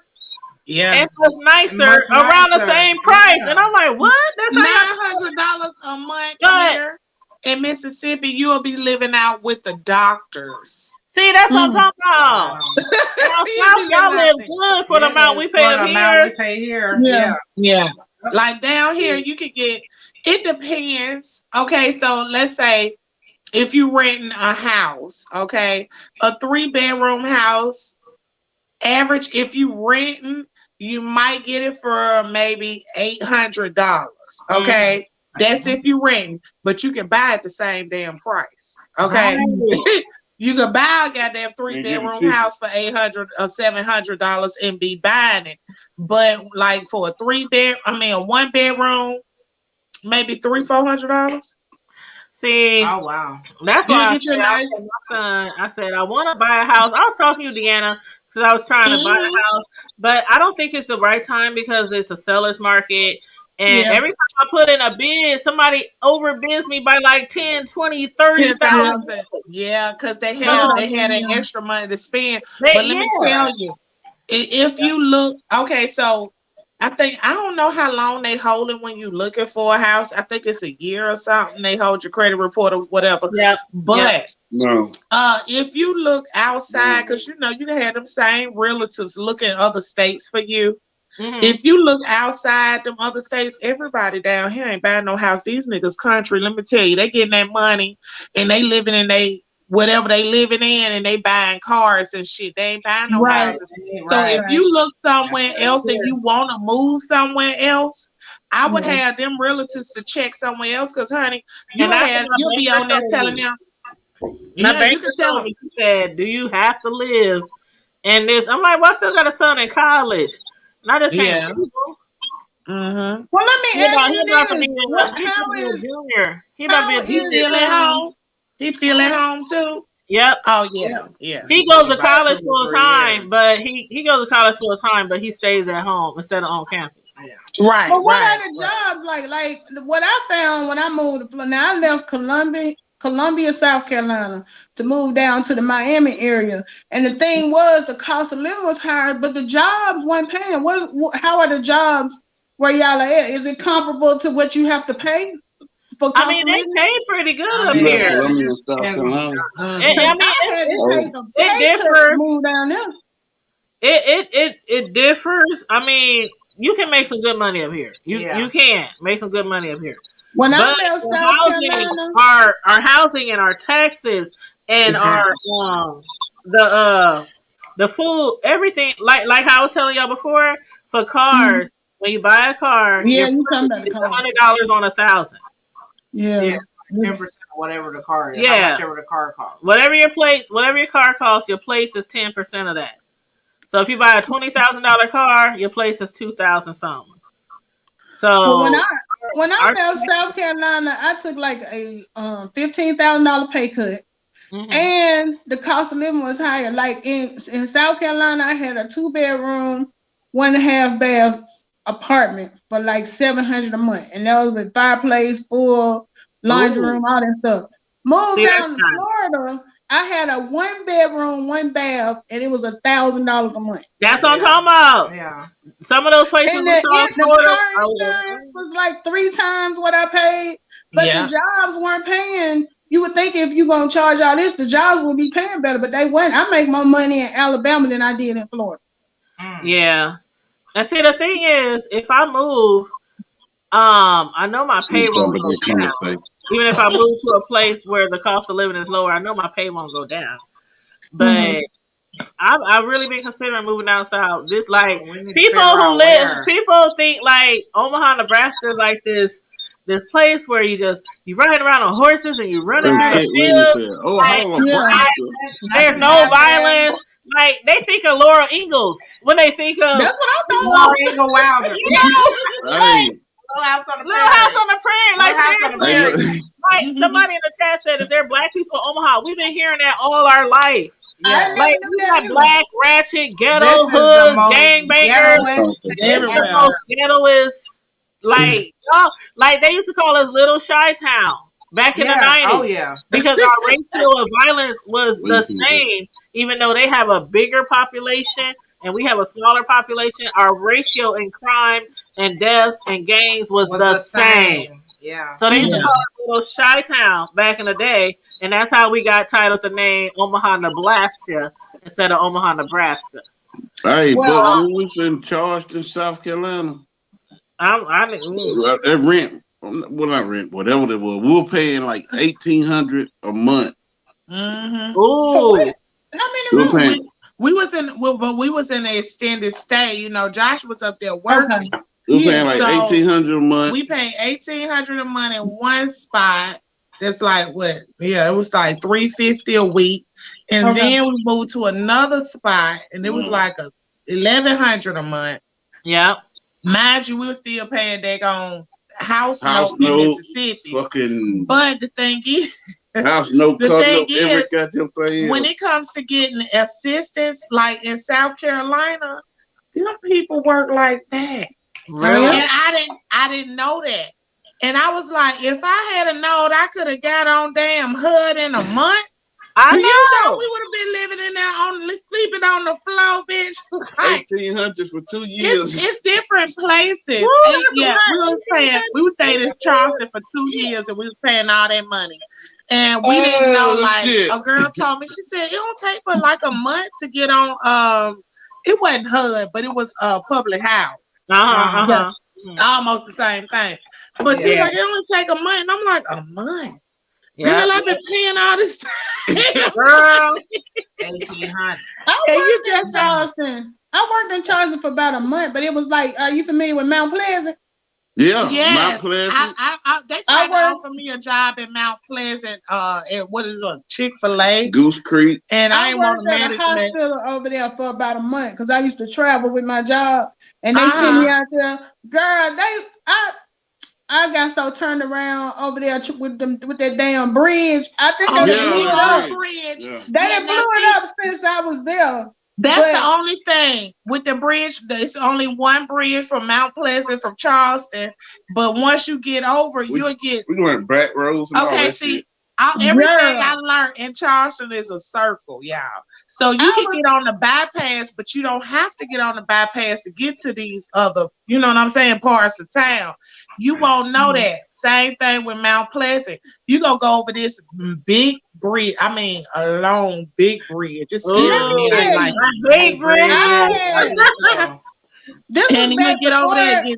Yeah. and was nicer Much around the nicer. same price. Yeah. And I'm like, what? That's how $900 a month Go ahead. here in Mississippi, you'll be living out with the doctors. See, that's what I'm talking about. Down south, y'all live good for the amount we pay for the up amount here. we pay here. Yeah. Yeah. Yeah. Like down here, you could get, it depends. Okay, so let's say if you renting a house, okay, a 3-bedroom house, average, if you renting, you might get it for maybe $800. Okay. That's if you renting, but you can buy at the same damn price. Okay. Right. You could buy a goddamn And get it 3-bedroom cheaper. house for $800 or $700 and be buying it. But like for a 1-bedroom, maybe $300-$400. See, Oh wow. that's You why I get your said, I nice- told my son, I said, I want to buy a house. I was talking to you, Deanna, because I was trying to buy a house, but I don't think it's the right time because it's a seller's market. And every time I put in a bid, somebody overbids me by like 10, 20, 30,000. Yeah, because they had an extra money to spend. They- But let me tell you, if you look, okay, so I don't know how long they hold it when you looking for a house. I think it's a year or something. They hold your credit report or whatever. Yeah. But No. if you look outside, because you know you can have them same realtors look in other states for you. Mhm. If you look outside them other states, everybody down here ain't buying no house. These niggas country, let me tell you, they getting that money and they living in whatever they living in, and they buying cars and shit. They ain't buying no houses. So if you look somewhere else and you want to move somewhere else, I would have them relatives to check somewhere else, because honey, you'll be on there telling them. My banker told me, she said, do you have to live in this? I'm like, well, I still got a son in college. And I just can't. Mm-hmm. Well, let me ask you about to be this. a junior. He How about to be a is he junior. still at home? He's still at home too? Yep. Oh yeah, yeah. He goes to college 2 or 3 full time, years. but he goes to college full time, but he stays at home instead of on campus. Right. But what right. are the jobs like? Like what I found when I moved to Florida. Now I left Columbia, South Carolina, to move down to the Miami area. And the thing was, the cost of living was higher, but the jobs weren't paying. How are the jobs where y'all are at? Is it comparable to what you have to pay for cost I mean, of they living? pay pretty good up You left here. Columbia, South Carolina. It differs. Move down there. It differs. I mean, you can make some good money up here. You can make some good money up here. When I But left the South housing, Carolina, our housing and our taxes and our the food, everything, like how I was telling y'all before, for cars, when you buy a car, yeah, your you talking price about the is cost. $100 on 1,000. Yeah. 10% of whatever the car is. Yeah. How much ever the car costs. Whatever your car costs, your place is 10% of that. So if you buy a $20,000 car, your place is $2,000 something. So Well, when I left South Carolina, I took like a $15,000 pay cut. And the cost of living was higher. Like in South Carolina, I had a 2-bedroom, 1.5 bath apartment for like $700 a month, and that was with fireplace, full laundry room, all that stuff. Moved down to Florida, I had a 1-bedroom, 1 bath, and it was $1,000 a month. That's what I'm talking about. Yeah. Some of those places we saw in Florida, car insurance was like 3 times what I paid, but the jobs weren't paying. You would think if you're going to charge all this, the jobs would be paying better, but they weren't. I make more money in Alabama than I did in Florida. Yeah. And see, the thing is, if I move, I know my pay won't go down. Even if I move to a place where the cost of living is lower, I know my pay won't go down. But I've really been considering moving down south. This like people think like Omaha, Nebraska is like this place where you ride around on horses and you run into the field. There's no violence. Like they think of Laura Ingalls when they think of that's what I'm talking Laura Ingalls Wilder. You know, like, Little House on the Prairie. Like seriously, like somebody in the chat said, "Is there black people in Omaha?" We've been hearing that all our life. Yeah. Like we got black, ratchet, ghetto, hoods, gangbangers, ghettoists. Like like they used to call us Little Chi-Town back in the 90s. Oh yeah, because our ratio of violence was the same, even though they have a bigger population and we have a smaller population. Our ratio in crime and deaths and gangs was the same. Yeah. So they used to call it Little Chi-Town back in the day, and that's how we got titled the name Omaha, Nebraska instead of Omaha, Nebraska. Hey, but we was in Charleston, South Carolina. That rent, well, not rent, whatever it was. We were paying like $1,800 a month. Ooh. We was in an extended stay. You know, Josh was up there working. We were paying like $1,800 a month. We paid $1,800 a month in one spot. That's like what? Yeah, it was like $350 a week, and then we moved to another spot, and it was like $1,100 a month. Yeah. Mind you, we were still paying daggone house note in Mississippi. But the thing is, when it comes to getting assistance, like in South Carolina, them people work like that. Really? And I didn't know that. And I was like, if I had a known, I could have got on damn HUD in a month. I know. We would have been living in there sleeping on the floor, bitch. $1,800 for 2 years. It's different places. We were staying in Charleston for 2 years, and we was paying all that money. And we didn't know. Like a girl told me, she said it don't take but like a month to get on. It wasn't HUD, but it was public house. Almost the same thing. But she's like, it only take a month. And I'm like, a month. Girl, I've been paying all this time. Girl, $1,800. Charleston. I worked in Charleston for about a month, but it was like, are you familiar with Mount Pleasant? Yeah, yes. Mount Pleasant. They tried to offer me a job in Mount Pleasant, at what is a Chick-fil-A, Goose Creek, and I didn't want to manage a hospital over there for about a month because I used to travel with my job, and they sent me out there. Girl, I got so turned around over there with that damn bridge. I think they blew it up. They didn't blew it up since I was there. That's the only thing with the bridge. It's only one bridge from Mount Pleasant from Charleston, but once you get over, you'll get. We went back roads. And okay, see, everything I learned in Charleston is a circle, y'all. So you can get on the bypass, but you don't have to get on the bypass to get to these other, you know what I'm saying, parts of town. You won't know that. Same thing with Mount Pleasant. You gonna go over this big bridge. I mean, a long, big bridge. Just like big bridge. And you get over there and get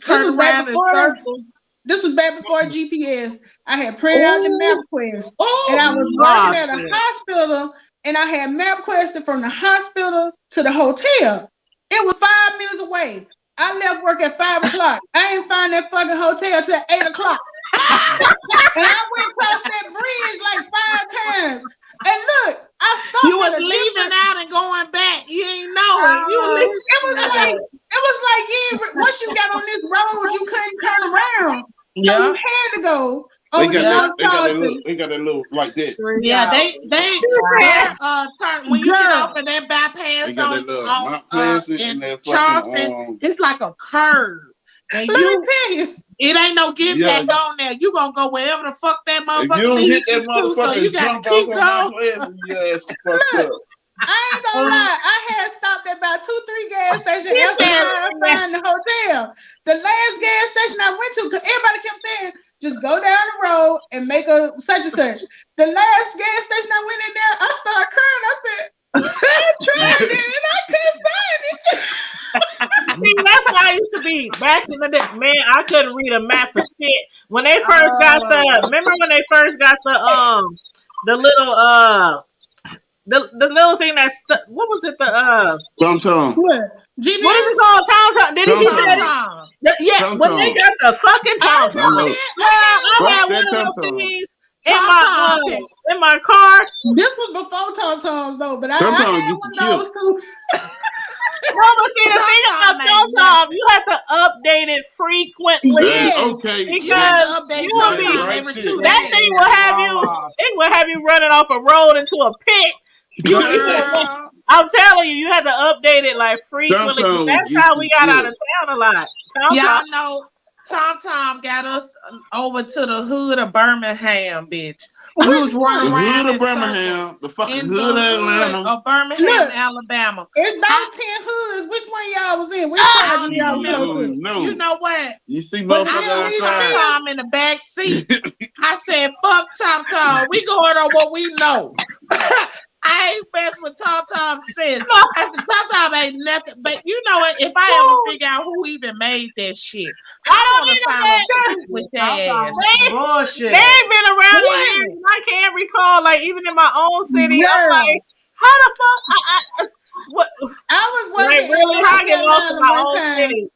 turned around in circles. This was back before GPS. I had printed out the MapQuest, and I was working at a hospital, and I had MapQuested from the hospital to the hotel. It was 5 minutes away. I left work at 5 o'clock. I ain't find that fucking hotel till 8 o'clock. And I went across that bridge like 5 times. And look, I saw you was leaving out and going back. You ain't know it. It was like once you got on this road, you couldn't turn around. Yeah. So you had to go. They got that little like that. Yeah, they turn when you get off of that bypass They got that little Mount Pleasant in and that Charleston. fucking, It's like a curve. And Let me tell you. It ain't no get back on there. You gonna go wherever the fuck that motherfucker. if you don't hit that to, motherfucker, so you gotta jump keep off going. on Mount Pleasant, your ass fucked up. I ain't gonna lie. I had stopped at about 2-3 gas stations after I found the hotel. The last gas station I went to, because everybody kept saying, just go down the road and make a such and such. The last gas station I went in there, I started crying. I said, I tried it and I couldn't find it. See, that's how I used to be back in the day. Man, I couldn't read a map for shit. When they first got remember when they first got the little the little thing that what was it TomTom. What? GPS? What is it called? TomTom. Did he say it? Yeah, TomTom. when they got the fucking TomTom. I had one of those things in my car. This was before TomToms though, but I TomTom had used one to of those too. No, but see the thing about TomTom, you have to update it frequently. Okay. Because you will be that thing will have you. It will have you running off a road into a pit. I'm telling you, you had to update it like frequently. TomTom That's how we got out of town a lot. Y'all know TomTom got us over to the hood of Birmingham, bitch. We was running The around hood of in Birmingham, circles the fucking in hood the of Atlanta. hood of Birmingham, Alabama. It's about 10 hoods. Which one y'all was in? Which side y'all was in? No. You know what? You see But motherfuckers I was outside. TomTom in the back seat. I said, "Fuck TomTom. We going on what we know." I ain't messed with TomTom since. I said, TomTom ain't nothing. But you know what? If I ever figure out who even made that shit, I want to follow with that ass. Bullshit. They ain't been around in years. I can't recall, like even in my own city, I'm like, how the fuck? What? I was working Like really, how I get lost in my own time. city?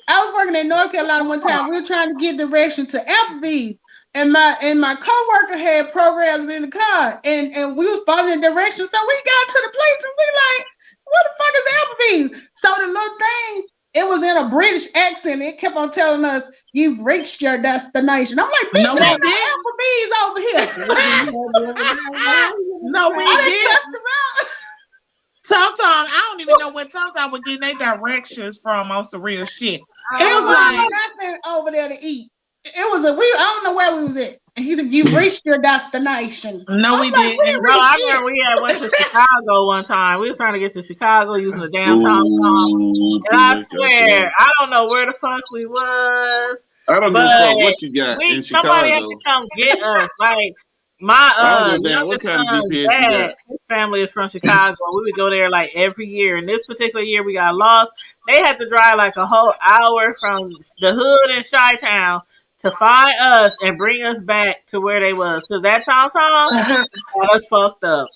I was working in North Carolina one time. We were trying to get direction to Applebee's. And my coworker had programmed in the car, and we was following the directions. So we got to the place, and we like, what the fuck is Applebee's? So the little thing, it was in a British accent. It kept on telling us, "You've reached your destination." I'm like, bitch, there's no Applebee's over here. No, we didn't. TomTom, I don't even know where TomTom was getting their directions from on some real shit. It was like nothing over there to eat. It was I don't know where we was at. And he said, "You've reached your destination." No, we didn't. No, I remember we went to Chicago one time. We was trying to get to Chicago using the damn TomTom. And I swear, I don't know where the fuck we was. I don't give a fuck what you got in somebody had Chicago. to come get us. Like my I don't know youngest what kind of son's GPS you dad, got. his family is from Chicago. We would go there like every year. And this particular year we got lost. They had to drive like a whole hour from the hood in Chi-Town to find us and bring us back to where they was. Because that TomTom got us fucked up.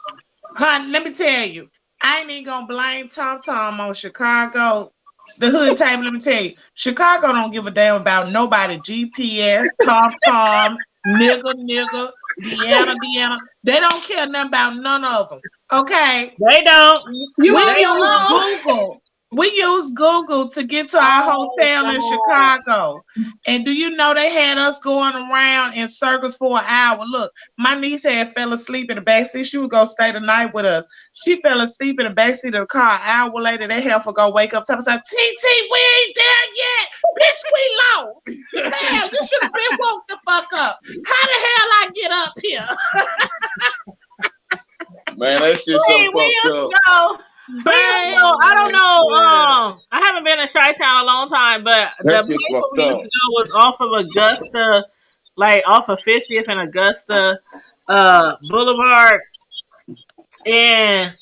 Hun, let me tell you, I ain't even gonna blame TomTom on Chicago. The hood table, let me tell you, Chicago don't give a damn about nobody. GPS, TomTom, nigga, Deanna. They don't care nothing about none of them. Okay? They don't. We use Google to get to our hotel in Chicago. And do you know they had us going around in circles for an hour? Look, my niece had fell asleep in the backseat. She would go stay the night with us. She fell asleep in the backseat of the car. An hour later, that heifer go wake up and say, TT, we ain't there yet. Bitch, we lost. Damn, you should have been woke the fuck up. How the hell I get up here? Man, that shit so fucked up. But I don't know. I haven't been in Chi-Town a long time, but the place where we used to go was off of Augusta, like off of 50th and Augusta Boulevard, and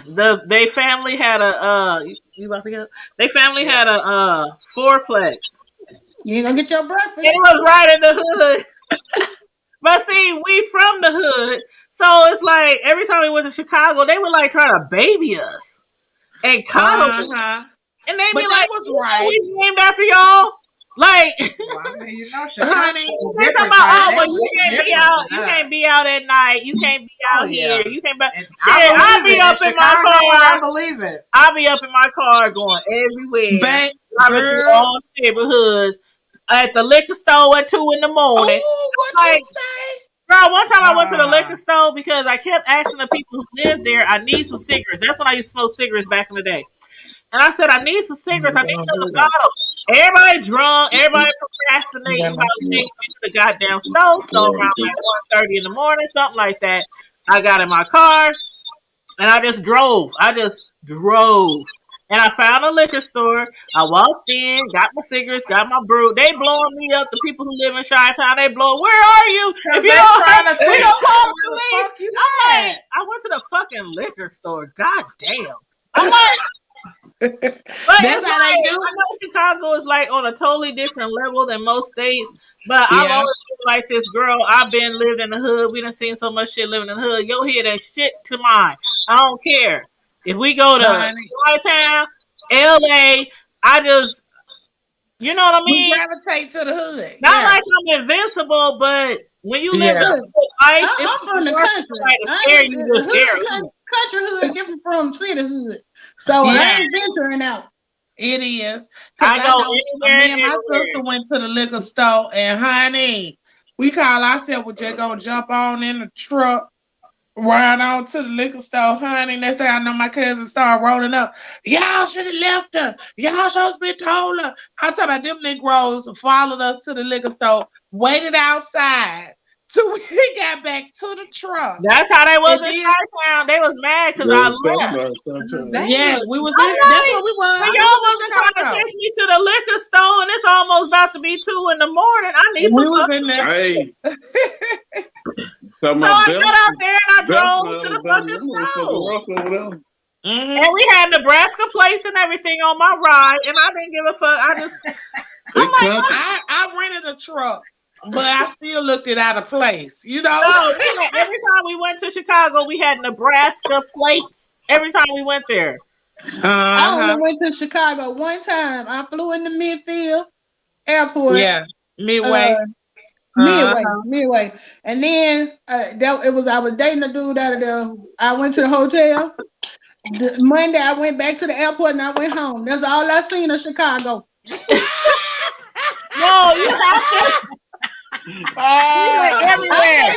they family had a you about to get? They family had a fourplex. You ain't gonna get your breakfast. It was right in the hood. But see, we from the hood, so it's like every time we went to Chicago, they would like try to baby us and coddle us. And they But be that like, was right. we named after y'all. Like, Well, I mean, you know, they Chicago. talking about, oh, well, you can't be out. You can't be out at night. You can't be out yeah. here. You can't be. Shit, I I'll be up in my I car. believe it. I'll be up in my car going everywhere, driving through all neighborhoods, at the liquor store at 2 in the morning. Oh, what Like, you say? Girl, one time I went to the liquor store because I kept asking the people who lived there, I need some cigarettes. That's when I used to smoke cigarettes back in the day. And I said, I need some cigarettes. I need another bottle. Everybody drunk. Everybody procrastinating about taking me to the goddamn stove. So around like 1:30 in the morning, something like that, I got in my car and I just drove. And I found a liquor store. I walked in, got my cigarettes, got my brew. They blowing me up. The people who live in Chi-Town, they blow. Where are you? If you don't, we don't call the police. I'm like, I went to the fucking liquor store. God damn. I'm like, but That's how they do. I know Chicago is like on a totally different level than most states, but I've always been like this girl. I've been lived in the hood. We done seen so much shit living in the hood. Yo, hear that shit to mine. I don't care. If we go to Chi-Town, LA, I just, you know what I mean? We gravitate to the hood. Not like I'm invincible, but when you live in the ice, I'm from the country. To scare you, just scare you. Country hood different from city hood. So I ain't venturing out. It is. I go anywhere. Me and my sister went to the liquor store, and honey, we call ourselves, we're just gonna jump on in the truck, ride on to the liquor store, honey. Next thing I know, my cousin started rolling up. Y'all should have left her. Y'all should have been told her. I'm talking about them Negroes followed us to the liquor store, waited outside till we got back to the truck. That's how they was in Chi-Town. They was mad because I left. Yeah, we was in, that's what we was. And y'all wasn't trying to take me to the liquor store, and it's almost about to be 2 in the morning. I need some fucking. Hey. So I got out there and I drove to the fucking store. And we had Nebraska plates and everything on my ride, and I didn't give a fuck. I just, I rented a truck, but I still looked it out of place. You know, every time we went to Chicago, we had Nebraska plates. Every time we went there. I only went to Chicago one time. I flew into Midfield Airport. Yeah, Midway. Midway. And then I was dating a dude out of there. I went to the hotel. Monday, I went back to the airport and I went home. That's all I seen of Chicago. No, you have to. We went everywhere.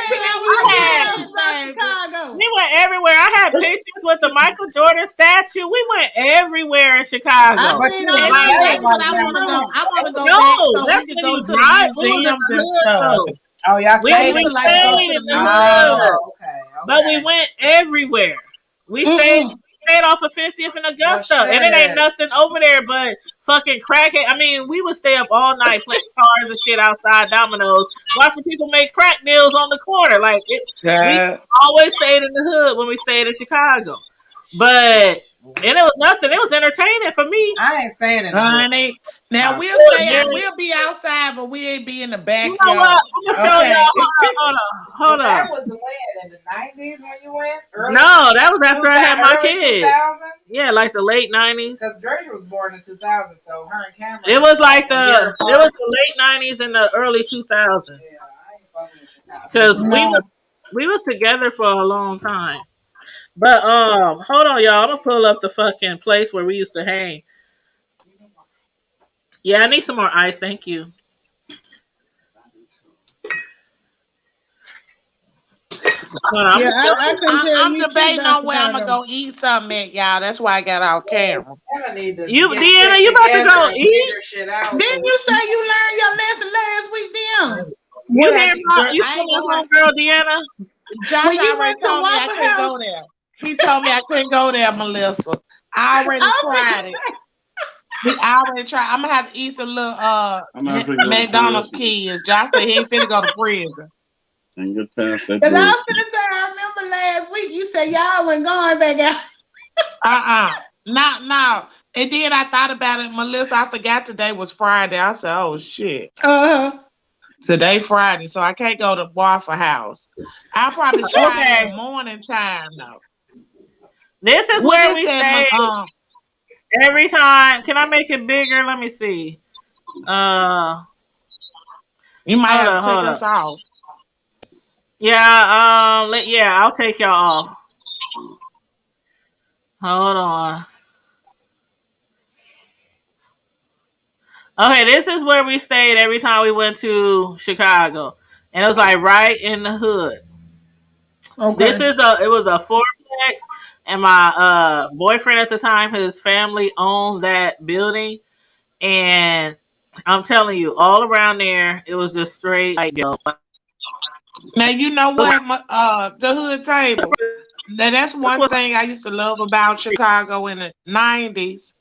We went everywhere. I had pictures with the Michael Jordan statue. We went everywhere in Chicago. I want to go. No, that's when you drive. We was in the hood. Oh, y'all stayed in the hood. But we went everywhere. We stayed off of 50th and Augusta, and it ain't nothing over there but fucking crackhead. I mean, we would stay up all night playing cards and shit outside Domino's, watching people make crack deals on the corner. Like, we always stayed in the hood when we stayed in Chicago. But, and it was nothing. It was entertaining for me. I ain't staying in the hood. Now, we'll be outside, but we ain't be in the backyard. You know what? I'm going to show y'all. Hold on. That was when? In the 90s when you went? No, that was after I had my kids. 2000? Yeah, like the late 90s. Because Dredger was born in 2000, so her and Cameron. It was like the late 90s and the early 2000s. Yeah, I ain't fucking with Chicago. Because we was together for a long time. But hold on, y'all. I'm gonna pull up the fucking place where we used to hang. Yeah, I need some more ice. Thank you. I'm debating on where I'm gonna go eat something at, y'all. That's why I got off camera. Deanna, you about to go eat? Didn't you say you learned your lesson last week, Deanna? You still home, girl, Deanna? Josh already told me I couldn't go there. He told me I couldn't go there, Melissa. I already tried it. I already tried. I'm gonna have to eat some little McDonald's kids. Josh said he ain't finna go to prison. And get past that. Because I was gonna say, I remember last week you said y'all wasn't going back out. No. And then I thought about it, Melissa. I forgot today was Friday. I said, "Oh shit, today Friday, so I can't go to Waffle House. I'll probably try it in the morning time though." This is where we stay every time. Can I make it bigger? Let me see. You might have to take us off. Yeah, I'll take y'all off. Hold on. Okay, this is where we stayed every time we went to Chicago. And it was like right in the hood. Okay. It was a fourplex, and my boyfriend at the time, his family owned that building. And I'm telling you, all around there, it was just straight like yo. Now you know what, the hood table. That's one thing I used to love about Chicago in the 90s.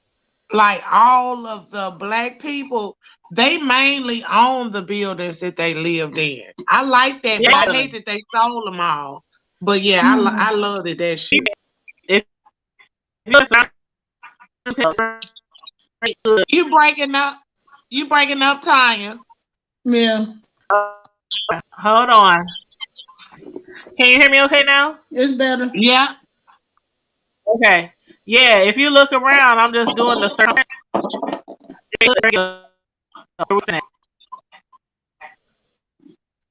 Like all of the black people, they mainly owned the buildings that they lived in. I like that, but I hate that they sold them all. But yeah, I loved it, that shit. You breaking up, Tanya. Yeah. Hold on. Can you hear me okay now? It's better. Yeah. Okay. Yeah, if you look around, I'm just doing the circle.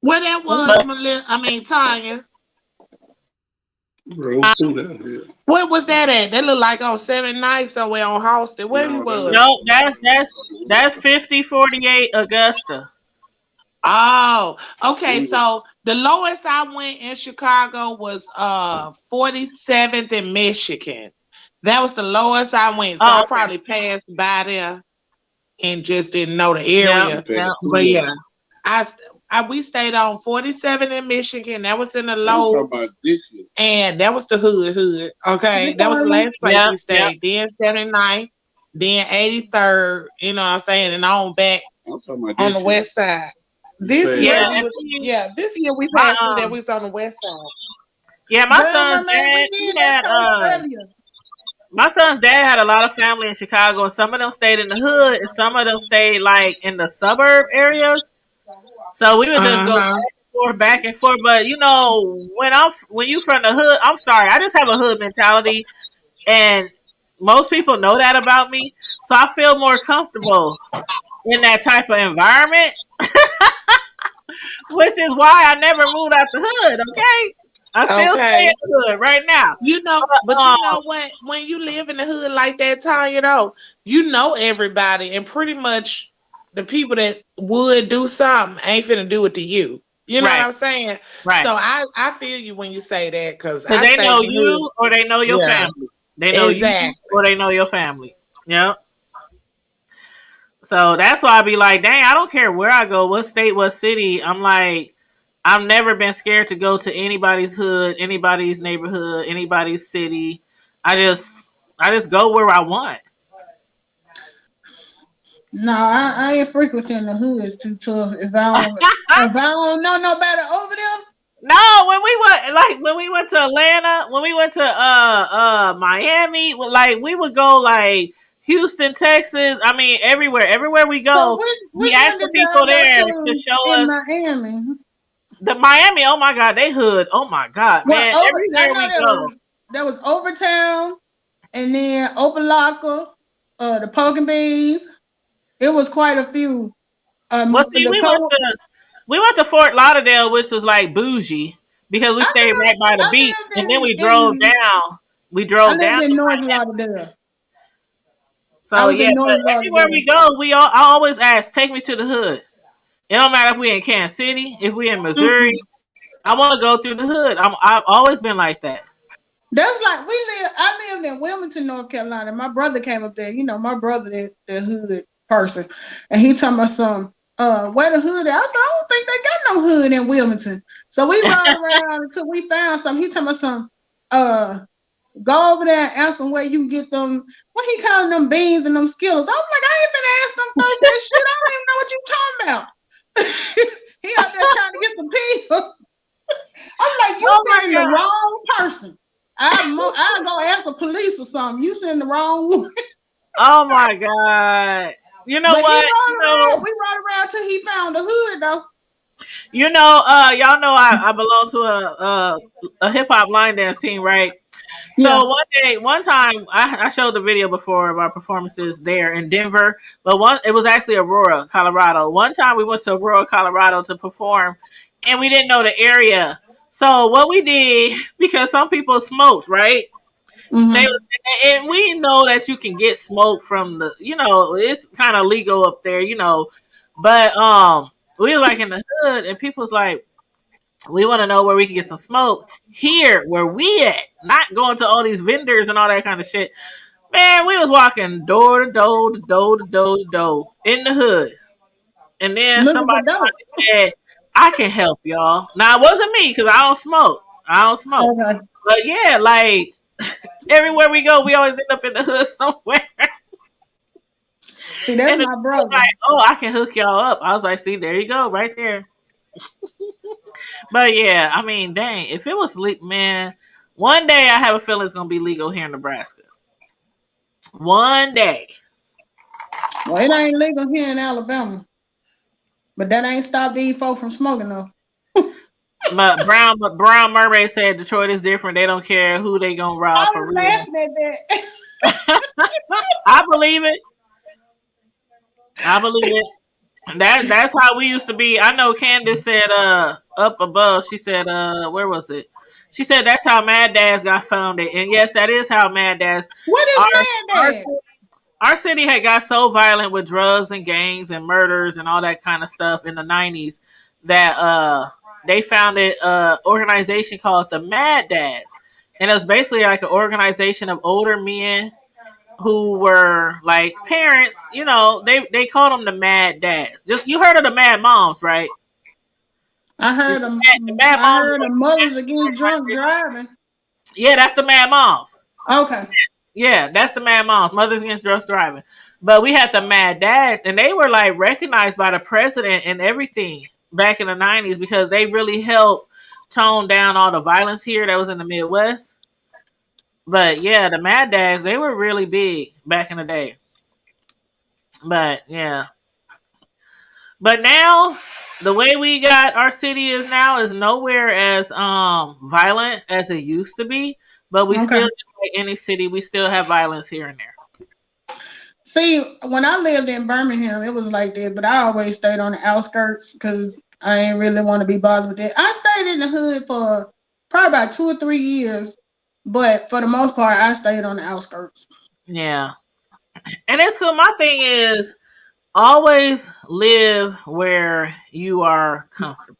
Where that was, Tanya. What was that at? That looked like on 7 Knives somewhere on Halsted. Where you was? No, that's 5048 Augusta. Oh, okay. So the lowest I went in Chicago was 47th in Michigan. That was the lowest I went. So I probably passed by there and just didn't know the area. But yeah, we stayed on 47 in Michigan. That was in the low, and that was the hood. Okay, that was the last place we stayed. Then 79th, then 83rd. You know what I'm saying, and on back on the west side. This year we passed through that. We was on the west side. Yeah, my son's dad had a lot of family in Chicago, and some of them stayed in the hood, and some of them stayed like in the suburb areas. So we would just go back and forth. But you know, when you from the hood, I'm sorry, I just have a hood mentality, and most people know that about me. So I feel more comfortable in that type of environment, which is why I never moved out the hood. Okay. I still stay in the hood right now. You know, but you know what? When you live in the hood like that, Tanya, though, you know everybody, and pretty much the people that would do something ain't finna do it to you. You know what I'm saying? Right. So I feel you when you say that, because they know you or they know your family. They know you or they know your family. Yeah. So that's why I be like, dang, I don't care where I go, what state, what city. I'm like, I've never been scared to go to anybody's hood, anybody's neighborhood, anybody's city. I just go where I want. No, I ain't frequenting the hoods too tough. If I don't know nobody over there. No, when we went to Atlanta, when we went to Miami, like we would go like Houston, Texas. I mean, everywhere we go, we ask the people there to show us. Miami. The Miami, oh my God, they hood. Oh my God, man. Everywhere we go. There was Overtown, and then Opelika, the Poke and Beans. It was quite a few. We went to Fort Lauderdale, which was like bougie, because we stayed right by the beach, and then we drove down. I lived in North Lauderdale. So yeah, everywhere we go, I always ask, take me to the hood. It don't matter if we in Kansas City, if we in Missouri. I want to go through the hood. I've always been like that. That's like I lived in Wilmington, North Carolina. My brother came up there. You know, my brother, the hood person, and he told me some where the hood is. I said, I don't think they got no hood in Wilmington. So we rode around until we found some. He told me some go over there and ask them where you can get them. What he calling them beans and them Skittles? I was like, I ain't finna ask them folks that shit. I don't even know what you talking about. He out there trying to get some people. I'm like, you sending the wrong person. I'm gonna ask the police or something. You send the wrong one. Oh my God. You know But what? we rode around till he found the hood though. Y'all know I belong to a hip hop line dance team, right? Yeah. So one time, I showed the video before of our performances there in Denver, but it was actually Aurora, Colorado. One time we went to Aurora, Colorado to perform, and we didn't know the area. So what we did, because some people smoked, right? Mhm. And we know that you can get smoke from it's kind of legal up there, but we were like in the hood, and people's like, we want to know where we can get some smoke here, where we at, not going to all these vendors and all that kind of shit. Man, we was walking door to door to door to door to door in the hood, and then Looking for somebody dope. said, "I can help y'all." Now it wasn't me because I don't smoke. Okay. But yeah, like everywhere we go, we always end up in the hood somewhere. See, that's And my was brother. like, "Oh, I can hook y'all up." I was like, "See, there you go, right there." But yeah, I mean, dang, if it was man, one day I have a feeling it's gonna be legal here in Nebraska. One day. Well, it ain't legal here in Alabama. But that ain't stopped these folks from smoking though. But Brown Mermaid said Detroit is different. They don't care who they gonna rob I for was real. laughing at that. I believe it. I believe it. That's how we used to be. I know Candace said up above, she said where was it? She said that's how Mad Dads got founded. And yes, that is how Mad Dads What is our, Mad Dad? our city had got so violent with drugs and gangs and murders and all that kind of stuff in the 90s that they founded an organization called the Mad Dads. And it was basically like an organization of older men who were like parents, they called them the Mad Dads. Just you heard of the Mad Moms, right? I heard them. The Mad I Moms is heard like of mothers against drunk driving. yeah, that's the Mad Moms. Okay. Yeah, that's the Mad Moms, Mothers Against Drunk Driving. But we had the Mad Dads, and they were like recognized by the president and everything back in the 90s because they really helped tone down all the violence here that was in the Midwest. But yeah, the Mad Dads, they were really big back in the day. But yeah. But now the way we got our city is now is nowhere as violent as it used to be. But we still, like any city, we still have violence here and there. See, when I lived in Birmingham, it was like that, but I always stayed on the outskirts because I ain't really want to be bothered with that. I stayed in the hood for probably about 2 or 3 years, but for the most part, I stayed on the outskirts. Yeah. And it's cool. My thing is always live where you are comfortable.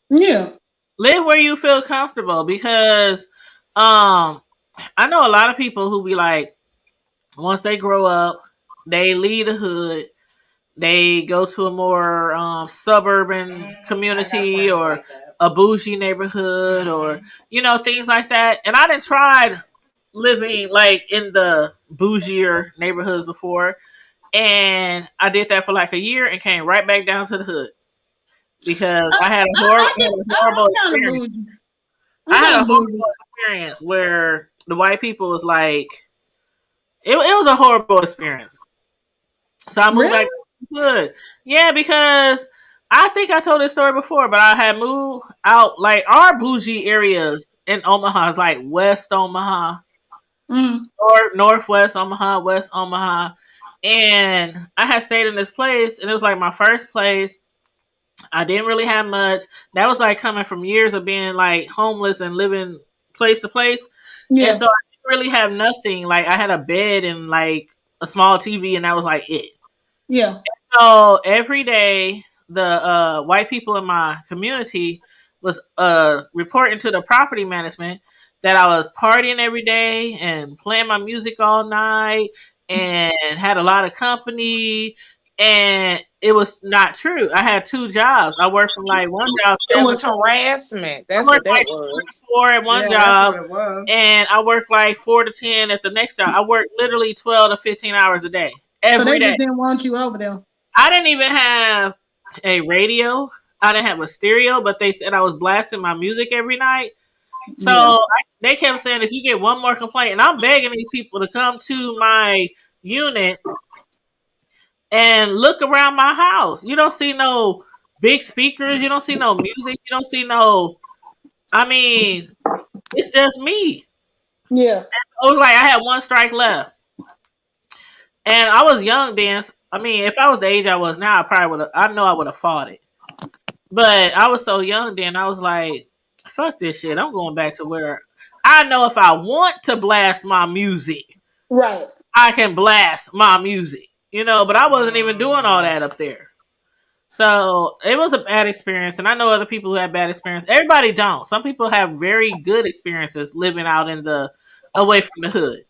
Yeah. Live where you feel comfortable because I know a lot of people who be like, once they grow up, they leave the hood, they go to a more suburban community or a bougie neighborhood or things like that. And I didn't try living like in the bougier neighborhoods before, and I did that for like a year and came right back down to the hood because I had a horrible experience. I had a horrible experience where the white people was like, it was a horrible experience. So I moved back to the hood. Yeah, because I think I told this story before, but I had moved out like our bougie areas in Omaha is like West Omaha, or Northwest Omaha, West Omaha. And I had stayed in this place, and it was like my first place. I didn't really have much. That was like coming from years of being like homeless and living place to place. Yeah. And so I didn't really have nothing. Like I had a bed and like a small TV, and that was like it. Yeah. And so every day, the white people in my community was reporting to the property management that I was partying every day and playing my music all night and had a lot of company, and it was not true. I had 2 jobs. I worked from like one job. It was harassment. That's what that was. 4 at one job, and I worked like 4 to 10 at the next job. I worked literally 12 to 15 hours a day every day. Just didn't want you over there. I didn't even have a radio. I didn't have a stereo, but they said I was blasting my music every night. So they kept saying, if you get one more complaint, and I'm begging these people to come to my unit and look around my house. You don't see no big speakers. You don't see no music. You don't see no. I mean, it's just me. Yeah. I was like, I had one strike left, and I was young then. I mean, if I was the age I was now, I probably would have. I know I would have fought it, but I was so young then. I was like, fuck this shit. I'm going back to where I know if I want to blast my music, Right. I can blast my music. You know, but I wasn't even doing all that up there. So it was a bad experience, and I know other people who had bad experience. Everybody don't. Some people have very good experiences living out in the away from the hood.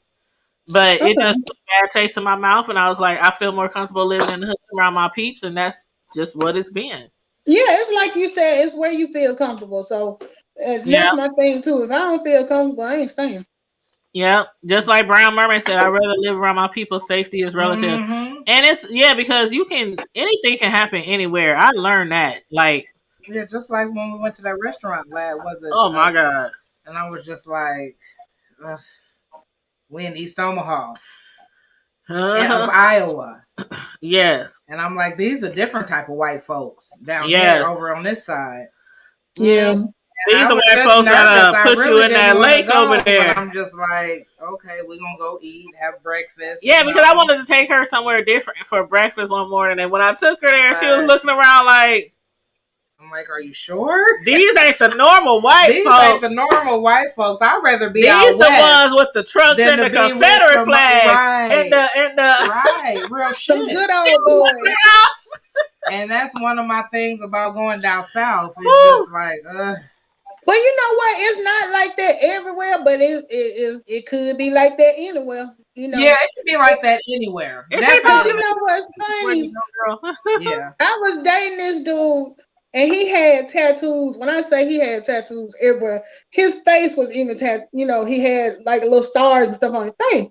But it just put a bad taste in my mouth, and I was like, I feel more comfortable living in the hood around my peeps, and that's just what it's been. Yeah, it's like you said, it's where you feel comfortable. So that's my thing too. If I don't feel comfortable, I ain't staying. Yeah, just like Brown Mermaid said, I'd rather live around my people's safety is relative. Mhm. And it's because anything can happen anywhere. I learned that. Like, Yeah, just like when we went to that restaurant, was it? oh my God. And I was just like, ugh, we in East Omaha, of Iowa. Yes. And I'm like, these are different type of white folks down Yes. here over on this side. Yeah. These are white folks that put you in that lake over there. I'm just like, okay, we're going to go eat, have breakfast. Yeah, because I wanted to take her somewhere different for breakfast one morning. And when I took her there, she was looking around like, I'm like, are you sure? these ain't the normal white These folks. ain't the normal white folks. I'd rather be These out the west ones with the trucks than and to the be with Confederate some- flags. right. And the Right, real Some shit. good old boys. And that's one of my things about going down south. It's Woo. just like, Well, you know what? It's not like that everywhere, but it could be like that anywhere. You know. yeah, it can be like that anywhere. It's That's just You know what's funny? girl. yeah. I was dating this dude, and he had tattoos. When I say he had tattoos everywhere, his face was even tattooed. You know, he had like little stars and stuff on his face.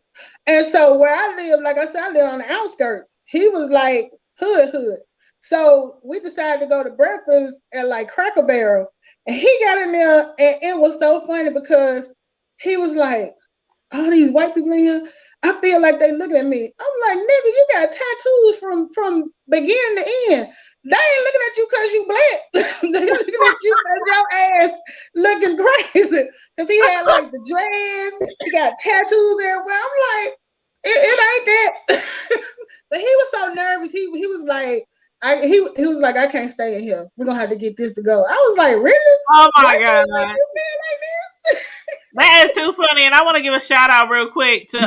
And so where I live, like I said, I live on the outskirts. He was like hood. So we decided to go to breakfast at like Cracker Barrel. And he got in there, and it was so funny because he was like, all these white people in here, I feel like they looking at me. I'm like, nigga, you got tattoos from beginning to end. They ain't looking at you because you black. They looking at you because your ass looking crazy. Because he had like the dreads, he got tattoos everywhere. I'm like, it ain't that. But he was so nervous. He was like, he was like, I can't stay in here. We're gonna have to get this to go. I was like, really? Oh my God, You man. feel like this? That is too funny. And I want to give a shout out real quick to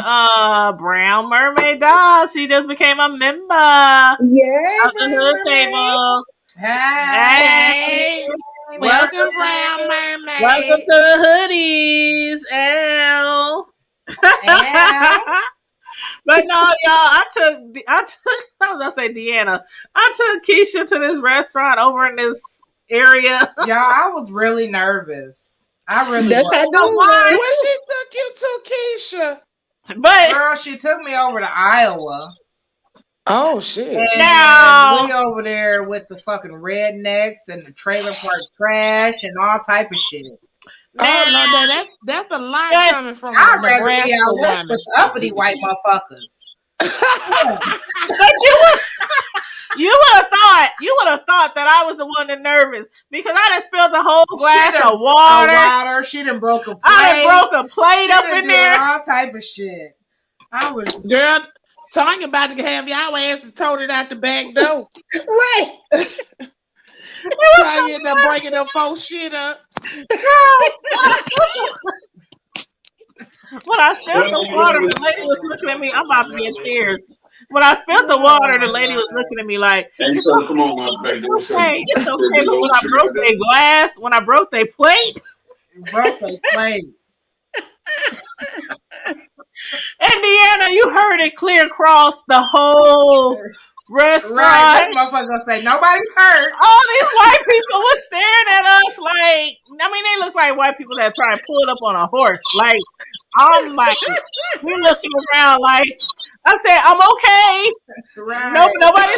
Brown Mermaid Doll. She just became a member Yeah. of the Hood Table. Hey. Hey. Welcome, Brown Mermaid. Welcome to the hoodies, L. But no, y'all, I was gonna say Deanna. I took Keisha to this restaurant over in this area. Y'all, I was really nervous. I really That's was. how I do Why? it. When she took you to Keisha. But Girl, she took me over to Iowa. Oh, shit. And Now- we over there with the fucking rednecks and the trailer park trash and all type of shit. Oh, no, that's a lot Yes. coming from I'd a rather be Nebraska out west woman. with the uppity white motherfuckers. But you would have thought that I was the one that nervous because I done spilled the whole glass of water. She done broke a plate. I done broke a plate She up done in doing there. all type of shit. I was Girl, Tanya about to have y'all asses toted out the back door. Right. Tanya ended up breaking her full shit up. When I spilled the water, the lady was looking at me. I'm about to be in tears. When I spilled the water, the lady was looking at me like, "It's okay, Come on, baby. it's okay, it's okay." But when I broke their glass, when I broke their plate, broke a plate. Indiana, you heard it clear across the whole restaurant. Right, this motherfucker gonna say nobody's hurt. All these white people were staring at us like, I mean, they look like white people that probably pulled up on a horse. Like, I'm like, we looking around like, I said, I'm okay. Right. Nobody's nobody.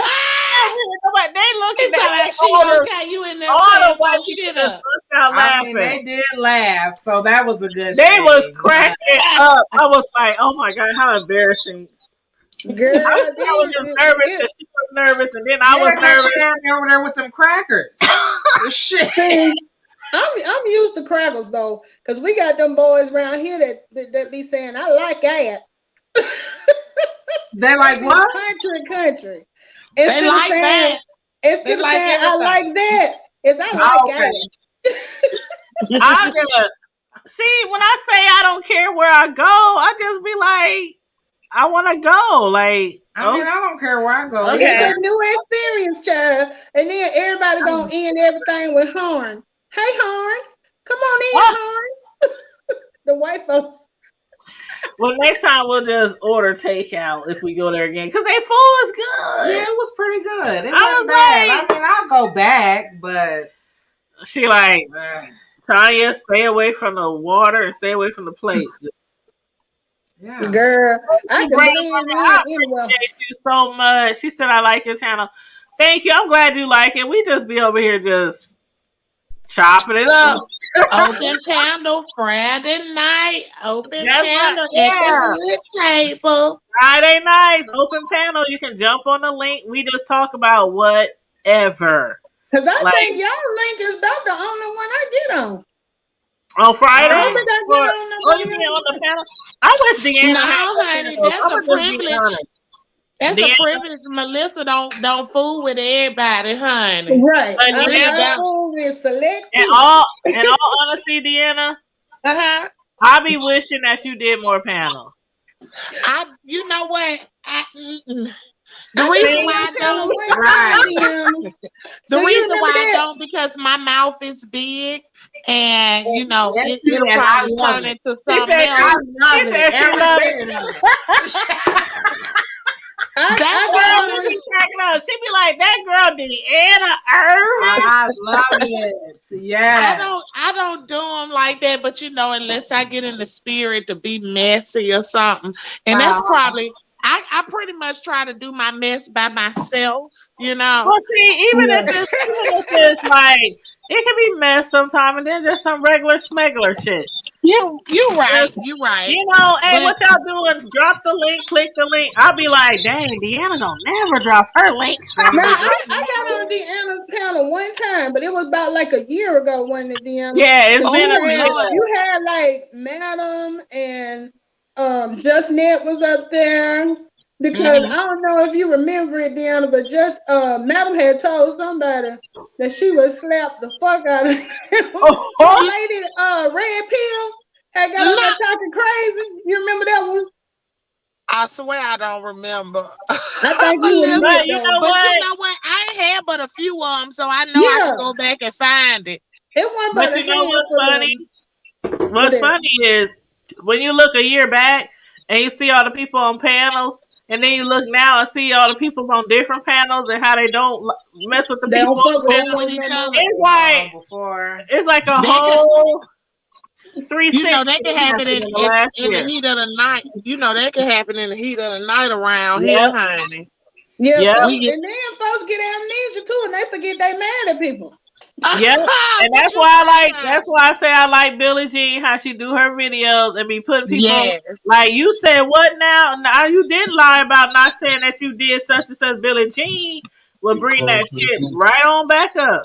They looking at She all the okay, you in there all the saying white some people shit just up. bust out I laughing. mean, they did laugh, so that was a good They thing. was cracking up. I was like, oh my God, how embarrassing. Girl, I was just nervous because she was nervous, and then I was nervous. She had me over there with them crackers. Shit. I'm used to crackers though, because we got them boys around here that be saying, I like that. They like what? Country. They like that. Instead of saying I like that, it's I like that. I just see when I say I don't care where I go, I just be like, I want to go. Like, I mean, I don't care where I go. Okay. It's a new experience, child. And then everybody gonna end everything with horn. Hey, horn, come on in, horn. The white folks. Well, next time we'll just order takeout if we go there again because their food is good. Yeah, it was pretty good. It I wasn't was bad. like- I mean, I'll go back, but She like, Tanya, stay away from the water and stay away from the plates. yeah. Girl, I can Brenda, believe I it anyway. appreciate you so much. She said, I like your channel. Thank you. I'm glad you like it. We just be over here just chopping it up. Open candle Friday night. Open That's candle right, at the good table. Friday nights, open panel. You can jump on the link. We just talk about whatever. Because I Like- think y'all link is about the only one I get on. On Friday? I don't think I get Or- on oh, you mean on the panel? I wish Deanna No, had honey, panel. that's I'ma a just be privilege. honest. That's Deanna- a privilege. Melissa don't fool with everybody, honey. Right. And I'm Deanna- not always select. In all honesty, Deanna, Uh-huh. I be wishing that you did more panels. You know what? The I reason think why I you don't, know what? the So you reason why remember I that? don't, because my mouth is big, and you know Yes, it'll and I probably love turn it. into She something said else. she said she Every loved minute it. of it. That's That why girl be cracking up. She be like, that girl Deanna Irvin. I love it. Yeah. I don't do them like that, but you know, unless I get in the spirit to be messy or something, and that's probably. I pretty much try to do my mess by myself, you know. Well, see, even if it's like, it can be mess sometime, and then just some regular smuggler shit. You right. You right. You know, hey, But- what y'all doing? Drop the link, click the link. I'll be like, dang, Deanna don't never drop her link. No, I got on Deanna's panel one time, but it was about like a year ago, wasn't it, Deanna? Yeah, it's been a You minute. had, you had like Madam and Just Net was up there because I don't know if you remember it, Deanna, but just Madam had told somebody that she would slap the fuck out of him. Oh. Lady Red Pill had got on there talking crazy. You remember that one? I swear I don't remember. I think you remember But you that know one. But you what? know what? I ain't had but a few of them, so I know I Yeah. can go back and find it. It wasn't But but you know what's handful of funny? them. What's is? funny is when you look a year back and you see all the people on panels, and then you look now and see all the people on different panels and how they don't mess with the They people don't on fuck with panels. with each other. It's like Before. it's like a They whole 360. You know, that can happen in the last the year. heat of the night. You know, that can happen in the heat of the night around Yep. here, honey. Yeah, Yeah. folks, and then folks get amnesia too, and they forget they mad at people. Yeah, and What that's you why I talking like. That's why I say I like Billie Jean, how she do her videos and be putting people Yes. like you said. What now? Now you didn't lie about not saying that you did such and such. Billie Jean will bring that shit right on back up,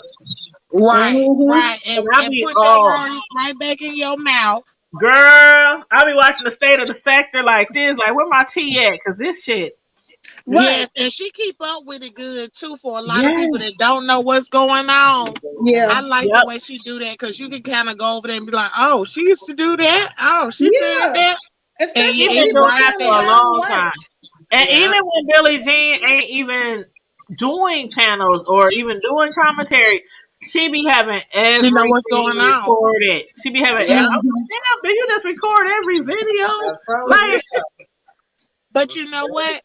Right, Mhm. right. And I put be your all- words right back in your mouth. girl. I be watching the state of the sector like this, like where my tea at? Cause this shit. Right. Yes, and she keep up with it good too for a lot Yes. of people that don't know what's going on. I Yeah. like Yep. the way she do that because you can kind of go over there and be like, "Oh, she used to do that. Oh, she Yeah. said that." Especially She's And been it's doing right that for a there. long time. And Yeah. even when Billie Jean ain't even doing panels or even doing commentary, she be having everything know what's going on. recorded. She be having, Yeah. I'm like, damn, do you just record every video? That's probably Like, But you know what?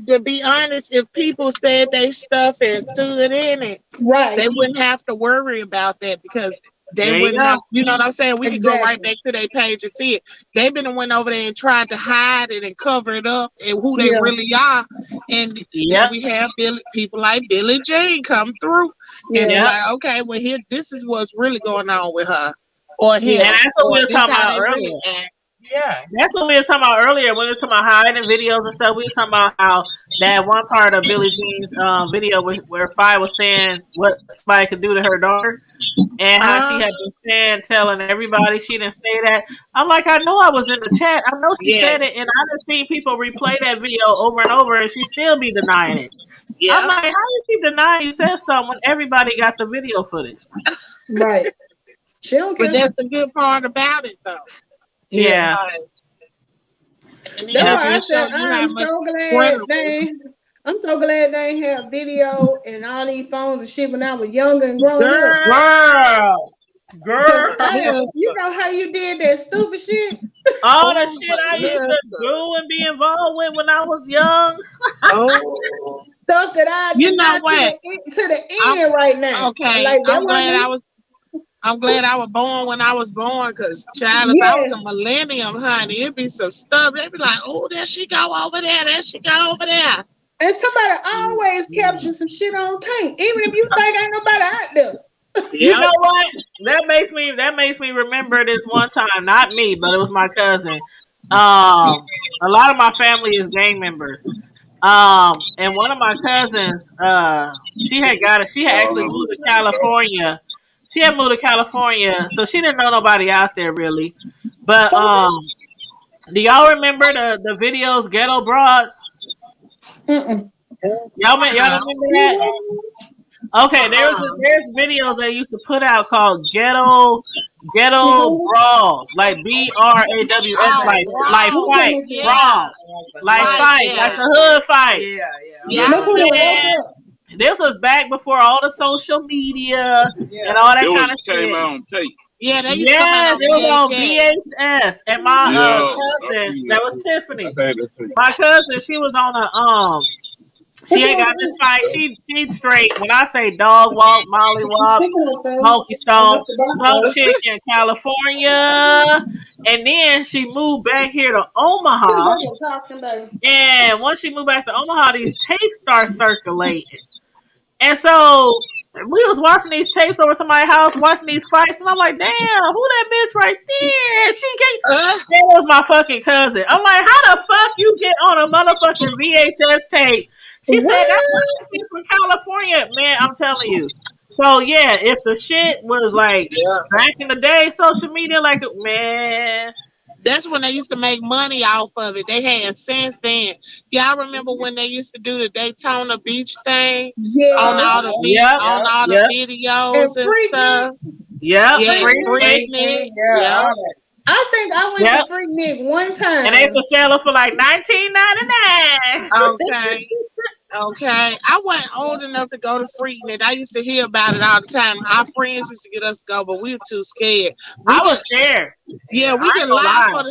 To be honest, if people said they stuff and stood in it, Right. they wouldn't have to worry about that because There they you wouldn't go. have, you know what I'm saying? We could go right Exactly. back to their page and see it. They've been and went over there and tried to hide it and cover it up and who they Yeah. really are. And Yep. we have people like Billie Jean come through and Yeah. be like, okay, well here, this is what's really going on with her. Or him. And that's what we Or was this talking how about they really earlier. act. Yeah. That's what we was talking about earlier. When we was talking about hiding videos and stuff, we was talking about how that one part of Billie Jean's video where Fi was saying what somebody could do to her daughter, and how she had been saying, telling everybody she didn't say that. I'm like, I know I was in the chat. I know she said it, and I just seen people replay that video over and over, and she still be denying it. Yeah. I'm like, how you keep denying you said something when everybody got the video footage? Right. She don't care. But that's the good part about it, though. Yeah. That's why I said I'm so glad they ain't have video and all these phones and shit when I was younger and growing up. Girl. You know how you did that stupid shit? All the shit I used to do and be involved with when I was young. Stuff that I you know what? To the end right now. Okay. Like, I'm glad I was born when I was born, because, child, if I was a millennium, honey, it'd be some stuff. They'd be like, oh, there she go over there. There she go over there. And somebody always captures some shit on tape, even if you think ain't nobody out there. You know what? That makes me remember this one time. Not me, but it was my cousin. A lot of my family is gang members. And one of my cousins, she had actually moved to California. She had moved to California, so she didn't know nobody out there really. But do y'all remember the videos Ghetto Broads? Y'all remember that? Okay, there's videos they used to put out called Ghetto Brawls, like BRAWS, like fight brawls, like fight, like the hood fight. Yeah. This was back before all the social media and all that kind of shit. Came out on tape. Yeah, they used it was on VHS. And my cousin, that was Tiffany. My cousin, she was on a she ain't got this fight. She straight. When I say dog walk, molly walk, Monkey Stone, some chick in California, and then she moved back here to Omaha. And once she moved back to Omaha, these tapes start circulating. And so we was watching these tapes over somebody's house, watching these fights, and I'm like, damn, who that bitch right there? She can't. That was my fucking cousin. I'm like, how the fuck you get on a motherfucking VHS tape? She said that was from California, man. I'm telling you. So yeah, if the shit was like back in the day, social media, like man. That's when they used to make money off of it. They had since then. Y'all remember when they used to do the Daytona Beach thing on all the videos and stuff? Freaknik. I think I went to Freaknik one time, and they used to sell it for like $19.99. Okay. I wasn't old enough to go to Freaknik. I used to hear about it all the time. Our friends used to get us to go, but we were too scared. I was scared. Yeah, we could lie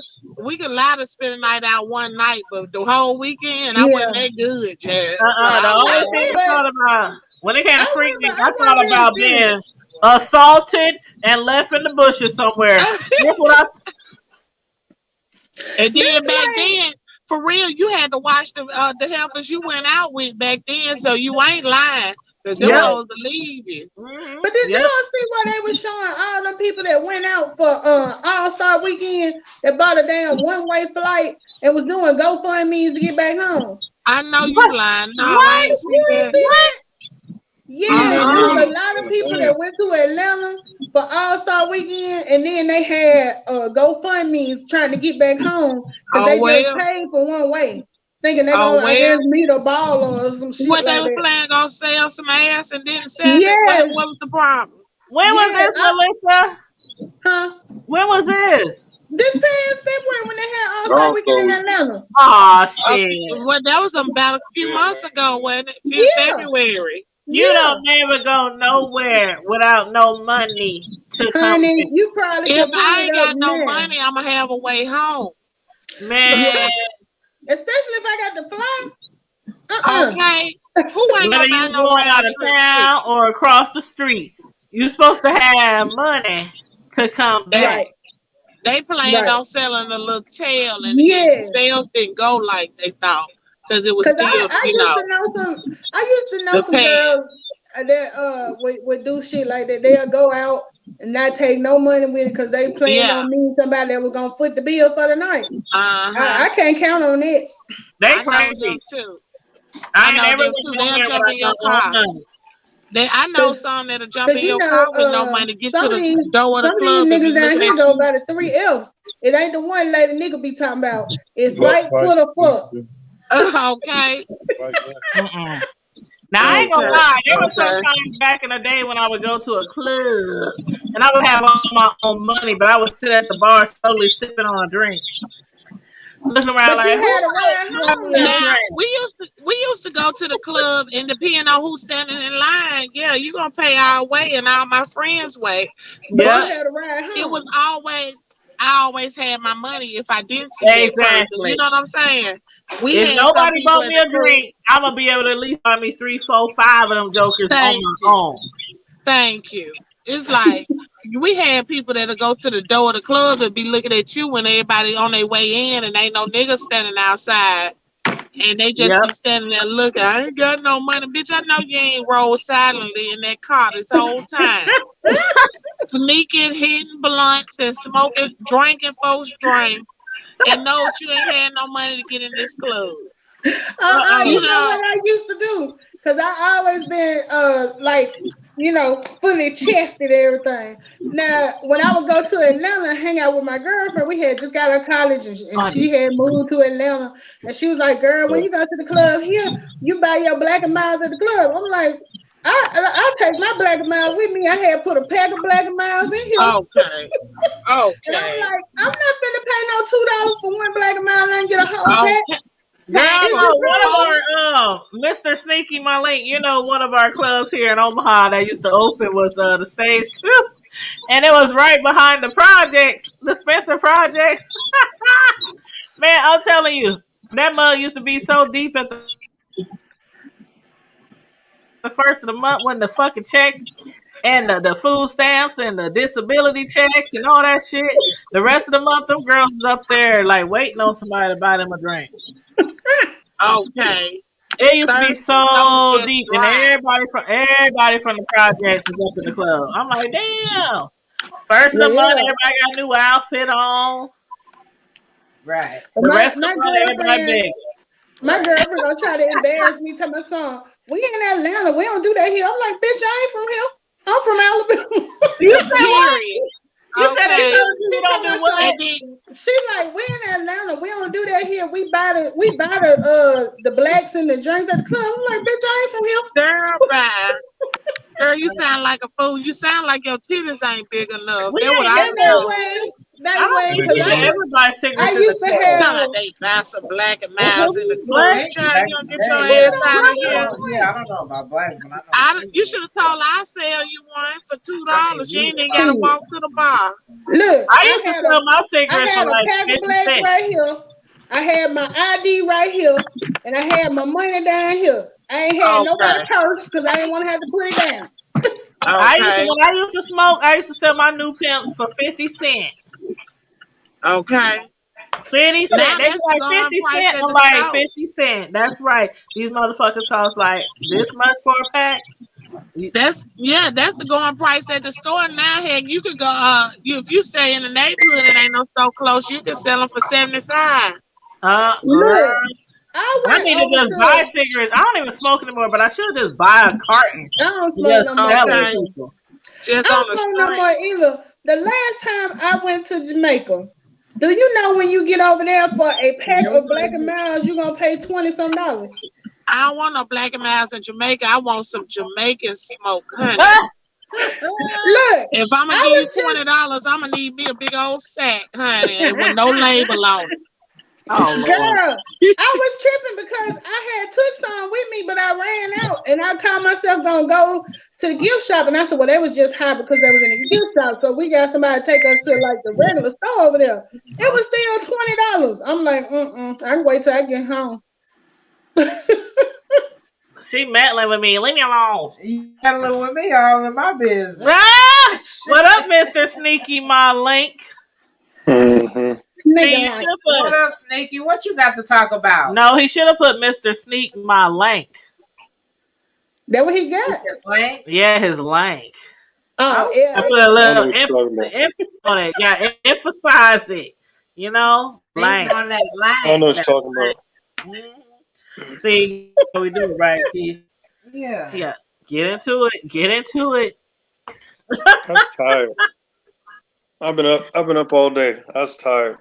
to spend a night out one night, but the whole weekend I wasn't that good, Chad. The only thing I thought about when it came to Freaknik, I thought about being assaulted and left in the bushes somewhere. That's what I. And then back then, for real, you had to watch the heifers you went out with back then, so you ain't lying, because they were supposed to leave you. But did you all see why they were showing all them people that went out for All-Star Weekend that bought a damn one-way flight and was doing GoFundMe's to get back home? I know you lying. No, what? You didn't see that? Yeah, there was a lot of people that went to Atlanta for All-Star Weekend, and then they had GoFundMe's trying to get back home because they just paid for one way, thinking they're going to meet a baller or some shit. What they were planning on sell some ass and didn't sell it? What was the problem? When was this, Melissa? Huh? When was this? This past February when they had All-Star Weekend in Atlanta. Oh, shit. Well, that was about a few months ago, wasn't it? February. You don't never go nowhere without no money to come. Honey, you probably if I ain't got no money, I'm gonna have a way home. Man. Especially if I got to fly. Okay. Who ain't whether you going out of town or across the street, you're supposed to have money to come back. They planned on selling a little tail, and the sales didn't go like they thought. Because it was still, I used to know some girls that would do shit like that. They'll go out and not take no money with it because they planned on me somebody that was gonna foot the bill for the night. I can't count on it. They crazy too. I ain't never They'll jump in your car. I know some that'll jump in your car with no money. Get to the door of the club. Some of these niggas down here go by the 3 F's. It ain't the one lady nigga be talking about. It's right foot or fuck. Okay. Now I ain't gonna lie, there was sometimes back in the day when I would go to a club and I would have all my own money, but I would sit at the bar slowly sipping on a drink. Looking around like we used to go to the club and depending on who's standing in line, yeah, you gonna pay our way and all my friends' way. Yeah. It was I always had my money if I didn't see exactly. You know what I'm saying? If nobody bought me a drink, I'm gonna be able to at least buy me 3, 4, 5 of them jokers on my own. Thank you. It's like we had people that'll go to the door of the club and be looking at you when everybody on their way in and ain't no niggas standing outside. And they just be standing there looking. I ain't got no money. Bitch, I know you ain't rolled silently in that car this whole time. Sneaking, hitting blunts and smoking, drinking folks drink. And know that you ain't had no money to get in this club. You know what I used to do? Because I always been fully chested everything. Now, when I would go to Atlanta and hang out with my girlfriend, we had just got out of college and she had moved to Atlanta. And she was like, girl, when you go to the club here, you buy your Black and Milds at the club. I'm like, I'll take my Black and Milds with me. I had put a pack of Black and Milds in here. Okay. And I'm like, I'm not finna pay no $2 for one Black and Mild and get a whole pack. Girl, one of our Mr. Sneaky Malink, one of our clubs here in Omaha that used to open was the Stage 2. And it was right behind the projects, the Spencer Projects. Man, I'm telling you, that mug used to be so deep at the first of the month when the fucking checks and the food stamps and the disability checks and all that shit. The rest of the month, them girls was up there like waiting on somebody to buy them a drink. Okay. It used to be so deep, and everybody from the projects was up in the club. I'm like, damn. First of the month, everybody got a new outfit on. Right. The rest of the month, everybody big. My girlfriend gonna try to embarrass me to my son. We in Atlanta. We don't do that here. I'm like, bitch, I ain't from here. I'm from Alabama. You said what? You said you don't do what? She like, we in Atlanta. We don't do that here. We buy the blacks and the drinks at the club. I'm like, bitch, I ain't from here. Girl, bye. Girl, you sound like a fool. You sound like your titties ain't big enough. That's what I know. Everybody cigarettes. I used to have. They buy some Black and Milds in the club. You trying to get your ass out of here? Yeah, I don't know about black, but I know. You should have told her I sell you one for $2. She ain't even gotta walk to the bar. Look, I used to sell my cigarettes for like 50 cents. Right here. I had my ID right here, and I had my money down here. I ain't had nobody purse because I didn't want to have to put it down. When I used to smoke, I used to sell my new pimps for 50 cents. Okay. 50 cents. They be like 50 cents. I'm like 50 cents. That's right. These motherfuckers cost like this much for a pack. That's the going price at the store now. Heck, you could go. If you stay in the neighborhood and ain't no store close, you can sell them for $75. Look, I need to just buy cigarettes. I don't even smoke anymore, but I should just buy a carton. I don't smoke no more. Just on the street. No more either. The last time I went to Jamaica, do you know when you get over there for a pack of Black and Milds, you're gonna pay $20-some? I don't want no Black and Milds in Jamaica. I want some Jamaican smoke, honey. Look, if I'm gonna give you $20, I'm gonna need me a big old sack, honey, with no label on it. Oh, girl, I was tripping because I had took some with me, but I ran out and I called myself gonna go to the gift shop, and I said, well, they was just high because they was in the gift shop, so we got somebody to take us to like the regular store over there. It was still $20. I'm like, I can wait till I get home. She meddling with me. Leave me alone. You meddling with me all in my business. What up, Mr. Sneaky Malink? What up, Sneaky? What you got to talk about? No, he should have put Mr. Sneak Malink. That what he got? His lank? Yeah, his lank. Oh, yeah. I put a I don't know little what you're talking about. emphasis on it. Yeah, emphasize it. You know, Speak like. on that I don't know line. what you're talking about. See how we do it, right, Keith? Yeah. Yeah. Get into it. Get into it. I'm tired. I've been up all day. I was tired.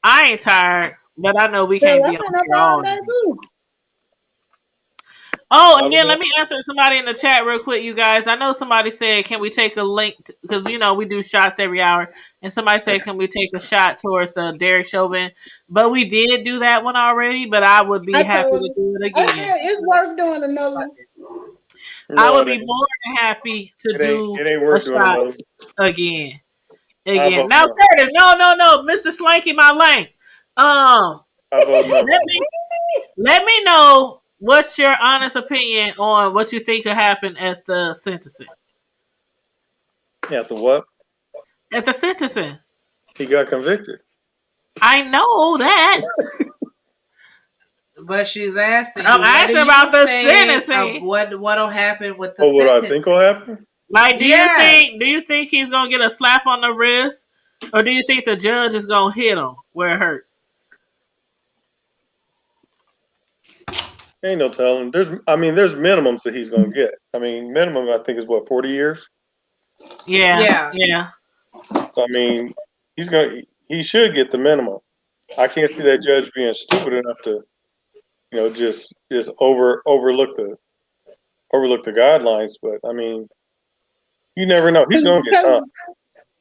I ain't tired, but I know we Hell, can't I've be on been up here all all day day. too. Oh, I've and been then let up. me answer somebody in the chat real quick, you guys. I know somebody said, can we take a link? Because, we do shots every hour. And somebody said, can we take a shot towards the Derek Chauvin? But we did do that one already, but I would be I happy told to him. do it I again. said it's worth doing another one. I No, would it be ain't. more than happy to It ain't. do It ain't a worth doing shot another. again. I vote Now, no. Curtis, no, Mr. Slanky, my lane. I vote no. Let me know what's your honest opinion on what you think could happen at the sentencing. Yeah, the what? At the sentencing. He got convicted. I know that. But she's asking you. I'm what asking do you about the think sentencing. of what'll happen with the Oh, what I sentence? think will happen? Like, do Yes. you think he's gonna get a slap on the wrist, or do you think the judge is gonna hit him where it hurts? Ain't no telling. There's minimums that he's gonna get. I mean, minimum I think is what 40 years. Yeah. I mean, he should get the minimum. I can't see that judge being stupid enough to, just overlook the guidelines. But I mean, you never know. He's gonna get time.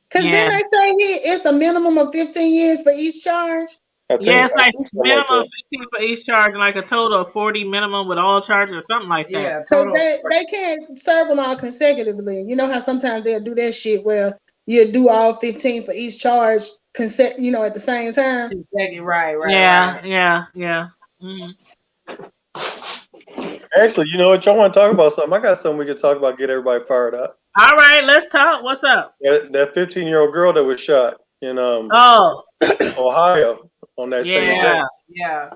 Because then they say it's a minimum of 15 years for each charge. It's like something minimum like that. 15 for each charge, and like a total of 40 minimum with all charges or something like that. Yeah, Because total. they can't serve them all consecutively. You know how sometimes they'll do that shit where you do all 15 for each charge, at the same time. Right. Yeah. Actually, you know what? Y'all want to talk about something? I got something we can talk about. Get everybody fired up. All right, let's talk. What's up? That 15-year-old girl that was shot in Ohio on that same day. Yeah.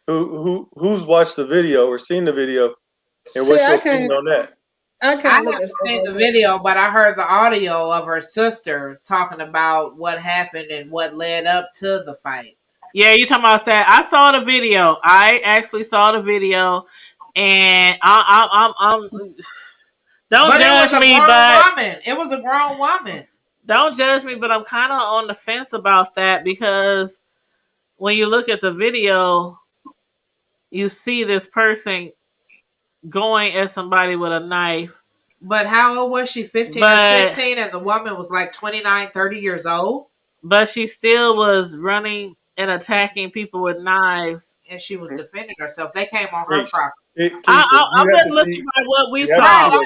Who's watched the video or seen the video, and what's your opinion on that? I haven't seen the video, but I heard the audio of her sister talking about what happened and what led up to the fight. Yeah, you talking about that? I saw the video. I actually saw the video, and I'm don't judge me, but it was a grown woman. Don't judge me, but I'm kind of on the fence about that because when you look at the video, you see this person going at somebody with a knife. But how old was she? 15 or 16, and the woman was like 29, 30 years old? But she still was running and attacking people with knives. And she was defending herself. They came on her property. I'm just looking by what we saw. All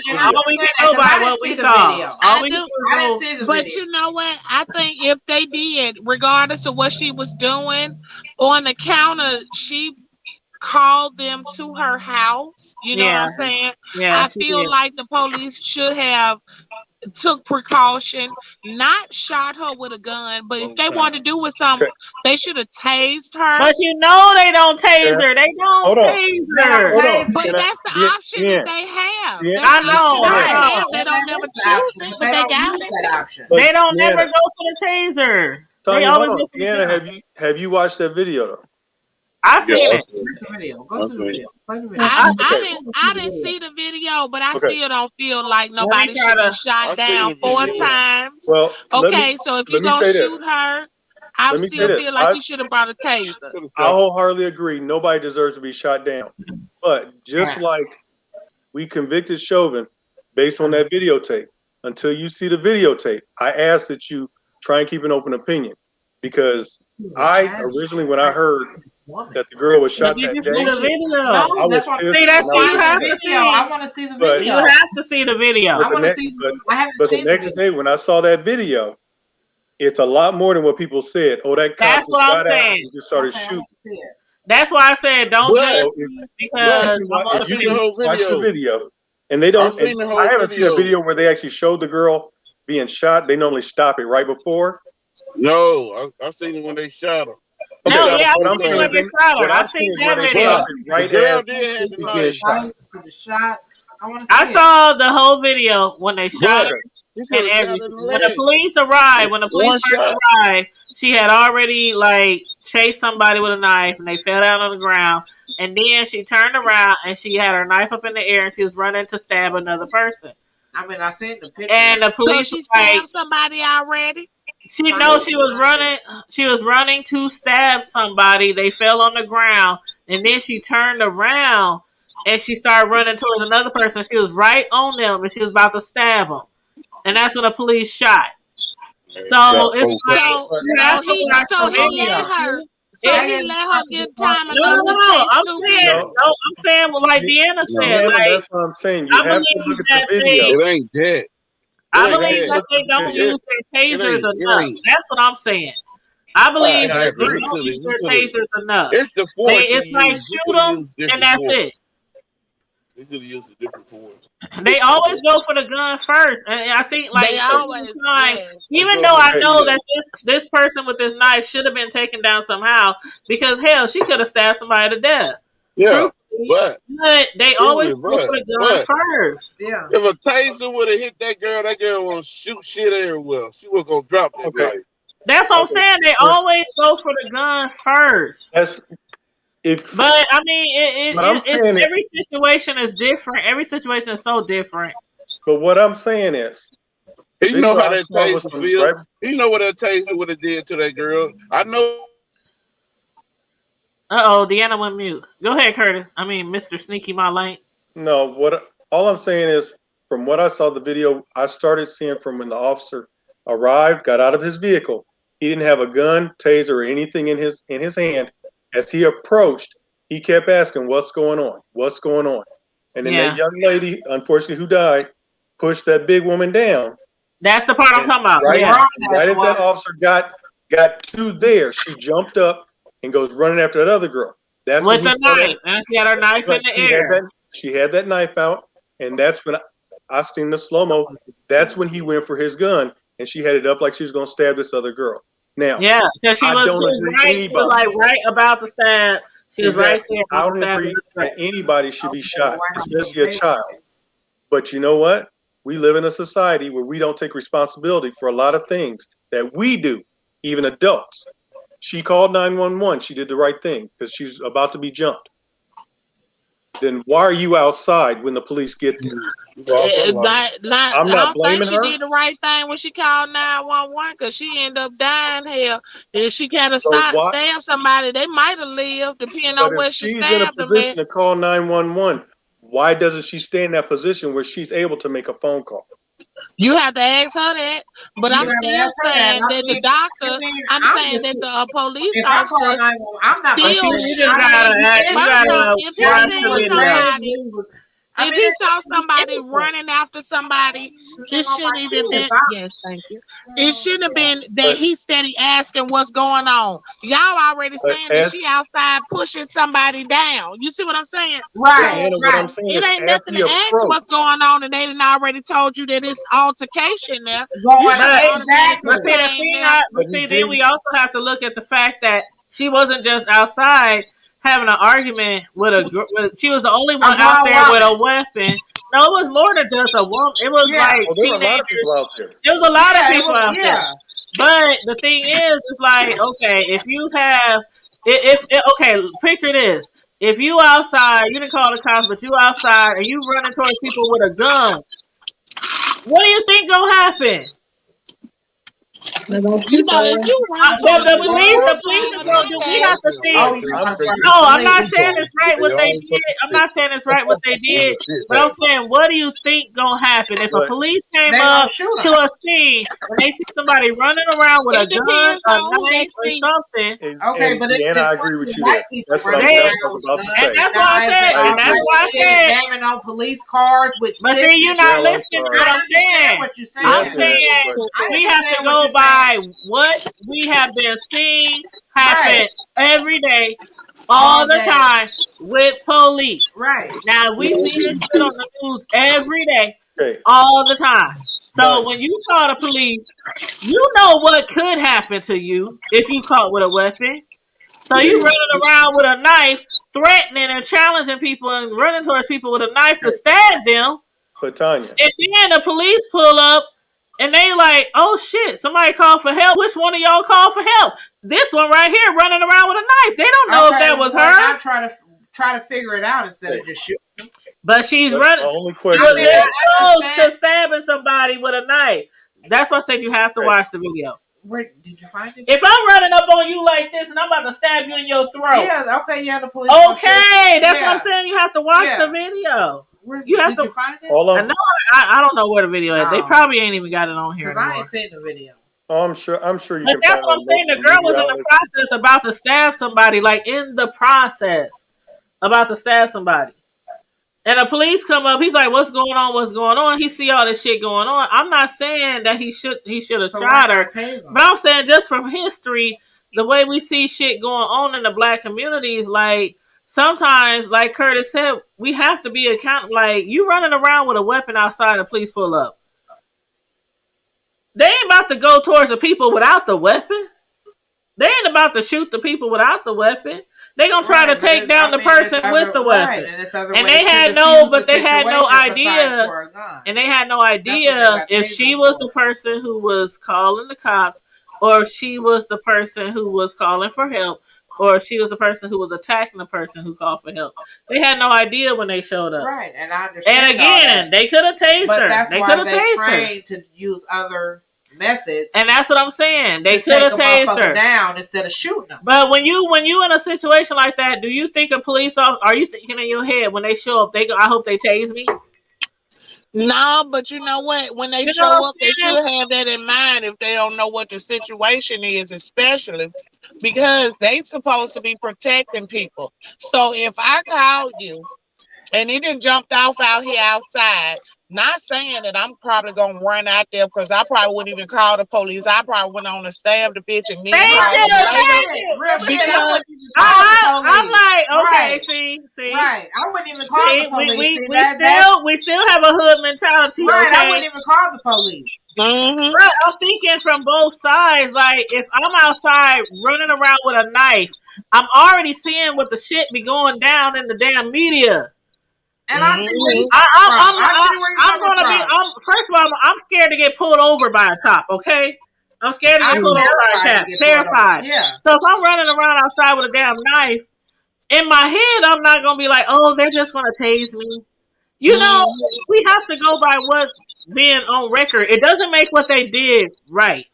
we can go by what we saw. I didn't see the video. But you know what? I think if they did, regardless of what she was doing, on the counter, she called them to her house. You know what I'm saying? Yeah, I feel like the police should have took precaution, not shot her with a gun, but if they wanted to do with something, they should have tased her. But they don't tase her. They don't tase her. But that's the option that they have. I know. They don't never choose it, but they got it. They don't never go for the taser. They always go for the Deanna, have you watched that video though? I seen it. Go to the video. I didn't see the video, but I still don't feel like nobody should be shot down 4 times. Well, so if you're going to shoot her, I still feel like you should have brought a taser. I wholeheartedly agree. Nobody deserves to be shot down. But just like we convicted Chauvin based on that videotape, until you see the videotape, I ask that you try and keep an open opinion. Because originally, when I heard that the girl was shot that day, I was pissed. That's what you have to see. I want to see the video. You have to see the video. But the next day, when I saw that video, it's a lot more than what people said. Oh, that cop just got out and just started shooting. That's why I said don't judge because if you can watch the video, and they don't. I haven't seen a video where they actually showed the girl being shot. They normally stop it right before. No, I've seen it when they shot her. No, I've seen it when they shot her. I've seen that video. Right there. The shot. I want to see I it. saw the whole video when they shot her He and could've shot her in everything. the When the leg. police arrived, when the police One first shot. arrived, she had already like chased somebody with a knife, and they fell down on the ground. And then she turned around and she had her knife up in the air, and she was running to stab another person. I mean, I seen the picture. And the So police she was like, stabbed somebody already. she was running. She was running to stab somebody. They fell on the ground, and then she turned around and she started running towards another person. She was right on them, and she was about to stab them. And that's when the police shot. So it's like you have to watch the video. So he let her get time No, enough to chase I'm two saying, people. I'm saying, well, like Deanna said, Deanna, like that's what I'm saying. You I have to believe look at that the video. It ain't that. I It believe ain't that they don't It- use their tasers it enough. ain't. That's what I'm saying. I believe I that they agree. don't You use their could've- tasers enough. It's the force. It's he like used. He shoot could've them, used different and that's force. it. He could have used a different force. They always go for the gun first, and I think like They certain always, times, yeah. even though I know that this person with this knife should have been taken down somehow, because hell, she could have stabbed somebody to death. Yeah, Truthfully. but They always go for the gun first. Yeah. if a taser would have hit that girl would shoot shit everywhere. She was gonna drop that knife. That's what I'm saying. They always go for the gun first. That's if. But I mean, But I'm saying every situation is different. Every situation is so different. But what I'm saying is, You know how I that saw was taser some- feels. right? You know what that taser would have did to that girl. I know. Deanna went mute. Go ahead, Curtis. I mean, Mr. Sneaky My Lane. No, all I'm saying is, from what I saw the video, I started seeing from when the officer arrived, got out of his vehicle. He didn't have a gun, taser, or anything in his hand. As he approached, he kept asking, "What's going on? What's going on?" And then that young lady, unfortunately, who died, pushed that big woman down. That's the part I'm talking about. Right, Yeah. right as that officer got to there, she jumped up and goes running after that other girl. That's With the knife, and she had her knife in the air. She had that knife out, and that's when I seen the slow mo. That's when he went for his gun, and she had it up like she was gonna stab this other girl. Now, yeah, because she was right. She was like right about to stab. She was right there. I don't agree that anybody should be shot, especially a child. But you know what? We live in a society where we don't take responsibility for a lot of things that we do, even adults. She called 911. She did the right thing because she's about to be jumped. Then why are you outside when the police get there? I'm not blaming her. She did the right thing when she called 911 because she ended up dying here. If she kind of stabbed somebody, they might have lived, depending on where she stabbed them. She's in a position to call 911. Why doesn't she stay in that position where she's able to make a phone call? You have to ask her that, but I'm still saying that the doctor, I'm saying that the police officer, if he saw somebody running after somebody, it shouldn't even been. Yes, thank you. It shouldn't have been that he steady asking what's going on. Y'all already saying that she outside pushing somebody down. You see what I'm saying? Right. It ain't nothing to ask what's going on, and they didn't already told you that it's altercation there. But see, then we also have to look at the fact that she wasn't just outside having an argument she was the only one out there with a weapon. No, it was more than just a woman. It was like there were a lot of people out there. There was a lot of people out there. But the thing is, it's like, okay, if you have, okay, picture this. If you outside, you didn't call the cops, but you outside and you running towards people with a gun, what do you think gonna happen? The police is gonna do. We have to see. No, I'm not saying it's right what they did. I'm not saying it's right what they did, but I'm saying, what do you think gonna happen if a police came up to a scene and they see somebody running around with a gun, a knife, or something? Okay, but I agree with you there. That's what I'm about to say. And that's why I said. And that's why I said. Jamming on police cars with. But see, you're not listening to what I'm saying. I'm saying we have to go by what we have been seeing happen every day, all the time with police. Right. Now we see this shit on the news every day, all the time. So when you call the police, you know what could happen to you if you caught with a weapon. So you running around with a knife threatening and challenging people and running towards people with a knife to stab them. But Tanya, And then the police pull up and they like, oh shit, somebody called for help. Which one of y'all called for help? This one right here running around with a knife. They don't know if that was her. I try to figure it out instead of just shooting. But she's running. the only She question was is, exposed to stabbing somebody with a knife. That's why I said you have to watch the video. Where did you find it? If I'm running up on you like this and I'm about to stab you in your throat. Yeah, okay, yeah, the police. Okay, that's what I'm saying. You have to watch the video. You have did to you find it? all I I'm, know. I don't know where the video is. They Oh. probably ain't even got it on here Because I anymore. ain't seen the video. I'm sure you But can that's find what I'm saying. The girl was in the process about to stab somebody, like in the process about to stab somebody. And the police come up. He's like, "What's going on? What's going on?" He see all this shit going on. I'm not saying that he should have shot her, but I'm saying just from history, the way we see shit going on in the black communities, like sometimes, like Curtis said, we have to be accountable. Like you running around with a weapon outside, the police pull up. They ain't about to go towards the people without the weapon. They ain't about to shoot the people without the weapon. They gonna try to take down the person with the weapon. And they had no idea. And they had no idea if she was the person who was calling the cops, or if she was the person who was calling for help, or if she was the person who was attacking the person who called for help. They had no idea when they showed up. Right, and I understand. And again, they could have tased her. That's they why could have they tased her. trained to use other methods. And that's what I'm saying. They could have tased her down instead of shooting them. But when you in a situation like that, do you think a police officer? Are you thinking in your head when they show up? They go, I hope they tase me. No, but you know what? When they show up, they should have that in mind if they don't know what the situation is, especially because they supposed to be protecting people. So if I called you and it done jumped off out here outside, not saying that I'm probably gonna run out there because I probably wouldn't even call the police. I probably went on and stabbed the bitch and then I'm like, okay, see, right. I wouldn't even call the police. We still have a hood mentality. Right, okay? I wouldn't even call the police. Mm-hmm. Right, I'm thinking from both sides. Like, if I'm outside running around with a knife, I'm already seeing what the shit be going down in the damn media. And I see where you I'm gonna be. First of all, I'm scared to get pulled over by a cop. Okay, I'm scared to get pulled over by a cop. Terrified. Yeah. So if I'm running around outside with a damn knife, in my head, I'm not gonna be like, "Oh, they're just gonna tase me." You know, we have to go by what's being on record. It doesn't make what they did right.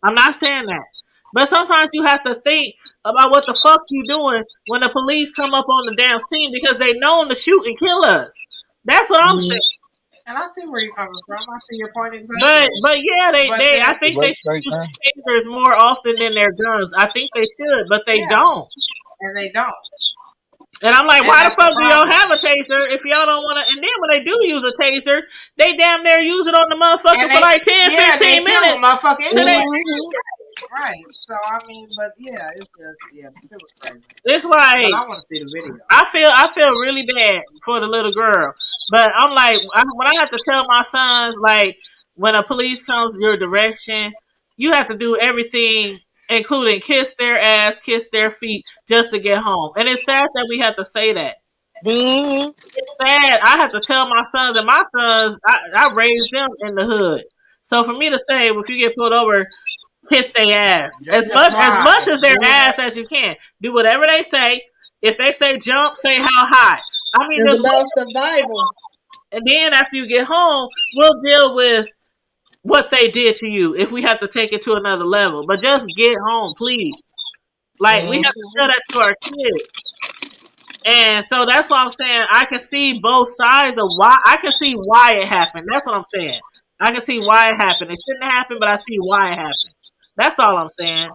I'm not saying that. But sometimes you have to think about what the fuck you doing when the police come up on the damn scene because they known to shoot and kill us. That's what I'm saying. And I see where you're coming from. I see your point exactly. But yeah, I think they should use tasers more often than their guns. I think they should, but they don't. And they don't. And I'm like, why the fuck do y'all have a taser if y'all don't want to? And then when they do use a taser, they damn near use it on the motherfucker for like 10, 15 minutes. Right. So I mean, but yeah, it's just it was crazy. It's like but I want to see the video. I feel really bad for the little girl, but I'm like, when I have to tell my sons, like, when a police comes your direction, you have to do everything, including kiss their ass, kiss their feet, just to get home. And it's sad that we have to say that. Mm-hmm. It's sad. I have to tell my sons, and my sons, I raised them in the hood. So for me to say, if you get pulled over, kiss their ass as much as their ass as you can. Do whatever they say. If they say jump, say how high. I mean, it's about survival. And then after you get home, we'll deal with what they did to you if we have to take it to another level. But just get home, please. Like, we have to tell that to our kids. And so that's what I'm saying. I can see both sides of why. I can see why it happened. That's what I'm saying. I can see why it happened. It shouldn't happen, but I see why it happened. That's all I'm saying.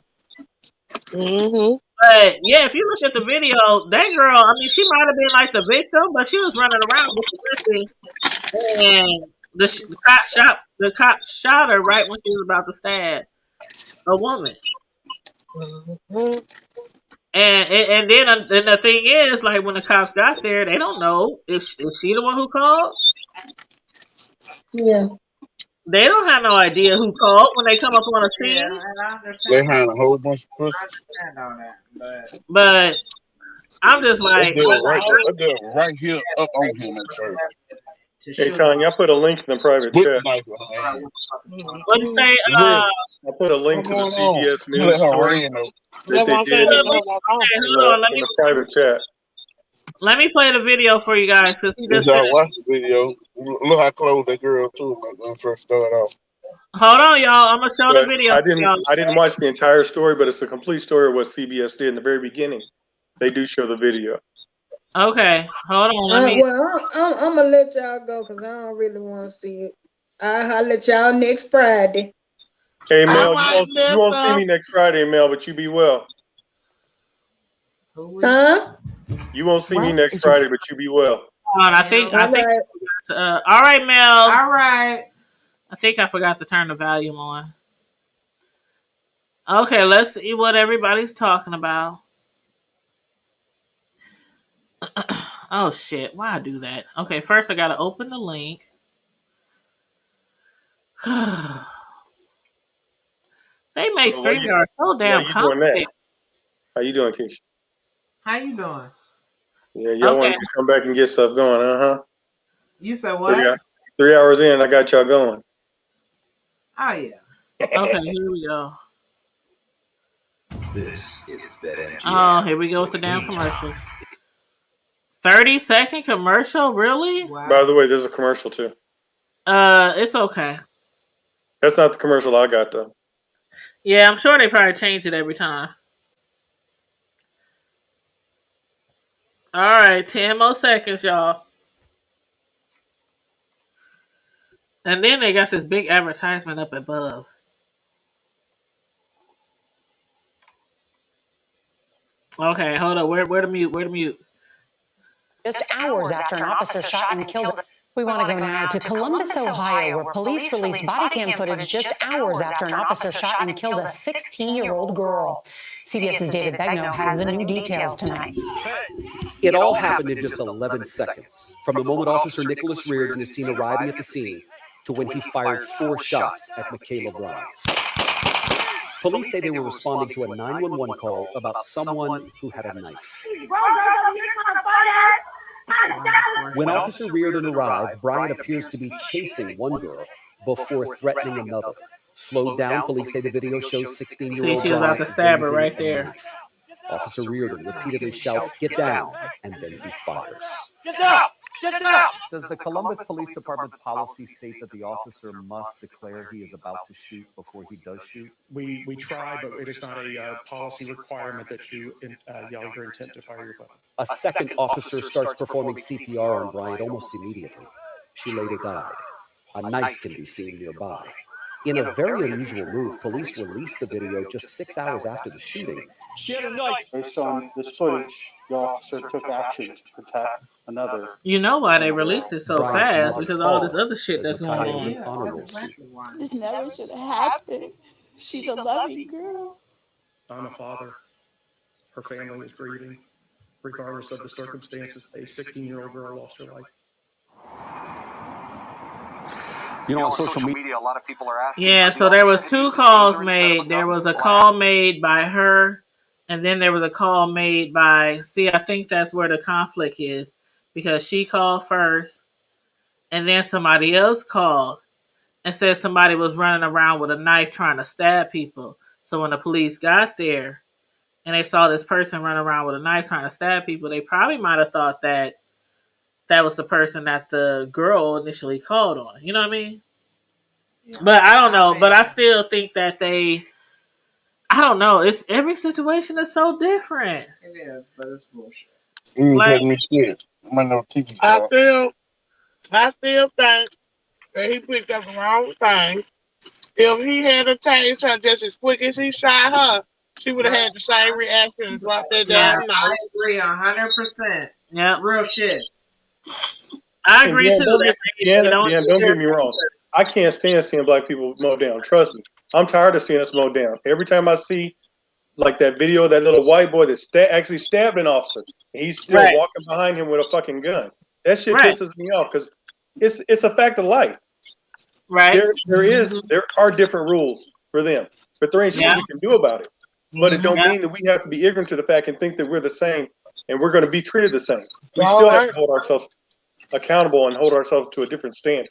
Mm-hmm. But yeah, if you look at the video, that girl, I mean, she might have been like the victim, but she was running around with the weapon, and the cop shot her right when she was about to stab a woman. Mm-hmm. And then the thing is, like, when the cops got there, they don't know if she the one who called. Yeah. They don't have no idea who called when they come up on a scene. Yeah, and I understand. They had a whole bunch of pussy. I understand all that, but I'm just like, right here up on him and church. Hey, Tanya, I put a link in the private chat. what'd you say? I put a link to the CBS News story that they did in the private chat. Let me play the video for you guys because he just said. Watch the video. Look how close that girl too when I first started off. Hold on, y'all. I'm gonna show the video. I didn't watch the entire story, but it's a complete story of what CBS did in the very beginning. They do show the video. Okay, hold on. Well, I'm gonna let y'all go because I don't really want to see it. I'll let y'all next Friday. Hey Mel, you won't see me next Friday, Mel, but you be well. Huh? You won't see me next Friday, but you be well. Hold on, I think. All right, Mel. All right. I think I forgot to turn the volume on. Okay, let's see what everybody's talking about. Oh shit! Why I do that? Okay, first I gotta open the link. They make StreamYard so damn complicated. How you doing, Keisha? How you doing? Yeah, y'all want to come back and get stuff going, You said what? 3 hours in, I got y'all going. Oh yeah. Okay, here we go. This is BetMGM. Oh, here we go with the damn commercial. 30-second commercial, really? Wow. By the way, there's a commercial too. It's okay. That's not the commercial I got though. Yeah, I'm sure they probably change it every time. All right, 10 more seconds, y'all. And then they got this big advertisement up above. Okay, hold on. Where the mute? Where the mute? Just hours after an officer shot and killed. We want to go now to Columbus, Ohio, where police released body cam footage just hours after an officer shot and killed a 16-year-old girl. CBS's David Begnaud has the new details tonight. It all happened in just 11 seconds, from the moment Officer Nicholas Reardon is seen arriving at the scene to when he fired 4 shots at Michaela Bryant. Police say they were responding to a 911 call about someone who had a knife. When Officer Reardon arrived, Bryant appears to be chasing one girl before threatening another. Slowed down, police say the video shows 16-year-old Bryant. See, she was about to stab her right there. Officer Reardon repeatedly shouts, "Get down," and then he fires. Get down! Get down! Does the Columbus Police Department policy state that the officer must declare he is about to shoot before he does shoot? We try, but it is not a policy requirement that you yell your intent to fire your weapon. A second officer starts performing CPR on Bryant almost immediately. She later died. A knife can be seen nearby. In a very unusual move, police released the video just 6 hours after the shooting. Based on this footage, the officer took action to protect another. You know why they released it so fast? Because of all this other shit that's going on. This never should have happened. She's a loving girl. I'm a father. Her family is grieving. Regardless of the circumstances, a 16-year-old girl lost her life. You know, on social media, a lot of people are asking. Yeah, so there was 2 calls made. There was a call made by her, and then there was a call made by. See, I think that's where the conflict is because she called first, and then somebody else called and said somebody was running around with a knife trying to stab people. So when the police got there and they saw this person running around with a knife trying to stab people, they probably might have thought that that was the person that the girl initially called on. You know what I mean? Yeah. But I don't know. But I still think that I don't know. It's every situation is so different. It is, but it's bullshit. I still think that he picked up the wrong thing. If he had attacked her just as quick as he shot her, she would have had the same reaction and dropped that down. I agree 100%. Yeah, real shit. I agree too. Don't get me wrong. I can't stand seeing black people mowed down. Trust me. I'm tired of seeing us mowed down. Every time I see like that video of that little white boy that actually stabbed an officer, he's still walking behind him with a fucking gun. That shit pisses me off because it's a fact of life. Right. There are different rules for them, but there ain't shit we can do about it. But it don't mean that we have to be ignorant to the fact and think that we're the same and we're going to be treated the same. We still have to hold ourselves accountable and hold ourselves to a different standard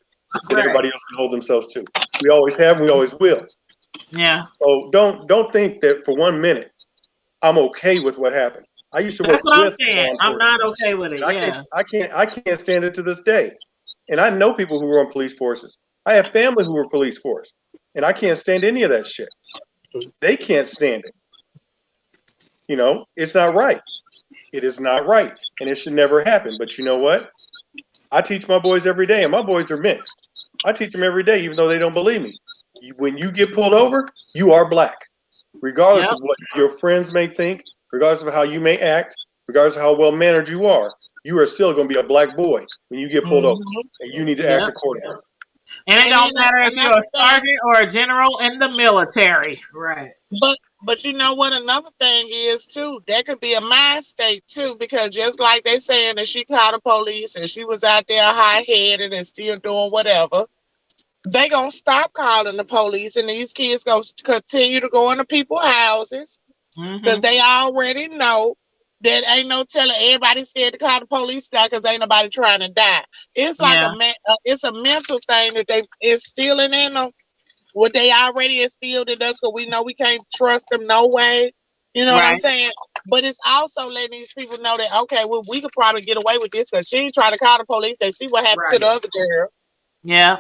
that everybody else can hold themselves to. We always have, and we always will. Yeah. So don't think that for 1 minute I'm okay with what happened. I used to work That's what I'm with saying. I'm not okay with it. I can't stand it to this day. And I know people who were on police forces. I have family who were police force, and I can't stand any of that shit. They can't stand it. You know, it's not right. It is not right, and it should never happen. But you know what? I teach my boys every day, and my boys are mixed. I teach them every day, even though they don't believe me. When you get pulled over, you are black, regardless of what your friends may think, regardless of how you may act, regardless of how well mannered you are still going to be a black boy when you get pulled over, and you need to act accordingly. And it don't matter if you're a sergeant or a general in the military. Right. But you know what? Another thing is too, that could be a mind state too, because just like they saying that she called the police and she was out there high headed and still doing whatever, they gonna stop calling the police, and these kids gonna continue to go into people's houses because they already know that ain't no telling. Everybody scared to call the police now because ain't nobody trying to die. It's like it's a mental thing that they instilling in them. What they already instilled in us, because we know we can't trust them no way. You know what I'm saying? But it's also letting these people know that, okay, well, we could probably get away with this because she ain't trying to call the police. They see what happened to the other girl. Yeah.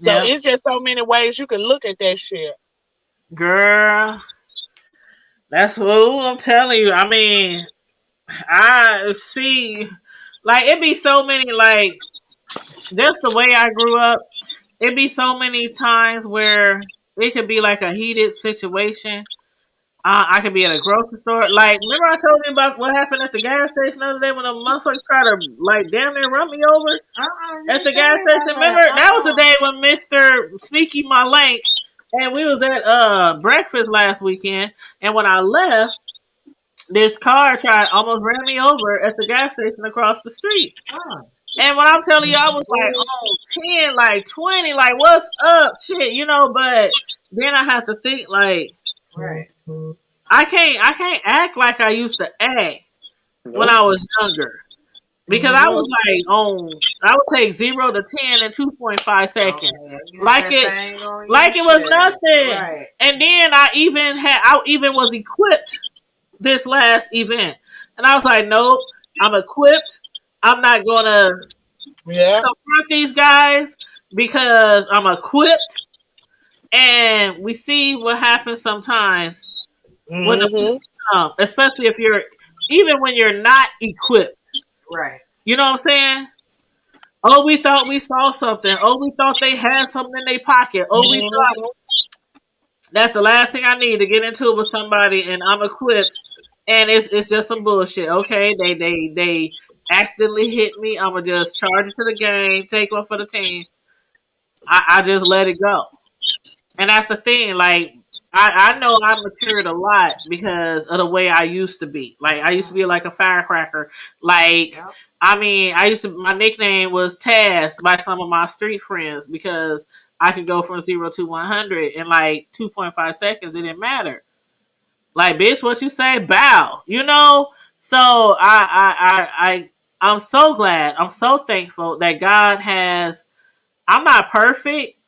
So it's just so many ways you can look at that shit. Girl, that's what I'm telling you. I mean, I see, like, it be so many, like, just the way I grew up, it be so many times where it could be like a heated situation. I could be at a grocery store. Like, remember I told you about what happened at the gas station the other day when a motherfucker tried to, like, damn near run me over at the gas station? Remember? That was the day when Mr. Sneaky Malank, and we was at breakfast last weekend, and when I left, this car almost ran me over at the gas station across the street. And when I'm telling you, I was like, oh, 10, like 20, like, what's up? Shit, you know, but then I have to think, like, I can't act like I used to act when I was younger. Because I was like, I would take 0 to 10 in 2.5 seconds. Like it was nothing. And then I even was equipped this last event. And I was like, nope, I'm equipped. I'm not gonna confront these guys because I'm equipped. And we see what happens sometimes when the police come, especially if even when you're not equipped. Right. You know what I'm saying? Oh, we thought we saw something. Oh, we thought they had something in their pocket. Oh, we thought. That's the last thing I need to get into it with somebody, and I'm equipped. And it's just some bullshit. Okay, they accidentally hit me. I'ma just charge it to the game, take one for the team. I just let it go. And that's the thing. Like, I know I matured a lot because of the way I used to be. Like, I used to be like a firecracker. Like, I mean, my nickname was Taz by some of my street friends because I could go from 0 to 100 in like 2.5 seconds. It didn't matter. Like, bitch, what you say? Bow. You know? So I'm so glad. I'm so thankful that God has, I'm not perfect,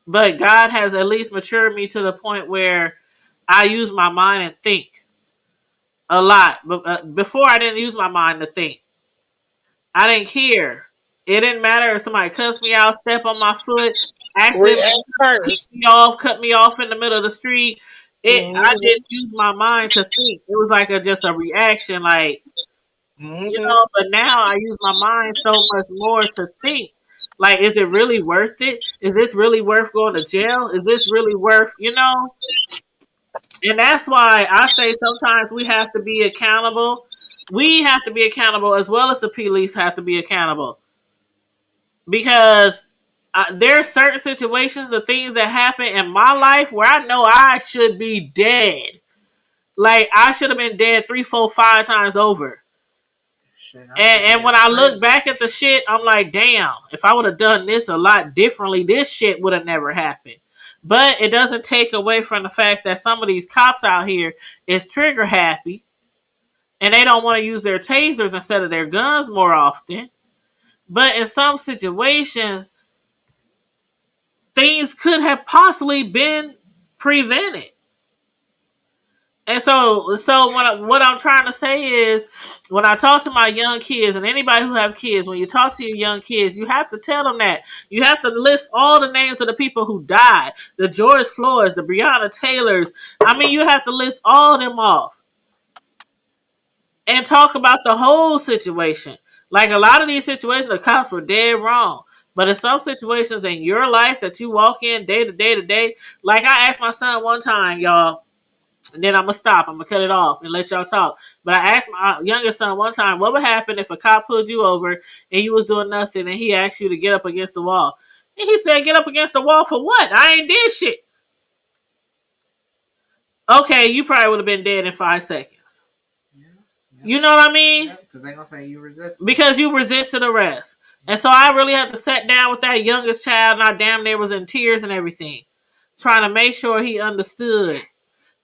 but God has at least matured me to the point where I use my mind and think a lot. But before I didn't use my mind to think. I didn't care. It didn't matter if somebody cussed me out, step on my foot, accidentally cut me off in the middle of the street. I didn't use my mind to think. It was like just a reaction, like, you know, but now I use my mind so much more to think. Like, is it really worth it? Is this really worth going to jail? Is this really worth, you know? And that's why I say sometimes we have to be accountable. We have to be accountable as well as the police have to be accountable. Because there are certain situations, the things that happen in my life where I know I should be dead. Like, I should have been dead 3, 4, 5 times over. And when I look back at the shit, I'm like, damn, if I would have done this a lot differently, this shit would have never happened. But it doesn't take away from the fact that some of these cops out here is trigger happy. and they don't want to use their tasers instead of their guns more often. But in some situations, things could have possibly been prevented. And so what I'm trying to say is, when I talk to my young kids and anybody who have kids, when you talk to your young kids, you have to tell them that. You have to list all the names of the people who died, the George Floyds, the Breonna Taylors. I mean, you have to list all of them off and talk about the whole situation. Like, a lot of these situations, the cops were dead wrong. But in some situations in your life that you walk in day to day to day, like I asked my son one time, y'all, and then I'm going to stop. I'm going to cut it off and let y'all talk. But I asked my youngest son one time, what would happen if a cop pulled you over and you was doing nothing and he asked you to get up against the wall? And he said, get up against the wall for what? I ain't did shit. Okay, you probably would have been dead in 5 seconds. You know what I mean? Because they're going to say you resisted. Because you resisted arrest. And so I really had to sit down with that youngest child, and I damn near was in tears and everything, trying to make sure he understood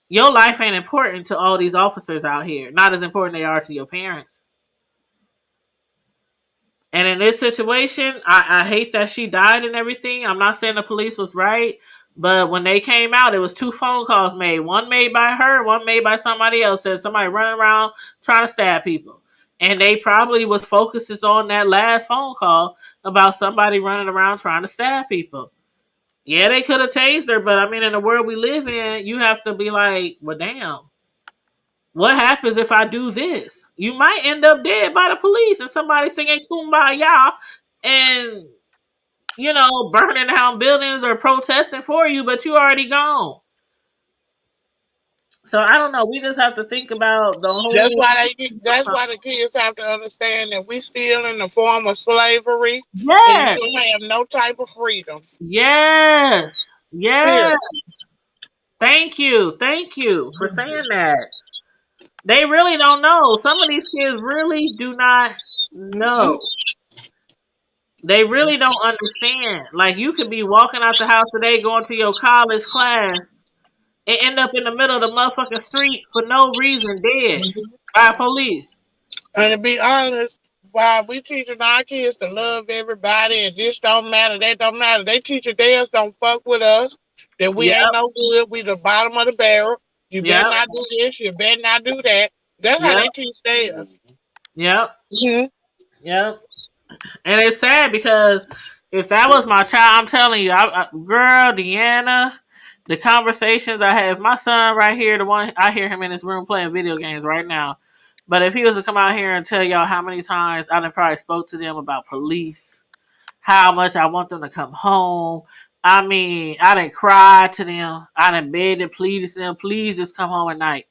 your life ain't important to all these officers out here. Not as important they are to your parents. And in this situation, I hate that she died and everything. I'm not saying the police was right, but when they came out, it was 2 phone calls made. One made by her, one made by somebody else. Said somebody running around trying to stab people. And they probably was focuses on that last phone call about somebody running around trying to stab people. Yeah, they could have tased her, but I mean, in the world we live in, you have to be like, well, damn. What happens if I do this? You might end up dead by the police and somebody singing Kumbaya and, you know, burning down buildings or protesting for you, but you already gone. So I don't know. We just have to think about the whole. That's why the kids have to understand that we still in the form of slavery. Yes. And you don't have no type of freedom. Yes. Yes. Thank you. Thank you for saying that. They really don't know. Some of these kids really do not know. They really don't understand. Like, you could be walking out the house today, going to your college class, and end up in the middle of the motherfucking street for no reason, dead by police. And to be honest, while we teaching our kids to love everybody and this don't matter, that don't matter, they teaching theirs don't fuck with us, that we ain't no good, we the bottom of the barrel. You better not do this, you better not do that. That's how they teach theirs. Yep. Mm-hmm. Yep. And it's sad because if that was my child, I'm telling you, girl, Deanna, the conversations I have, my son right here, the one, I hear him in his room playing video games right now. But if he was to come out here and tell y'all how many times I done probably spoke to them about police, how much I want them to come home. I mean, I done cried to them. I done begged and pleaded to them, please just come home at night.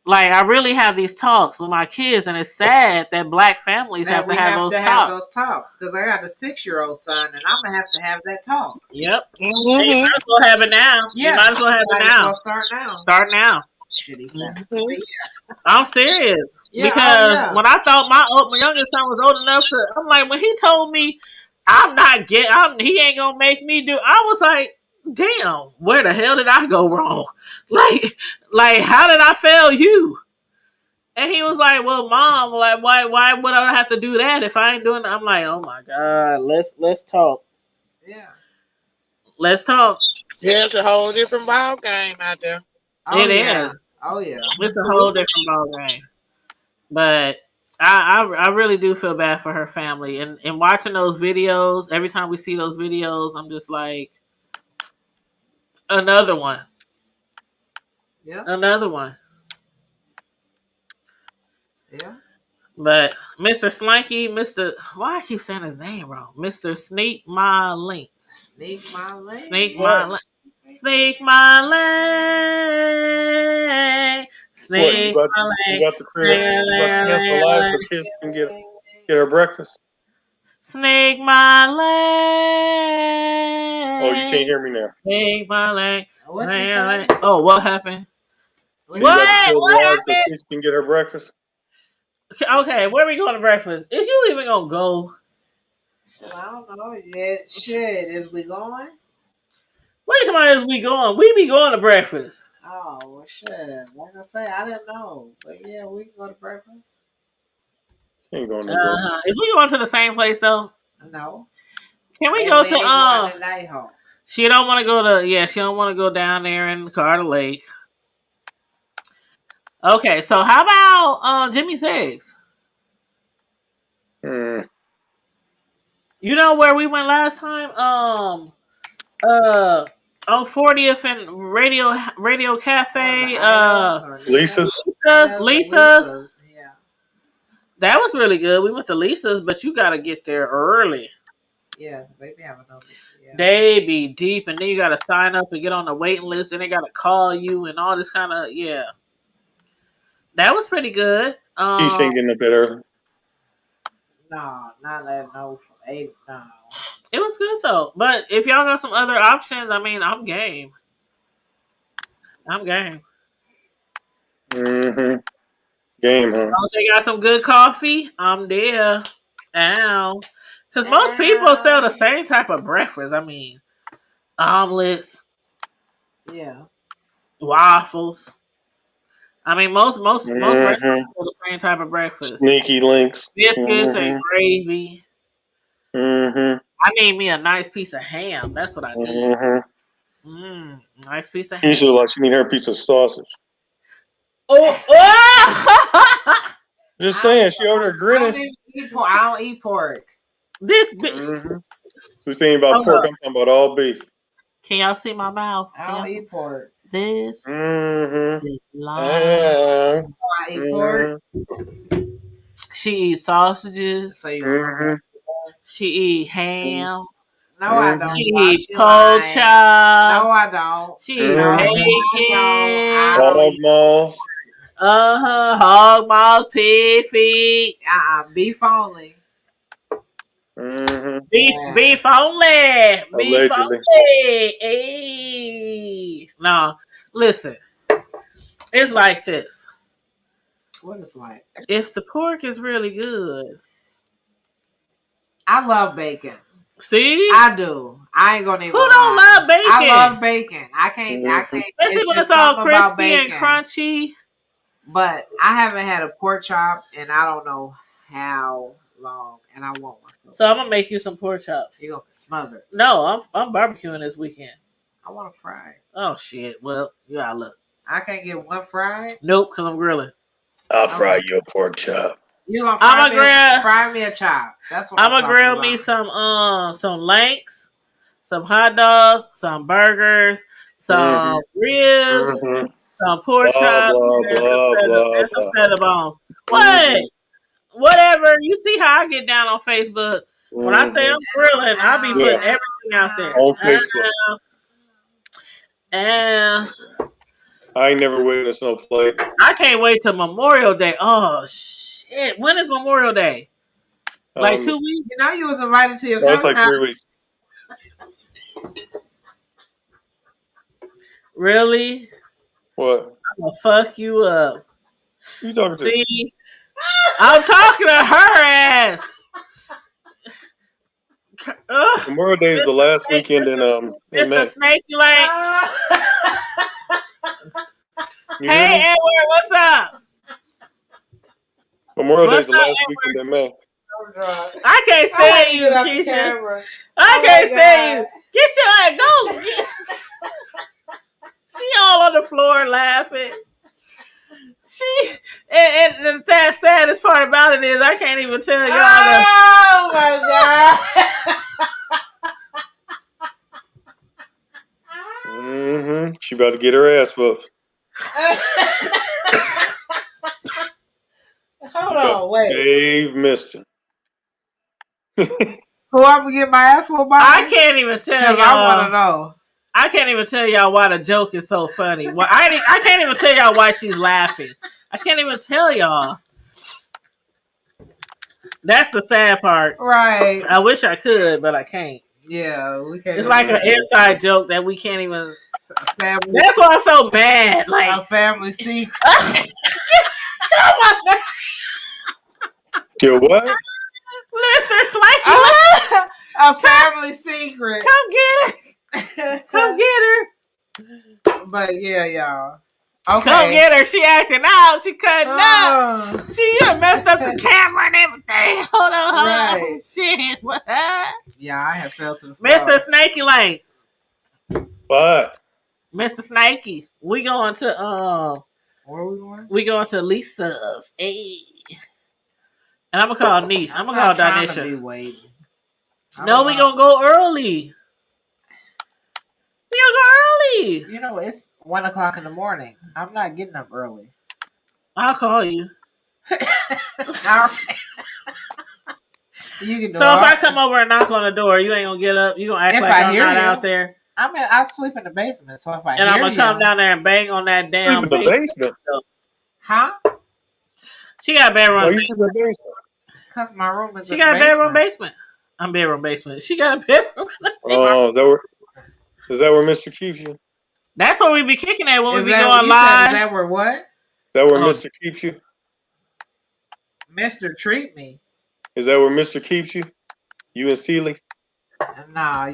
Like, I really have these talks with my kids, and it's sad that black families have to have those talks. Because I got a 6-year-old son, and I'm going to have that talk. Yep. Mm-hmm. You might as well have it now. Yeah. You might as well have it now. Start now. Start now. Shitty son. I'm serious. Because when I thought my youngest son was old enough to, I'm like, when he told me he ain't gonna make me do, I was like, damn, where the hell did I go wrong? Like how did I fail you? And he was like, well, Mom, like why would I have to do that if I ain't doing it? I'm like, oh my God, let's talk. Yeah. Let's talk. Yeah, it's a whole different ball game out there. It is. Oh yeah. It's a whole different ball game. But I really do feel bad for her family. And watching those videos, every time we see those videos, I'm just like, another one. Yeah. Another one. Yeah. But Mr. Slanky, why I keep saying his name wrong? Mr. Sneak My Link. Sneak My Link. Sneak My Link. Sneak my leg. Sneak my leg. You got to cancel live so kids can get her breakfast. Sneak my leg. Oh, you can't hear me now. Sneak my leg. What's he saying? Oh, what happened? So what happened? So kids can get her breakfast. Okay, where are we going to breakfast? Is you even gonna go? Shit, I don't know. Yeah, shit, is we going? Wait till my is we going? We be going to breakfast. Oh, well, shit. Like I say, I didn't know. But yeah, we can go to breakfast. Ain't going to breakfast. Is we going to the same place though? No. Can we And go we to ain't going to Night Hawk. She don't want to go to she don't want to go down there in Carter Lake. Okay, so how about Jimmy Six? Mm. You know where we went last time? On 40th and Radio Cafe. Lisa's. Lisa's. Yeah. That was really good. We went to Lisa's, but you gotta get there early. Yeah, they be having those. Yeah. They be deep, and then you gotta sign up and get on the waiting list, and they gotta call you and all this kind of That was pretty good. He's ain't getting up that early. No, not at no 8. No. It was good though. But if y'all got some other options, I mean, I'm game. Mm-hmm. Game, huh? Once they got some good coffee, I'm there. Ow. Because most people sell the same type of breakfast. I mean, omelets. Yeah. Waffles. I mean, most restaurants sell the same type of breakfast. Sneaky links. Biscuits and gravy. Mm-hmm. I need me a nice piece of ham. That's what I need. Nice piece of ham. She look like she need her piece of sausage. Oh! Just saying, she over there grinning. I don't eat pork. This bitch. Who's thinking about pork? I'm talking about all beef. Can y'all see my mouth? I don't eat pork. This is I eat pork. She eats sausages. So you She eat ham. No, I don't. She eat pork chops. No, I don't. She eat bacon. Hog maws. Hog maws, pig feet. Beef only. Beef only. Beef Allegedly. only. Hey. No, listen. It's like this. What it's like? If the pork is really good. I love bacon. See? I do. I ain't gonna even Who don't love bacon? I love bacon. I can't. Especially when it's all crispy and crunchy. But I haven't had a pork chop and I don't know how long, and I want one. So I'm gonna make you some pork chops. You're gonna smother. No, I'm barbecuing this weekend. I want to fry. Oh shit! Well, you gotta look. I can't get one fried. Nope, cause I'm grilling. I'll fry you a pork chop. You gonna fry me a chop? That's what I'm gonna grill about. me some links, some hot dogs, some burgers, some ribs, some pork chops, and some feather bones. What? Whatever. You see how I get down on Facebook. When I say I'm grilling, I'll be putting everything out there. On Facebook. And I ain't never witnessed no play. I can't wait till Memorial Day. Oh shit! When is Memorial Day? Like 2 weeks? You know you was invited to your That's like 3 weeks. Really? What? I'm gonna fuck you up. Who you talking to? See? I'm talking to her ass. Memorial Day is the last weekend in May. Mr. Snakey Lake. Hey Edward, what's up? Memorial Day is the last weekend in May. I can't stand you, Keisha. I can't stand you. Get your ass, go. She all on the floor laughing. And the saddest part about it is I can't even tell y'all. Oh my God. She about to get her ass whooped. Hold on, wait. Dave Mister. Who I'm gonna get my ass whooped by? I can't even tell y'all. I want to know. I can't even tell y'all why the joke is so funny. Well, I can't even tell y'all why she's laughing. I can't even tell y'all. That's the sad part. Right. I wish I could, but I can't. Yeah, we can't. It's like an inside joke that we can't even. That's why I'm so mad. Like a family secret. Yo, what? Listen, it's like a family secret. Come get her. Come get her. But yeah, y'all. Okay. Come get her. She acting out. She cutting up. She messed up the camera and everything. Hold on. Shit. What? Yeah, I have fell to the floor. Mr. Snaky Lane. What? Mr. Snaky. We going to where we going? We going to Lisa's. Hey. And I'm gonna call Niche. I'm gonna call Donisha. No, we gonna go early. We gonna go early. You know, it's 1 o'clock in the morning. I'm not getting up early. I'll call you. All right. You can do So if I come over and knock on the door, you ain't gonna get up. You gonna act like I'm not out there. I sleep in the basement, so if I and I'm gonna come down there and bang on that damn basement. Huh? She got a bedroom. Oh, you in the basement? Cause my room is. She got a bedroom basement. I'm bedroom basement. She got a bedroom. Oh, is that where Mr. keeps you? That's what we be kicking at when we be that, going live. Is that where what? That where Mr. keeps you? Mr. Treat Me. Is that where Mr. keeps you? You and Sealy? Nah,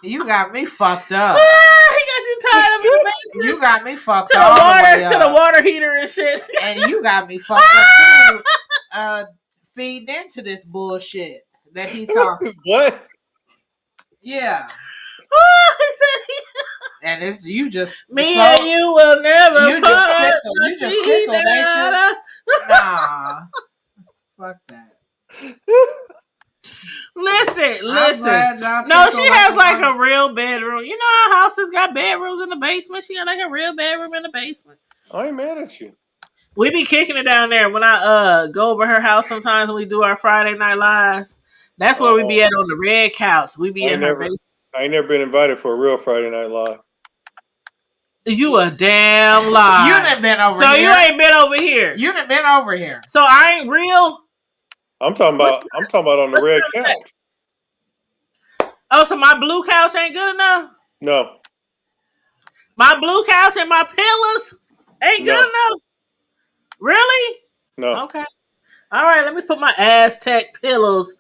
you got me fucked up. He got you tied up in the basement. You got me fucked to up. To the water heater and shit. And you got me fucked up too. Feeding into this bullshit that he talking. What? Yeah. And it's you just me and you will never you part. You just tickled, ain't you? Nah. Fuck that. Listen. No, No, she has like a real bedroom. You know how houses got bedrooms in the basement? She got like a real bedroom in the basement. I ain't mad at you. We be kicking it down there when I go over her house sometimes when we do our Friday night lives. That's where we be at on the red couch. We be in her basement. I ain't never been invited for a real Friday night live. You a damn lie. You done been over here. So here. you ain't been over here. You done been over here. So I ain't real. I'm talking about on the red couch. Oh, so my blue couch ain't good enough? No. My blue couch and my pillows ain't good enough? Really? No. Okay. All right, let me put my Aztec pillows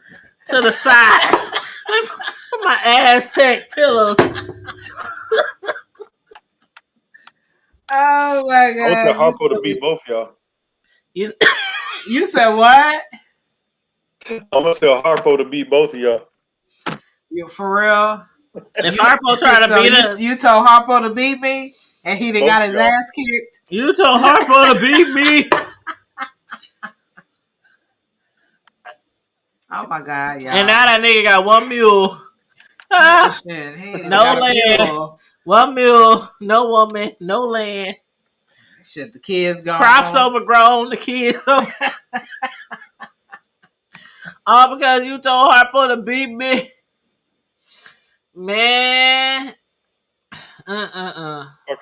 to the side. Let me put my Aztec pillows. Oh my God. I want to Harpo to beat both y'all. You said what? I'm gonna tell Harpo to beat both of y'all. You for real? If Harpo tried to beat us, you told Harpo to beat me, and he done got his ass kicked. You told Harpo to beat me. Oh my God, y'all. And now that nigga got one mule. Shit, no land. One mule, no woman, no land. Shit, the kids gone. Crops overgrown, the kids over. All because you told Harpo to beat me. Man. Fuck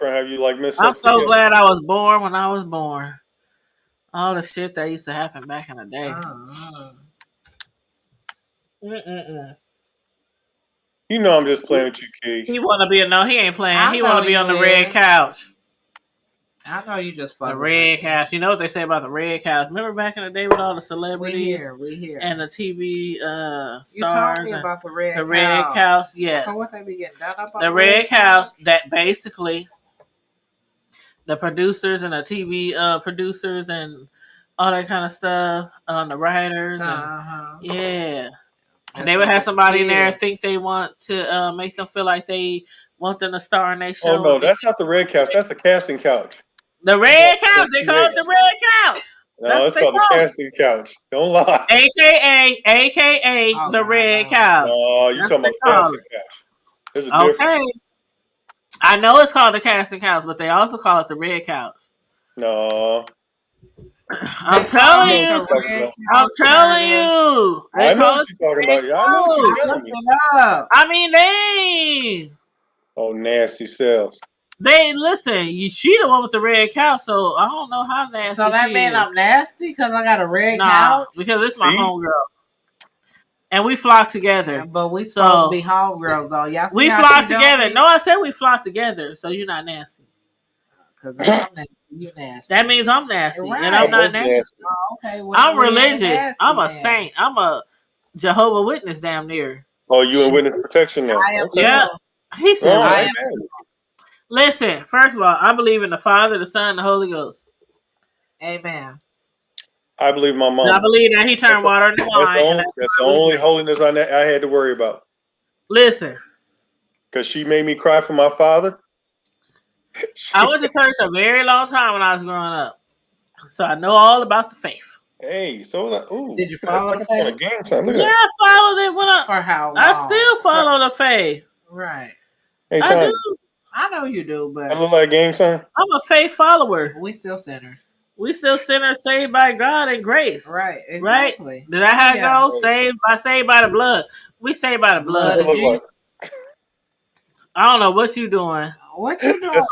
around, have you like missed I'm so glad I was born when I was born. All the shit that used to happen back in the day. You know I'm just playing with you, Keish. He want to be he ain't playing. He want to be on the red couch. I know you just fucking the red couch. You know what they say about the red couch? Remember back in the day with all the celebrities? We here. And the TV stars. You told me about the red couch. The red couch, yes. So what they be getting done up on the red couch? That basically the producers and the TV producers and all that kind of stuff, the writers, and yeah. And they would have somebody in there think they want to make them feel like they want them to star in their show. Oh no, that's not the red couch. That's the casting couch. The red couch. They call it the red couch. No, it's called the casting couch. Don't lie. AKA the red couch. No, you talking about the casting couch. There's a difference. Okay. I know it's called the casting couch, but they also call it the red couch. No. I'm telling you. I'm telling you. I know what you're talking about. I know what you're telling me. I mean, they. Oh, nasty selves. They listen. She the one with the red couch, so I don't know how nasty. So that means I'm nasty because I got a red couch. Because it's my homegirl, and we flock together. But we supposed to be homegirls, though. Y'all see we flock together. No, I said we flock together, so you're not nasty. Because I'm nasty, you nasty. That means I'm nasty, right. and I'm not nasty. Oh, okay. Well, I'm religious. Nasty, I'm a saint. I'm a Jehovah's Witness, damn near. Oh, you in witness protection now? I am yeah. He said, I am Listen, first of all, I believe in the Father, the Son, and the Holy Ghost. Amen. I believe my mom. And I believe that he turned That's water into wine. that's the only holiness I had to worry about. Listen. Because she made me cry for my father. I went to church a very long time when I was growing up. So I know all about the faith. Hey, so ooh, Did you follow the faith? Gang sign. Look Yeah, at I followed it when For how long? I still follow the faith. Right. Hey, I Tom, do. I know you do, but I look like a gang sign. I'm a faith follower. we still sinners. We still sinners saved by God and grace. Right. Exactly. Right? Did that how it Yeah. goes? Saved by the blood. We saved by the blood. What's it look like? I don't know what you doing. What you doing?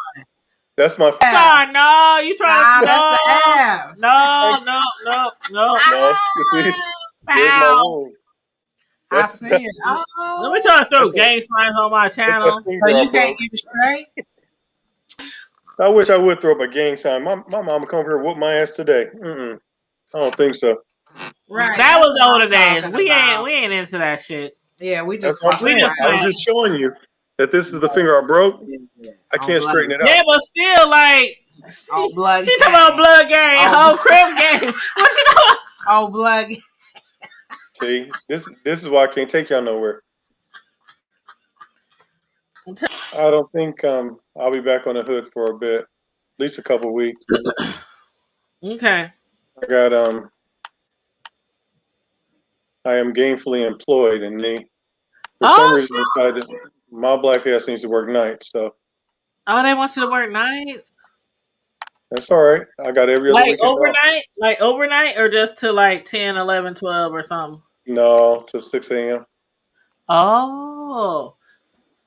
That's my. Sorry, no, you trying to that's the app. No. No, you see, there's my wound. I see it. Let me try to throw gang signs on my channel. So you can't get it straight? I wish I would throw up a gang sign. My mama come here and whoop my ass today. I don't think so. Right. That was older days. talking We about. ain't into that shit. Yeah, we That's just. what I'm saying. I was just showing you that this is the finger I broke. I can't straighten it out. Yeah, but still, like, Oh, blood. she talking about blood gang, whole crib gang. What you know? Oh, blood. See, this is why I can't take y'all nowhere. I don't think I'll be back on the hood for a bit, at least a couple weeks. Okay. I got I am gainfully employed, and for some reason decided my black ass needs to work nights. So Oh, they want you to work nights? that's all right. I got every other Like weekend off. overnight? Like overnight or just to like 10, 11, 12 or something? No, till 6 a.m. Oh.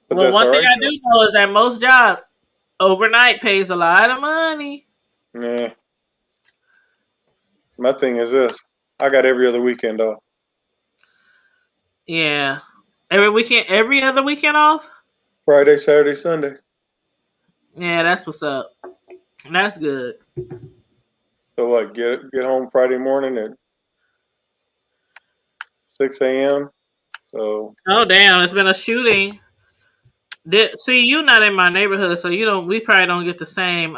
But Well, that's one all thing right, I do know is that most jobs overnight pays a lot of money. Nah. My thing is this. I got every other weekend off. Yeah. Every other weekend off? Friday, Saturday, Sunday. Yeah, that's what's up. That's good. So what, get home Friday morning at 6 a.m. So Oh damn, it's been a shooting. See, you not in my neighborhood, so we probably don't get the same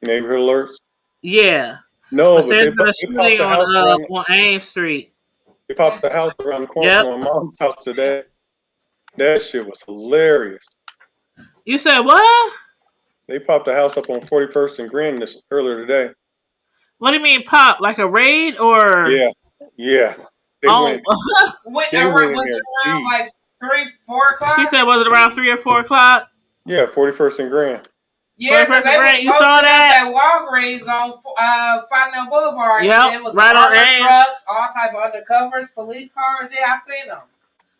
neighborhood alerts. Yeah. No, But but there's they been a popped shooting the house around. on Ames Street. They popped the house around the corner from my mom's house today. That shit was hilarious. You said what? They popped the house up on 41st and Grand earlier today. What do you mean pop? Like a raid or? Yeah. They went. They went in there around deep. like 3, 4 o'clock? She said, was it around 3 or 4 o'clock? Yeah, 41st and Grand. Yeah, because they were you saw that? at Walgreens on Fontenelle Boulevard. Yep, and then with right the on armored Ames. trucks, all type of undercovers, police cars. Yeah, I seen them.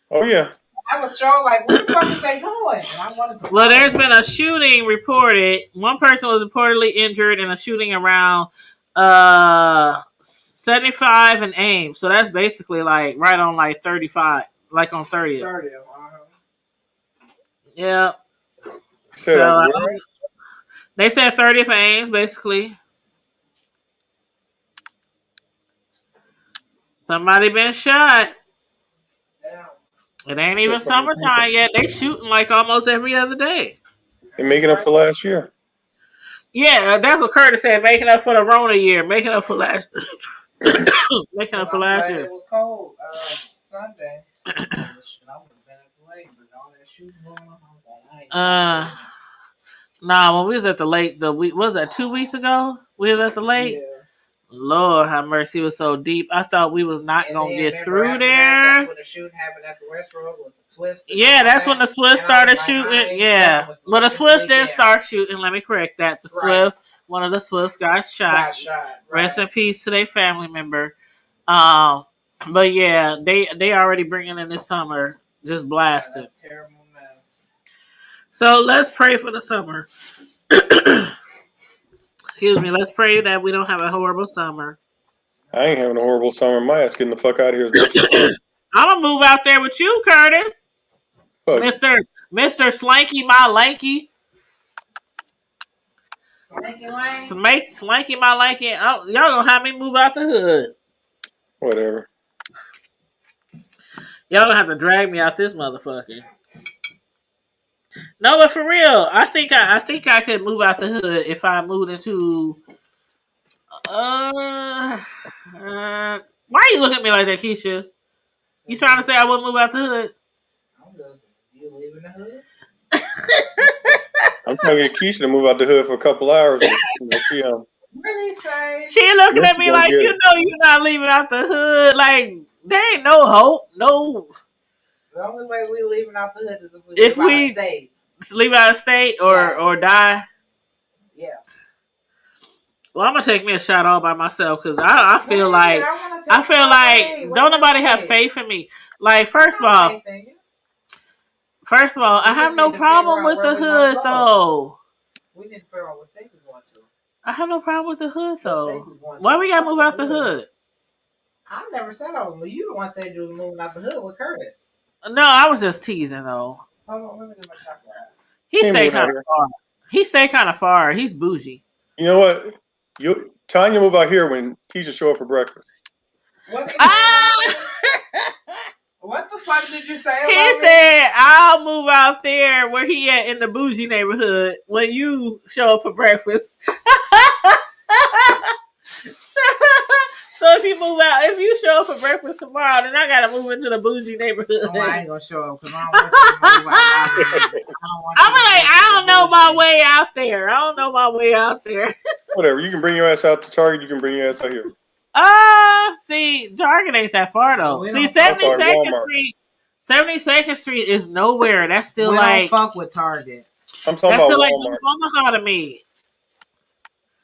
Oh yeah. I was showing like, where the fuck is they going? And I wanted to. Well, there's been a shooting reported. One person was reportedly injured in a shooting around 75 and Ames. So that's basically like right on like 35, like on 30th. 30th. Yeah. So they said 30th and Ames, basically. Somebody been shot. It ain't even summertime yet. They shooting like almost every other day. They're making up for last year. Yeah, that's what Curtis said. Making up for the Rona year. Making up for last. Making up for last year. It was cold Sunday. I would have been at the lake, but all that shooting going on, I was like, Nah, when we was at the lake, was that 2 weeks ago? We was at the lake. Yeah. Lord have mercy, it was so deep. I thought we was not gonna get through there. That's when the shooting happened at the Westbrook with the Swifts. Yeah, that's when the Swift started shooting. Yeah, but the Swift didn't start shooting. Let me correct that. The Swift, one of the Swifts got shot. Rest in peace to their family member. But yeah, they already bringing in this summer, just blasted. Terrible mess. So let's pray for the summer. Excuse me. Let's pray that we don't have a horrible summer. I ain't having a horrible summer. My ass getting the fuck out of here. I'm gonna move out there with you, Curtis. Fuck. Mr. Slanky, my lanky. Slanky, my lanky. Y'all gonna have me move out the hood. Whatever. Y'all gonna have to drag me out this motherfucker. No, but for real, I think I could move out the hood if I moved into. Why are you looking at me like that, Keisha? You trying to say I wouldn't move out the hood? You leaving the hood? I'm trying to get Keisha to move out the hood for a couple hours. And, she She looking at me like, get you it. know, you're not leaving out the hood. Like, there ain't no hope. No. The only way we leaving out the hood is If leave out we of state. leave out of state or die. Yeah. Well, I'm gonna take me a shot all by myself because I feel like don't nobody have faith in me. Like first of all, I have no problem with the hood though. We didn't figure out what state we going to. I have no problem with the hood though. Why we gotta move out the hood? I never said I was. You the one said you was moving out the hood with Curtis. No, I was just teasing though. Hold on, let me get my shot glass. He stay kind of far. He stay kind of far. He's bougie. You know what? Tanya move out here when Keisha show up for breakfast. What the fuck did you say? He said, "I'll move out there where he at in the bougie neighborhood when you show up for breakfast." So if you show up for breakfast tomorrow, then I gotta move into the bougie neighborhood. Oh, I ain't gonna show up because I don't want you to move out. I'm like, I don't know my way out there. I don't know my way out there. Whatever. You can bring your ass out to Target. You can bring your ass out here. See, Target ain't that far though. We See, don't 72nd Street is nowhere. That's still we like don't fuck with Target. I'm talking that's about still like Walmart. Omaha to me.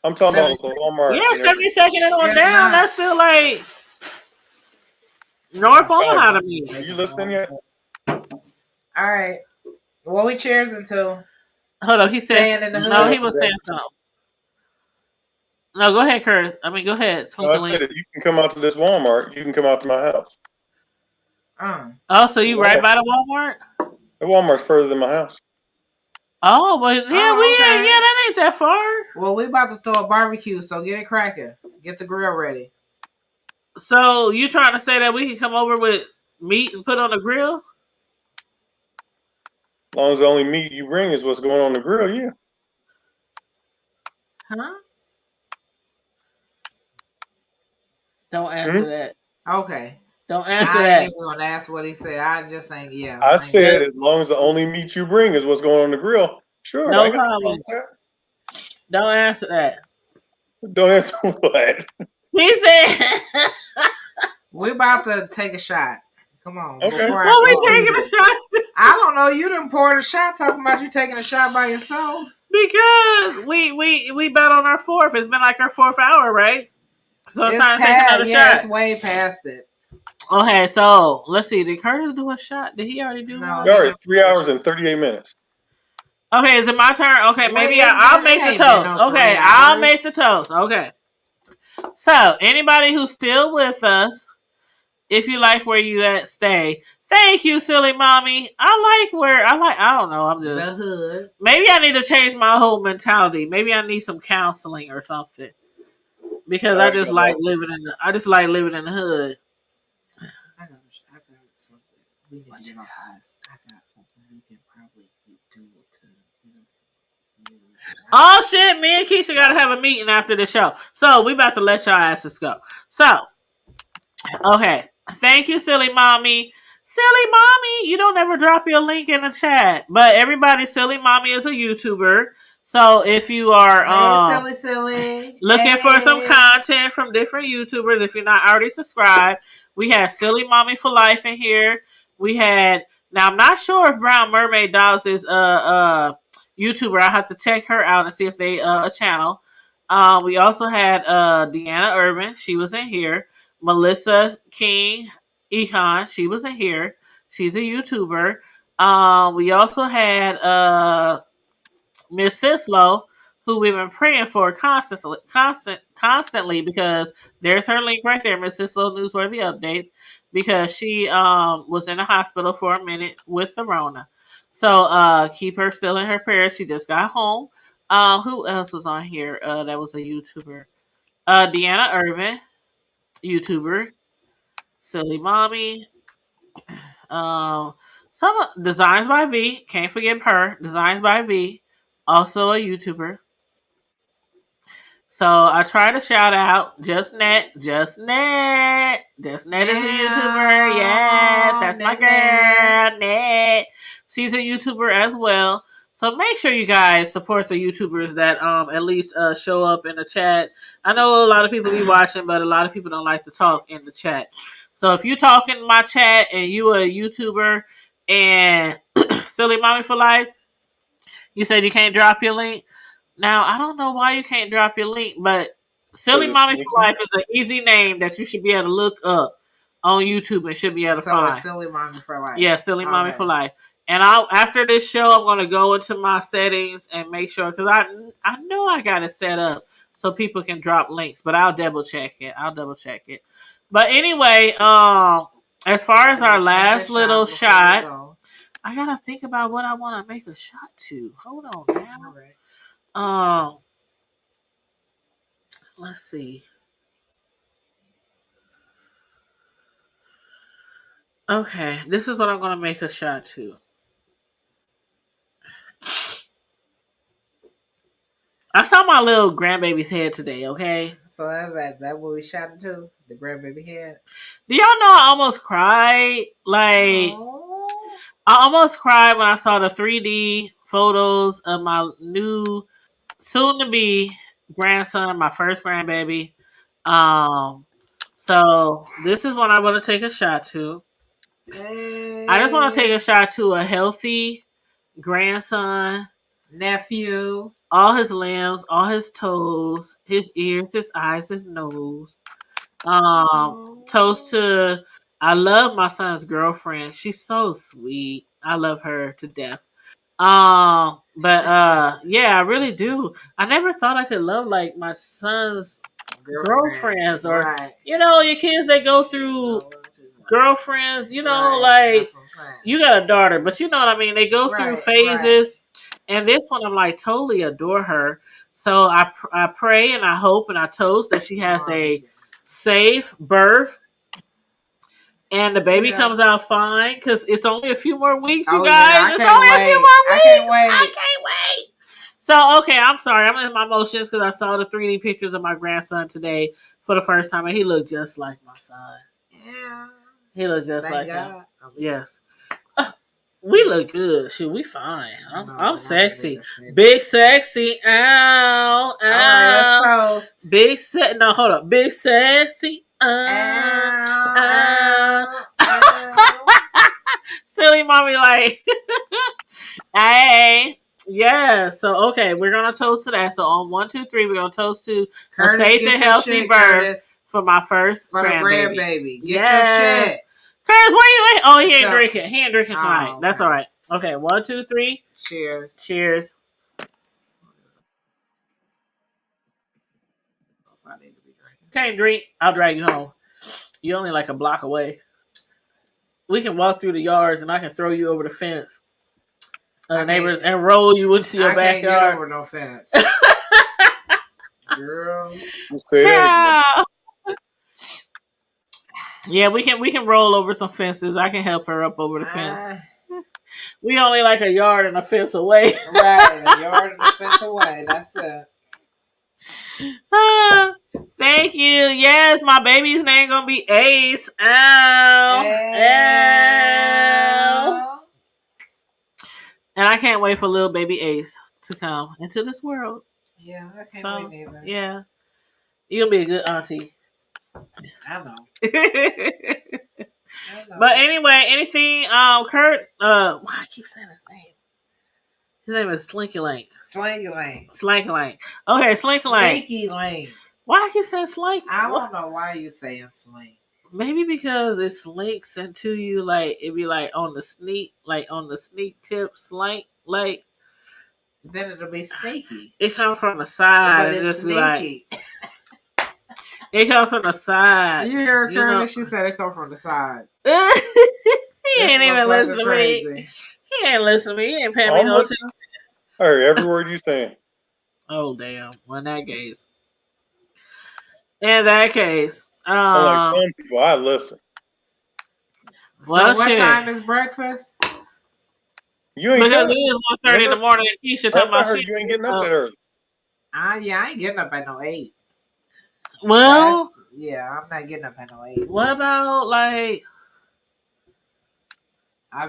I'm talking about Walmart. Yeah, 72nd and on down. That's still like North Omaha to me. Are you listening yet? All right. What we cheers into? Hold on, he Staying said in the no. hood? He was saying something. No, go ahead, Kurt. I mean, go ahead. No, I said if you can come out to this Walmart, you can come out to my house. Oh, so you right by the Walmart? The Walmart's further than my house. Oh, but yeah, that ain't that far. Well, we about to throw a barbecue, so get it cracking. Get the grill ready. So you trying to say that we can come over with meat and put on the grill? As long as the only meat you bring is what's going on the grill, yeah. Huh? Don't answer that. Okay. Don't answer I that. ain't even gonna ask what he said. I just ain't. Yeah. I said as long as the only meat you bring is what's going on the grill, sure. No I got problem. Don't answer that. Don't answer what? He said we about to take a shot. Come on. Okay. What we taking a shot? I don't know. You done poured a shot talking about you taking a shot by yourself. Because we bet on our fourth. It's been like our 4th hour, right? So it's time to take another shot. It's way past it. Okay, so let's see. Did Curtis do a shot? Did he already do one? All right, 3 hours and 38 minutes. Okay, is it my turn? Okay, maybe Wait, I'll make it the ain't been toast. no Okay, 3 I'll hours. make the toast. Okay. So, anybody who's still with us, if you like where you at, stay. Thank you, silly mommy. I don't know. I'm just The hood. maybe I need to change my whole mentality. Maybe I need some counseling or something. Because I just like living in the hood. I got something. We need to get off of this. I got something we can probably do to Oh shit, me and Keisha gotta have a meeting after the show. So we about to let y'all asses go. So okay. Thank you, silly mommy. Silly mommy, you don't ever drop your link in the chat. But everybody, silly mommy is a YouTuber. So if you are silly. looking for some content from different YouTubers, if you're not already subscribed, we had Silly Mommy for Life in here. We had, now I'm not sure if Brown Mermaid Dolls is a YouTuber. I have to check her out and see if they a channel. We also had Deanna Urban. She was in here. Melissa King Ehan. She was in here. She's a YouTuber. We also had Miss Sislo, who we've been praying for constantly because there's her link right there, Miss Sislo Newsworthy Updates, because she was in the hospital for a minute with the Rona. So keep her still in her prayers. She just got home. Who else was on here that was a YouTuber? Deanna Irvin, YouTuber. Silly Mommy. Some Designs by V. Can't forget her. Designs by V. Also a YouTuber. So I try to shout out JustNet. JustNet is a YouTuber. Yes, that's my girl. Net. She's a YouTuber as well. So make sure you guys support the YouTubers that at least show up in the chat. I know a lot of people be watching, but a lot of people don't like to talk in the chat. So if you talk in my chat and you a YouTuber and Silly Mommy for Life, you said you can't drop your link. Now, I don't know why you can't drop your link, but Silly Mommy for Life is an easy name that you should be able to look up on YouTube and should be able to find. Silly Mommy for Life. Yeah, Silly Mommy for Life. And after this show, I'm going to go into my settings and make sure, because I know I got it set up so people can drop links, but I'll double check it. But anyway, as far as our last little shot, I got to think about what I want to make a shot to. Hold on now. Let's see. Okay, this is what I'm gonna make a shot to. I saw my little grandbaby's head today. Okay, so that's that what we shot to, the grandbaby head. Do y'all know I almost cried? Like, I almost cried when I saw the 3D photos of my new, soon-to-be grandson, my first grandbaby. So this is what I want to take a shot to. I just want to take a shot to a healthy grandson, nephew, all his limbs, all his toes, his ears, his eyes, his nose. Toast to, I love my son's girlfriend. She's so sweet. I love her to death. Yeah, I really do. I never thought I could love like my son's girlfriends or you know, your kids they go through girlfriends, you know, like you got a daughter, but you know what I mean, they go through phases. And this one I'm like totally adore her. So I pray and I hope and I toast that she has a safe birth and the baby comes out fine, because it's only a few more weeks, you guys. It's only a few more weeks. I can't wait. So, okay, I'm sorry. I'm in my emotions because I saw the 3D pictures of my grandson today for the first time, and he looked just like my son. Yeah. He looked just like him. Yes. We look good. Shoot, we fine. I'm sexy. Big sexy. Ow. Ow. Right, let's toast. Big sexy. No, hold up. Big sexy. Ow. Silly mommy like, hey. Yeah, so okay, we're gonna toast to that. So on 1, 2, 3, we're gonna toast to Curtis, a safe and healthy birth for my first grandbaby. Get your shit. Curtis, where you at? Oh, he ain't drinking. He ain't drinking tonight. Okay. That's all right. Okay, 1, 2, 3. Cheers. Cheers. Can't drink. I'll drag you home. You're only like a block away. We can walk through the yards, and I can throw you over the fence. The neighbors and roll you into your backyard. Can't get over no fence. Girl. Yeah, we can roll over some fences. I can help her up over the fence. We only like a yard and a fence away. Right, a yard and a fence away. That's it. Thank you. Yes, my baby's name gonna be Ace. Ow. Ow. And I can't wait for little baby Ace to come into this world. Yeah, I can't wait either. Yeah. You're going to be a good auntie. I know. But anyway, anything, Kurt, why I keep saying his name? His name is Slinky Link. Slinky Link. Slinky Link. Okay, Slinky Link. Slinky Link. Why I keep saying Slink? I don't know why you saying Slink. Maybe because it slinks into you, like it be like on the sneak tip, slank, like. Then it'll be sneaky. It comes from the side and just be like. It comes from the side. You hear her, Curtis? She said it comes from the side. He ain't even listen to me. He ain't listen to me. He ain't paying me no attention. I heard every word you saying. Oh damn! Well, in that case. Unlike some people, I listen. Well, so what time is breakfast? You ain't Because getting it is 1:30 in the morning and Keisha talking about you ain't getting up that early. Yeah, I ain't getting up at no 8. Well, I'm not getting up at no 8. what about like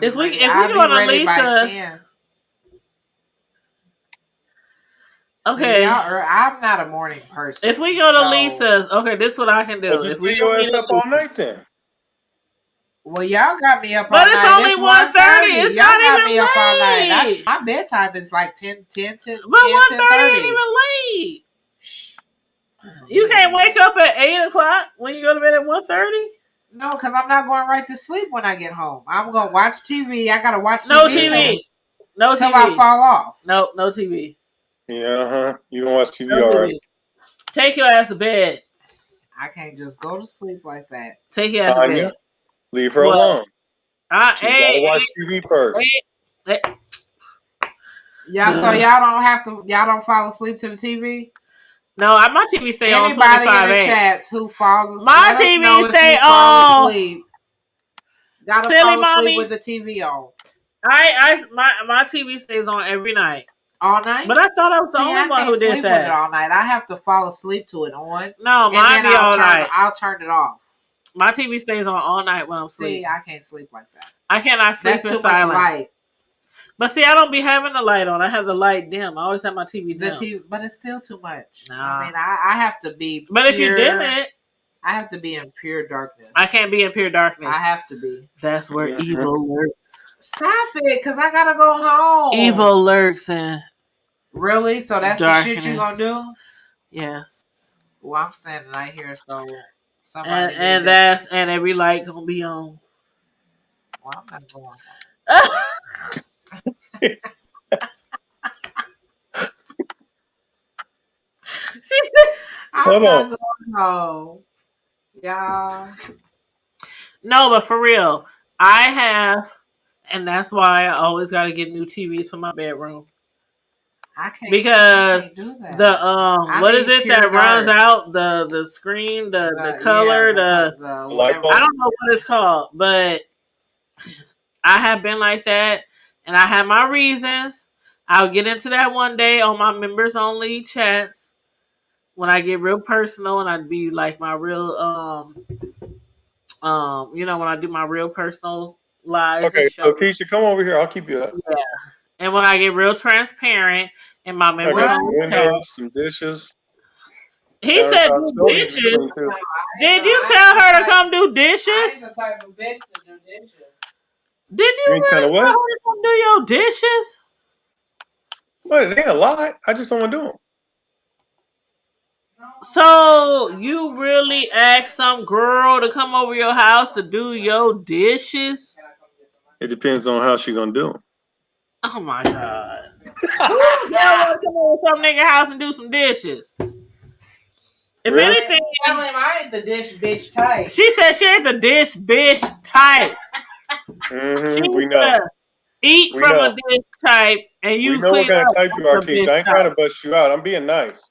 if we go to ready by Lisa's? 10. Okay. See, I'm not a morning person. If we go to Lisa's, okay, this is what I can do. Well, just stay your ass up all night then. Well, y'all got me up all But night. it's only 1:30. It's y'all not got even me up all night. late. My bedtime is like 10 to But 1:30 ain't even late. You can't wake up at 8:00 when you go to bed at 1:30? No, because I'm not going right to sleep when I get home. I'm going to watch TV. I got to watch No TV. No Till TV. I fall off. No TV. Yeah, You gonna watch TV, No all TV. right. Take your ass to bed. I can't just go to sleep like that. Take your ass to Tanya, bed. leave her alone. She Hey, gotta watch TV first. Hey. So y'all don't fall asleep to the TV? No, my TV stay on Anybody 25 in the chats who falls asleep? My TV stay on. Gotta Silly fall asleep mommy. with the TV on. My TV stays on every night. All night? But I thought I was the only one who did sleep that. With it all night. I have to fall asleep to it on. No, mine be all night. I'll turn it off. My TV stays on all night when I'm asleep. I can't sleep like that. I cannot sleep That's in too silence. much light. But see, I don't be having the light on. I have the light dim. I always have my TV dim. But it's still too much. Nah. I mean, I have to be. But if you dim it, I have to be in pure darkness. I can't be in pure darkness. I have to be. That's where evil lurks. Stop it, because I gotta go home. Evil lurks in. Really? So that's darkness. the shit you gonna do? Yes. Well, I'm standing right here, so somebody. And every light gonna be on. Well, I'm not going. Hold on. No, y'all. No, but for real, I have, and that's why I always got to get new TVs for my bedroom. I can't because do that. The what is it that runs out the screen, the color, the light bulb? I don't know what it's called, but I have been like that, and I have my reasons. I'll get into that one day on my members only chats when I get real personal, and I'd be like my real when I do my real personal lives. Okay, so Keisha, come over here. I'll keep you up. Yeah. And when I get real transparent in my members only chat, some dishes. He said do dishes. Did you tell her to come do dishes? I ain't the type of bitch to do dishes. Did you really tell her to come do your dishes? Well, it ain't a lot. I just don't want to do them. So you really asked some girl to come over your house to do your dishes? It depends on how she gonna do them. Oh my God! Who the hell want to come over some nigga house and do some dishes? If anything, tell him I ain't the dish bitch type. She said she ain't the dish bitch type. We know. Eat from a dish type, and you. We know what kind of type you are, Keisha. I ain't trying to bust you out. I'm being nice.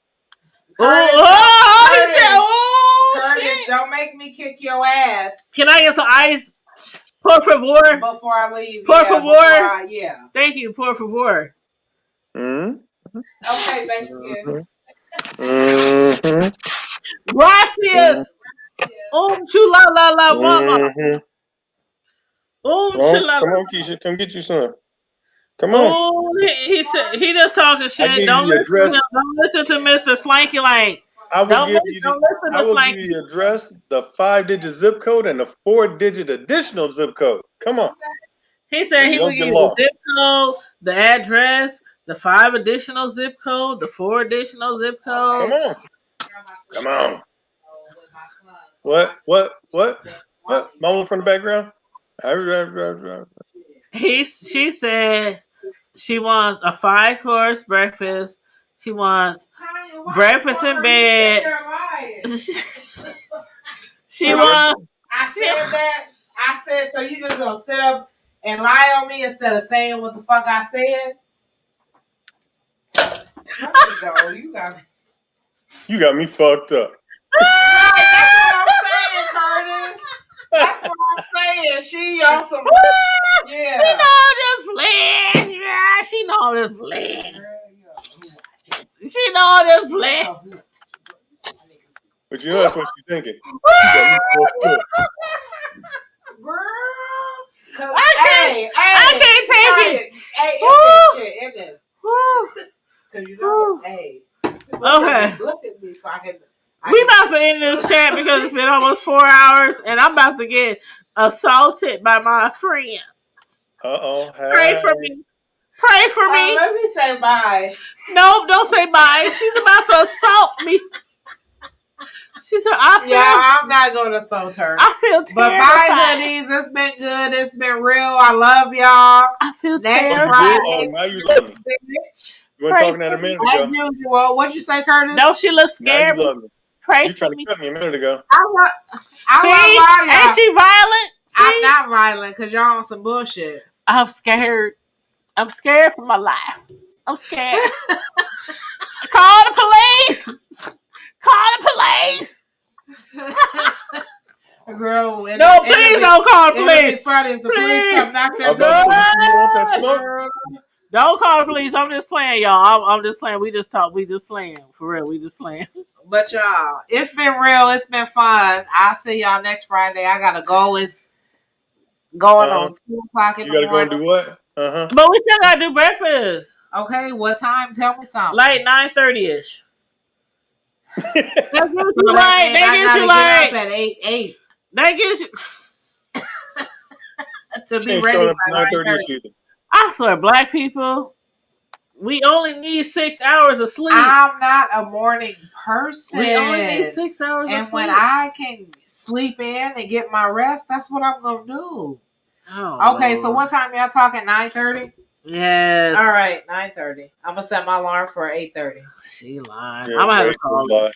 Curtis, he said, "Oh, Curtis, shit. Don't make me kick your ass." Can I get some ice? Por favor. Before I leave. Por favor. Yeah. Thank you. Por favor. Okay, thank you. Gracias. Chula la la mama. Chula. Come on, Keisha. Come get you some. Come on. Oh, he said he just talking shit. Don't listen to Mr. Slanky Lank. I will give you the address, the 5-digit zip code, and the 4-digit additional zip code. Come on. He said he would give you the zip code, the address, the 5 additional zip code, the 4 additional zip code. Come on. Come on. What? Mama from the background? She said she wants a 5-course breakfast. She wants breakfast in bed. She wants. I said that. I said, so you just gonna sit up and lie on me instead of saying what the fuck I said? You got me fucked up. That's what I'm saying, Curtis. That's what I'm saying. She on some. Yeah. She know I'm just playing. Yeah, she know I'm just playing. She know I'm just playing. But you know that's what she's thinking. She got me fucked up. Girl. I can't take it. Hey, in this. Because you know, hey. Okay. Look at me so I can. We about to end this chat because it's been almost 4 hours and I'm about to get assaulted by my friend. Uh-oh. Pray for me. Pray for me. Let me say bye. No, don't say bye. She's about to assault me. She said, I'm not going to assault her. I feel terrified. But bye, hoodies. It's been good. It's been real. I love y'all. I feel Next terrified. Friday. Now you love me. You weren't talking that a minute As ago. usual. What'd you say, Curtis? No, she looks scared. Now you love me. Pray you for tried to me. cut me a minute ago. See? Ain't she violent? See? I'm not violent because y'all on some bullshit. I'm scared. I'm scared for my life. I'm scared. Call the police. Call the police. Girl, no, please don't call the police. It'd be funny if the police come knock that door. Don't call the police. I'm just playing, y'all. I'm just playing. We just playing. For real, we just playing. But y'all, it's been real. It's been fun. I'll see y'all next Friday. I gotta go. It's going on 2 o'clock in the morning. You gotta go and do what? But we still gotta do breakfast. Okay, what time? Tell me something. Like 9:30ish. That gives you But like. That gives you like. Get up at 8. That gives you to be ready by 9:30ish either. I swear, black people, we only need 6 hours of sleep. I'm not a morning person. We only need 6 hours and of sleep. when I can sleep in and get my rest, that's what I'm gonna do. Oh, okay, Lord. so what time y'all talking? 9:30? Yes. All right, 9:30. I'm gonna set my alarm for 8:30. She lying. Yeah, I'm gonna have to call her.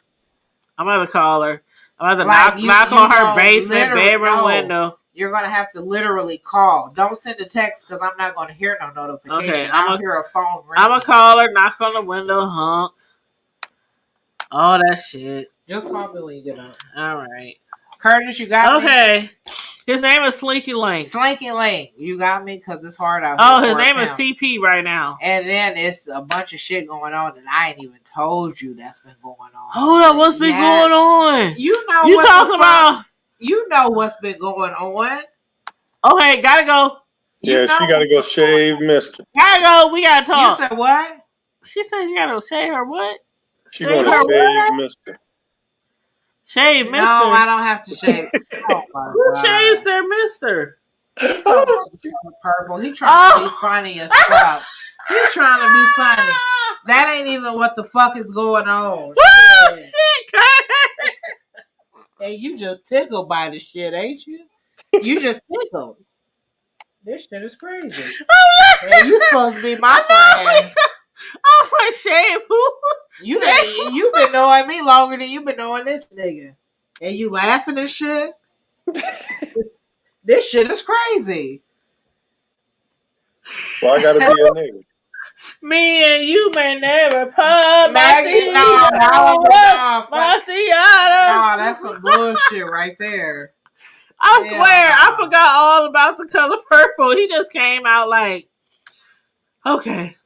I'm gonna have to call her. I'm gonna have to knock on her basement bedroom window. You're gonna have to literally call. Don't send a text because I'm not gonna hear no notification. Okay, I'll hear a phone ring. I'm gonna call her, knock on the window, honk. All that shit. Just call me when you get up. All right. Curtis, you got me? Okay. His name is Slinky Link. Slinky Link. You got me because it's hard out Oh, here. his name is CP right now. And then it's a bunch of shit going on that I ain't even told you that's been going on. Hold up, what's been going on? You know you what talking about? You know what's been going on. Okay, gotta go. Yeah, she gotta go shave Mister. Gotta go. We gotta talk. You said what? She said she gotta shave her what? She gonna shave Mister. Shave Mister? No, I don't have to shave. Who shaves their Mister? He's purple. He trying to be funny as fuck. He's trying to be funny. That ain't even what the fuck is going on. Oh, shit, Hey, you just tickled by the shit, ain't you? You just tickled. This shit is crazy. Hey, you supposed to be my friend. I'm like, shave who? You've been knowing me longer than you've been knowing this nigga. And you laughing and shit? This shit is crazy. Well, I gotta be a nigga. Me and you may never pub. Maggie, no, that's some bullshit right there. I swear, I forgot all about the color purple. He just came out like, okay.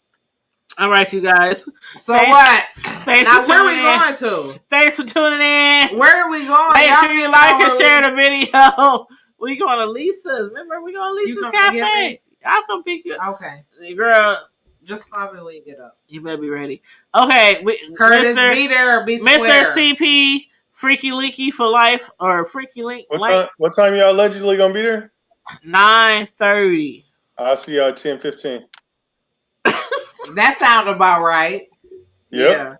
All right, you guys. So what? Thanks now, for where tuning we going to? Thanks for tuning in. Where are we going? Make sure you like and share the video. We going to Lisa's. Remember, we going to Lisa's Cafe. I'll come pick you up. Okay. Girl. Just call me when you get up. You better be ready. Okay. Curtis, be there or be square. Mr. CP, Freaky Linky for life, or Freaky Link. What time y'all allegedly gonna be there? 9:30. I'll see y'all at 10:15. That sounds about right. Yep.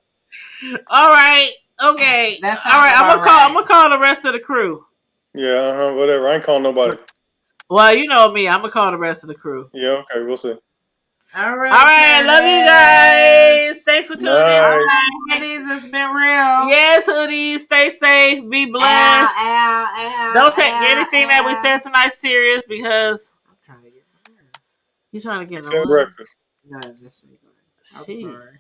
Yeah. All right. Okay. That all right. I'm gonna call the rest of the crew. Yeah. Whatever. I ain't calling nobody. Well, you know me. I'm gonna call the rest of the crew. Yeah. Okay. We'll see. All right. All right. Love you guys. Thanks for tuning in. Hoodies, it's been real. Yes, hoodies. Stay safe. Be blessed. Don't take anything that we said tonight serious because I'm trying to get you trying to get no breakfast. No, just I'm sorry.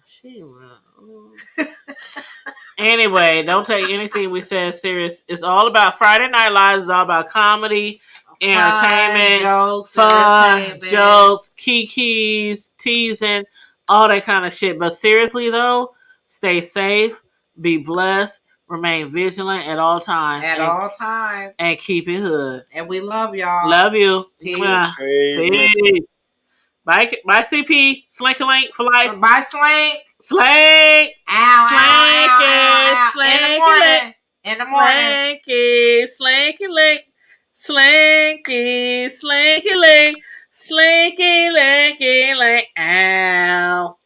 And Anyway, don't take anything we said serious. It's all about Friday Night Lights. It's all about comedy, entertainment, fun, jokes, kikis, teasing, all that kind of shit. But seriously though, stay safe, be blessed, remain vigilant at all times. And keep it hood. And we love y'all. Love you. Peace. Peace. Bye, CP. Slink a link for life. Bye, Slink. Slink. Ow, Slinky. In the morning. Slinky link. Slinky link. Slinky link. Ow.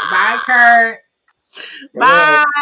Bye, Kurt. Bye.